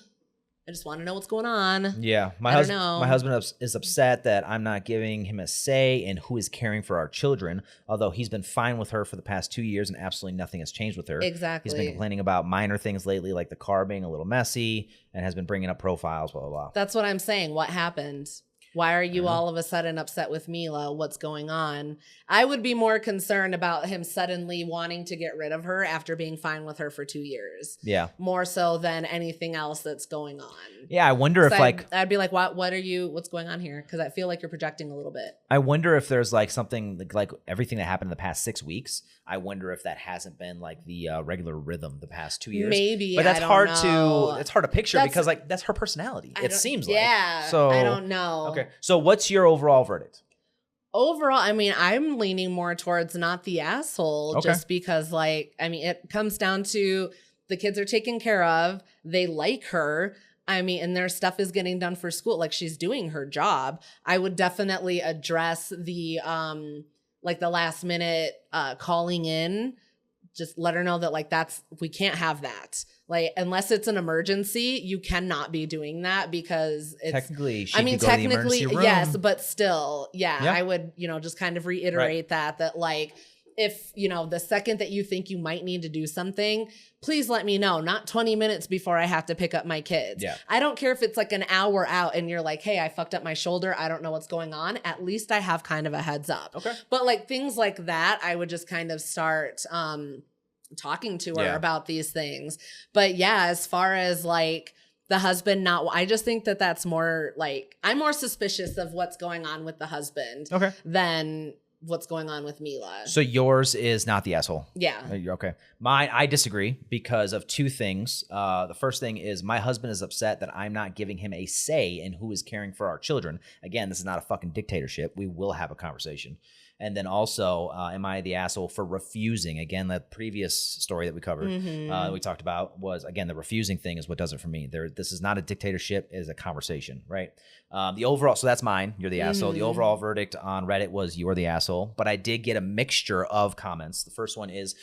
I just want to know what's going on. Yeah. My husband is upset that I'm not giving him a say in who is caring for our children, although he's been fine with her for the past 2 years and absolutely nothing has changed with her. Exactly. He's been complaining about minor things lately, like the car being a little messy, and has been bringing up profiles, blah, blah, blah. That's what I'm saying. What happened? Why are you all of a sudden upset with Mila? What's going on? I would be more concerned about him suddenly wanting to get rid of her after being fine with her for 2 years. Yeah. More so than anything else that's going on. Yeah, I wonder if I'd be like, what's going on here? Because I feel like you're projecting a little bit. I wonder if there's like something like everything that happened in the past 6 weeks. I wonder if that hasn't been like the regular rhythm the past 2 years. Maybe, but that's hard to picture because like that's her personality. It seems like. Yeah. So I don't know. Okay. So what's your overall verdict? Overall, I mean, I'm leaning more towards not the asshole just because like, I mean, it comes down to the kids are taken care of. They like her. I mean, and their stuff is getting done for school. Like she's doing her job. I would definitely address the, like the last minute calling in. Just let her know that like we can't have that. Like unless it's an emergency, you cannot be doing that because it's technically. Yes, but still, I would just kind of reiterate that like if the second that you think you might need to do something, please let me know. Not 20 minutes before I have to pick up my kids. Yeah. I don't care if it's like an hour out and you're like, hey, I fucked up my shoulder. I don't know what's going on. At least I have kind of a heads up. Okay. But like things like that, I would just kind of start talking to her about these things. But yeah, as far as like the husband I just think that that's more like, I'm more suspicious of what's going on with the husband than what's going on with Mila. So yours is not the asshole. Yeah. Okay. Mine, I disagree because of two things. The first thing is my husband is upset that I'm not giving him a say in who is caring for our children. Again, this is not a fucking dictatorship. We will have a conversation. And then also, am I the asshole for refusing? Again, the previous story that we covered, we talked about was, again, the refusing thing is what does it for me. This is not a dictatorship, it is a conversation, right? The overall, so that's mine, you're the asshole. The overall verdict on Reddit was you're the asshole, but I did get a mixture of comments. The first one is,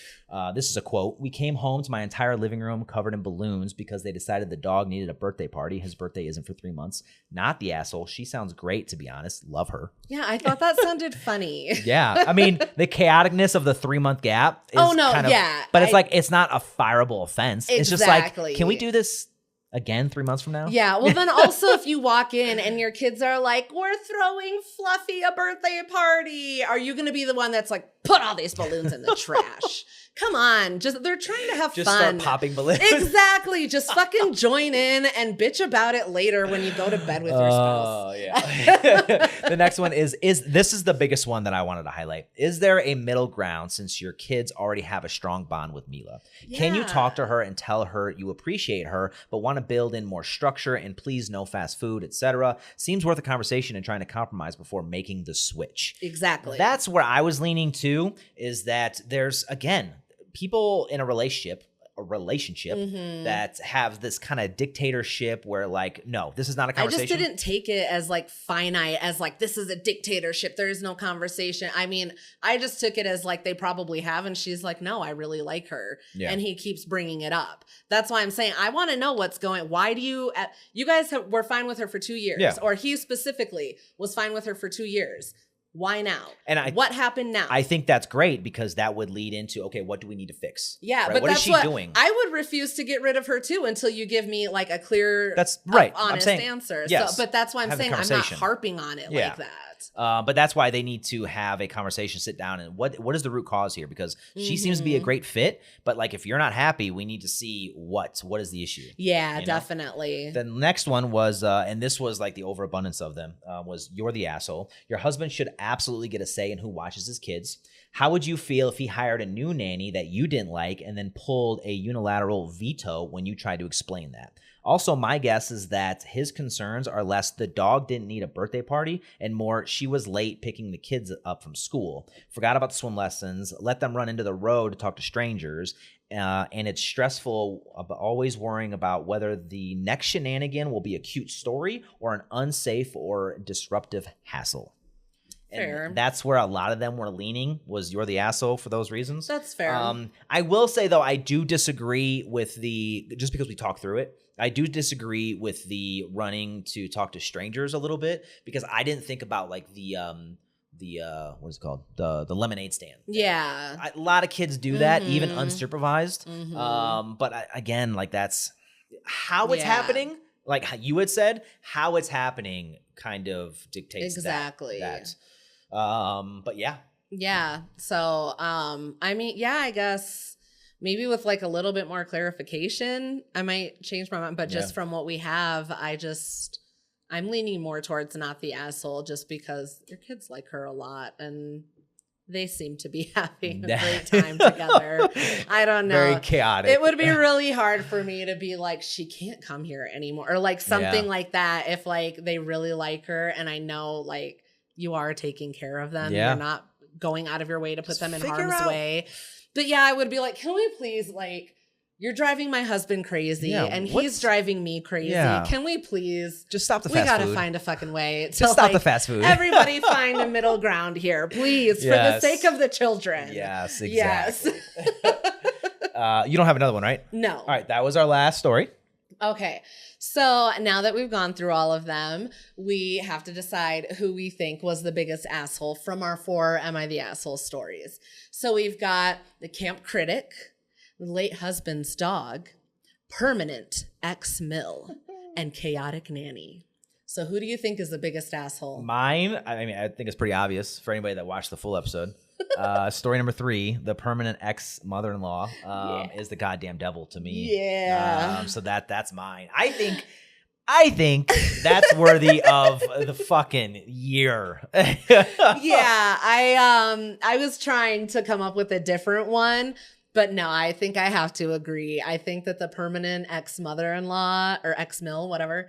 this is a quote, "We came home to my entire living room covered in balloons because they decided the dog needed a birthday party. His birthday isn't for 3 months. Not the asshole. She sounds great, to be honest. Love her." Yeah, I thought that sounded funny. Yeah, I mean, the chaoticness of the 3-month gap is but it's like, it's not a fireable offense. Exactly. It's just like, can we do this again 3 months from now? Yeah. Well, then also if you walk in and your kids are like, we're throwing Fluffy a birthday party, are you going to be the one that's like, put all these balloons in the trash? Come on. They're trying to have fun. Just start popping balloons. Exactly. Just fucking join in and bitch about it later when you go to bed with your spouse. Oh, yeah. The next one is this is the biggest one that I wanted to highlight. Is there a middle ground since your kids already have a strong bond with Mila? Yeah. Can you talk to her and tell her you appreciate her, but want to build in more structure and please no fast food, etc.? Seems worth a conversation and trying to compromise before making the switch. Exactly. That's where I was leaning to, is that there's, again, people in a relationship that have this kind of dictatorship where like, no, this is not a conversation. I just didn't take it as like finite, as like, this is a dictatorship. There is no conversation. I mean, I just took it as like they probably have. And she's like, no, I really like her. Yeah. And he keeps bringing it up. That's why I'm saying, I want to know what's going, why do you guys were fine with her for 2 years, or he specifically was fine with her for 2 years. Why now? And what happened now? I think that's great because that would lead into, okay, what do we need to fix? Yeah, right? But what is she doing? I would refuse to get rid of her too until you give me like a clear, honest answer. Yes, but that's why I'm saying I'm not harping on it like that. But that's why they need to have a conversation, sit down, and what is the root cause here? Because she seems to be a great fit, but like if you're not happy, we need to see what is the issue. Yeah, definitely. The next one was, and this was like the overabundance of them, was you're the asshole. Your husband should absolutely get a say in who watches his kids. How would you feel if he hired a new nanny that you didn't like and then pulled a unilateral veto when you tried to explain that? Also, my guess is that his concerns are less the dog didn't need a birthday party and more she was late picking the kids up from school, forgot about the swim lessons, let them run into the road to talk to strangers, and it's stressful always worrying about whether the next shenanigan will be a cute story or an unsafe or disruptive hassle. Fair. And that's where a lot of them were leaning, was you're the asshole for those reasons. That's fair. I will say, though, I do disagree with just because we talked through it, I do disagree with the running to talk to strangers a little bit, because I didn't think about like the what is it called? The lemonade stand. Yeah. A lot of kids do that, even unsupervised. But again, like that's how it's happening. Like you had said, how it's happening kind of dictates that. But yeah. Yeah. So, I mean, yeah, I guess maybe with like a little bit more clarification, I might change my mind. But just from what we have, I'm leaning more towards not the asshole, just because your kids like her a lot and they seem to be having a great time together. I don't know. Very chaotic. It would be really hard for me to be like, she can't come here anymore. Or like something like that. If like they really like her and I know like you are taking care of them. You're not going out of your way to put them in harm's way. But yeah, I would be like, can we please, like, you're driving my husband crazy and he's driving me crazy. Yeah. Can we please just stop the fast food? We got to find a fucking way to just stop the fast food. Everybody find a middle ground here, please, for the sake of the children. Yes, exactly. Yes. You don't have another one, right? No. All right, that was our last story. Okay. So now that we've gone through all of them, we have to decide who we think was the biggest asshole from our 4 Am I the Asshole stories. So we've got the camp critic, the late husband's dog, permanent ex-mill, and chaotic nanny. So who do you think is the biggest asshole? Mine, I mean, I think it's pretty obvious for anybody that watched the full episode. Story number 3, the permanent ex-mother-in-law is the goddamn devil to me. Yeah. So that's mine. I think that's worthy of the fucking year. Yeah, I was trying to come up with a different one. But no, I think I have to agree. I think that the permanent ex-mother-in-law or ex-mill, whatever,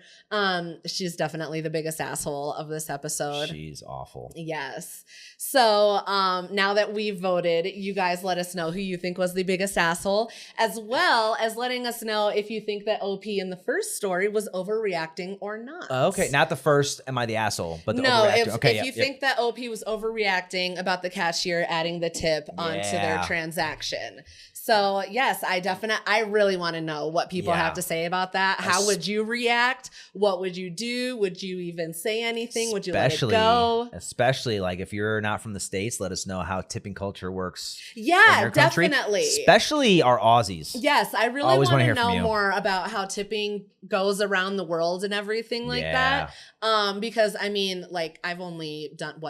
she's definitely the biggest asshole of this episode. She's awful. Yes. So now that we've voted, you guys let us know who you think was the biggest asshole, as well as letting us know if you think that OP in the first story was overreacting or not. Okay, not the first Am I the Asshole, but the overreacting. If you think that OP was overreacting about the cashier adding the tip onto their transaction. So yes, I really want to know what people have to say about that. How would you react? What would you do? Would you even say anything? Would you let it go? Especially like if you're not from the States, let us know how tipping culture works. Yeah, in your country. Definitely. Especially our Aussies. Yes, I really want to know more about how tipping goes around the world and everything like that. Because I mean, like I've only done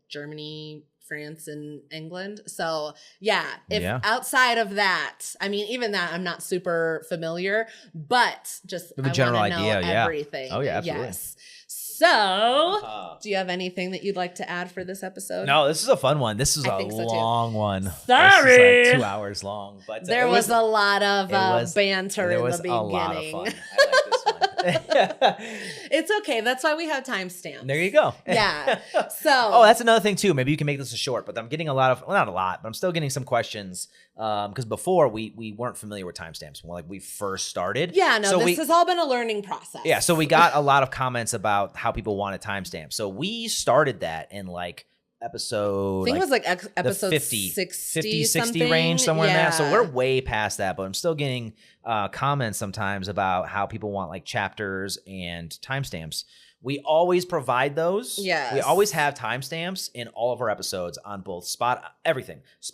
Germany, France, and England. So if outside of that, I mean, even that I'm not super familiar, but just the general idea, everything. Oh yeah, absolutely. Yes. So, do you have anything that you'd like to add for this episode? No, this is a fun one. This is a long one. Sorry. This is like 2 hours long. But there was a lot of banter in the beginning. There was a lot of fun. I like this one. It's okay. That's why we have timestamps. There you go. Yeah. So. That's another thing too. Maybe you can make this a short, but I'm getting a lot of, well, not a lot, but I'm still getting some questions. Because before we weren't familiar with timestamps when we first started. Yeah, no, this has all been a learning process. Yeah, so we got a lot of comments about how people wanted timestamps. So we started that in episode, I think it was episode 50, 60 something. range, somewhere in that. So we're way past that, but I'm still getting comments sometimes about how people want chapters and timestamps. We always provide those. Yes. We always have timestamps in all of our episodes on both everything. So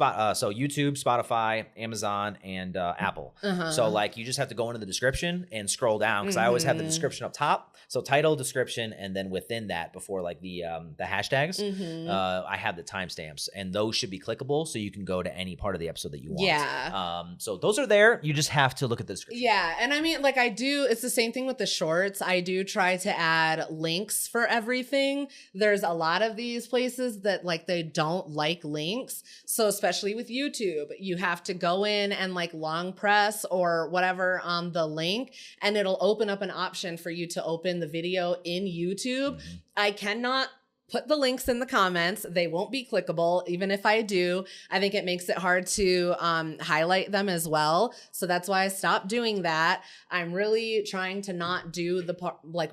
YouTube, Spotify, Amazon, and Apple. So you just have to go into the description and scroll down because I always have the description up top. So title, description, and then within that, before the hashtags, I have the timestamps, and those should be clickable, so you can go to any part of the episode that you want. Yeah. So those are there. You just have to look at the description. Yeah, and I mean, I do. It's the same thing with the shorts. I do try to add links for everything. There's a lot of these places that they don't like links. So especially with YouTube, you have to go in and long press or whatever on the link, and it'll open up an option for you to open the video in YouTube. I cannot put the links in the comments. They won't be clickable. Even if I do, I think it makes it hard to highlight them as well. So that's why I stopped doing that. I'm really trying to not do the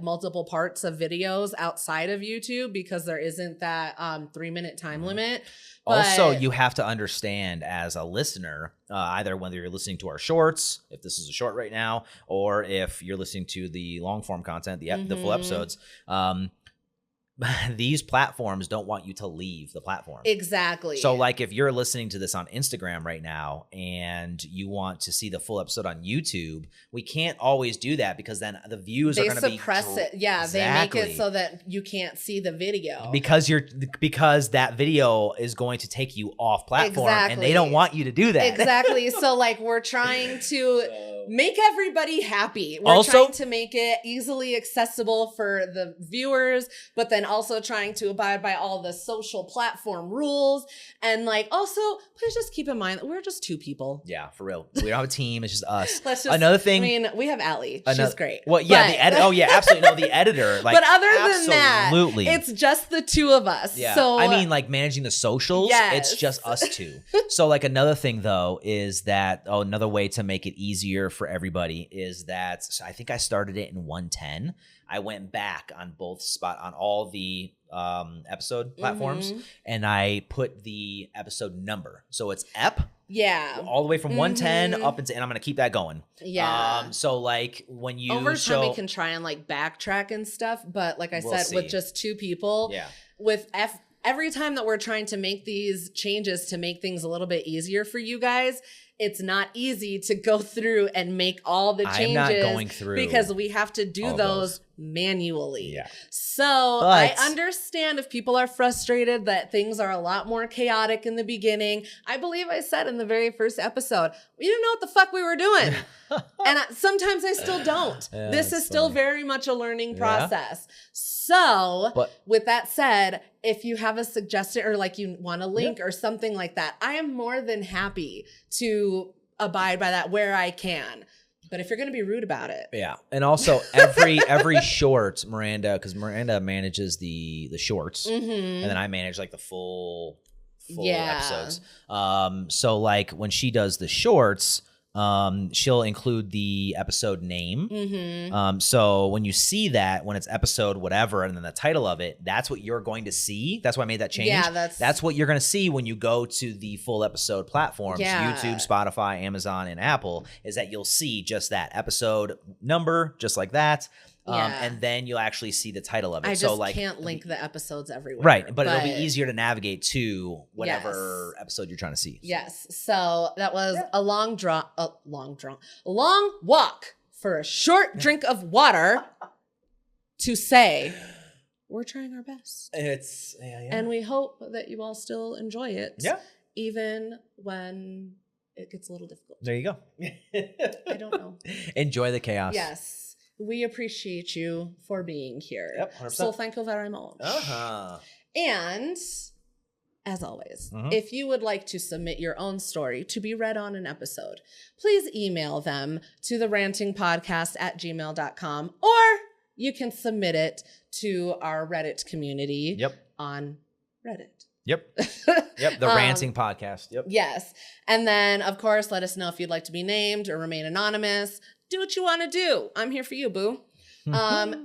multiple parts of videos outside of YouTube because there isn't that 3-minute time limit. Also, you have to understand as a listener, either whether you're listening to our shorts, if this is a short right now, or if you're listening to the long form content, the full episodes, these platforms don't want you to leave the platform. Exactly. So if you're listening to this on Instagram right now and you want to see the full episode on YouTube, we can't always do that because then the views are going to be suppress it. Yeah, exactly. They make it so that you can't see the video. Because that video is going to take you off platform and they don't want you to do that. Exactly. So we're trying to make everybody happy. We're trying to make it easily accessible for the viewers, but then also trying to abide by all the social platform rules. And also, please just keep in mind that we're just 2 people. Yeah, for real. We don't have a team. It's just us. Another thing. I mean, we have Allie. She's great. Well, yeah, the editor. Oh, yeah, absolutely. No, the editor. But other than that, it's just the 2 of us. Yeah. So I mean, managing the socials, it's just us 2. So another thing though is that another way to make it easier for everybody is that I think I started it in 110. I went back on all the episode platforms, and I put the episode number. So it's EP. Yeah. All the way from 110 up and I'm going to keep that going. Yeah. So when you over time we can try and backtrack and stuff, but I said, with just 2 people, with every time that we're trying to make these changes to make things a little bit easier for you guys, it's not easy to go through and make all the changes. I'm not going through because we have to do those manually. Yeah. So I understand if people are frustrated that things are a lot more chaotic in the beginning. I believe I said in the very first episode, we didn't know what the fuck we were doing. And sometimes I still don't. Yeah, this is still very much a learning process. So with that said, if you have a suggestion or you want a link or something like that, I am more than happy to abide by that where I can. But if you're going to be rude about it. Yeah. And also every short, because Miranda manages the shorts, and then I manage the full episodes. So when she does the shorts, she'll include the episode name. Mm-hmm. So when you see that, when it's episode whatever, and then the title of it, that's what you're going to see. That's why I made that change. Yeah, that's what you're going to see when you go to the full episode platforms, YouTube, Spotify, Amazon, and Apple, is that you'll see just that episode number, just like that. And then you'll actually see the title of it. I just can't link the episodes everywhere. Right, but it'll be easier to navigate to whatever episode you're trying to see. Yes. So that was a long walk for a short drink of water to say we're trying our best. And we hope that you all still enjoy it. Yeah. Even when it gets a little difficult. There you go. I don't know. Enjoy the chaos. Yes. We appreciate you for being here. Yep, 100%. So thank you very much. And as always, if you would like to submit your own story to be read on an episode, please email them to therantingpodcast@gmail.com, or you can submit it to our Reddit community on Reddit. Yep. The Ranting Podcast. Yep. Yes. And then, of course, let us know if you'd like to be named or remain anonymous. Do what you want to do. I'm here for you, boo.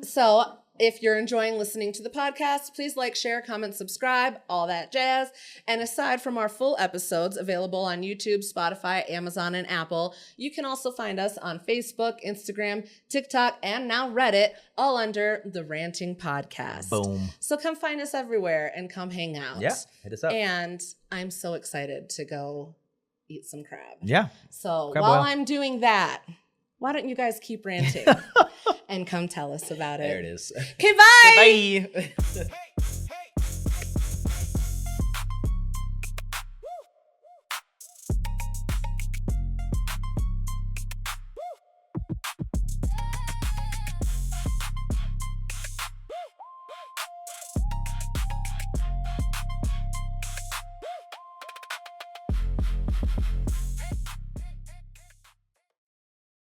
So if you're enjoying listening to the podcast, please like, share, comment, subscribe, all that jazz. And aside from our full episodes available on YouTube, Spotify, Amazon, and Apple, you can also find us on Facebook, Instagram, TikTok, and now Reddit, all under The Ranting Podcast. Boom. So come find us everywhere and come hang out. Yeah, hit us up. And I'm so excited to go eat some crab. Yeah. So crab while oil. I'm doing that, why don't you guys keep ranting and come tell us about it? There it is. Okay, bye. Bye.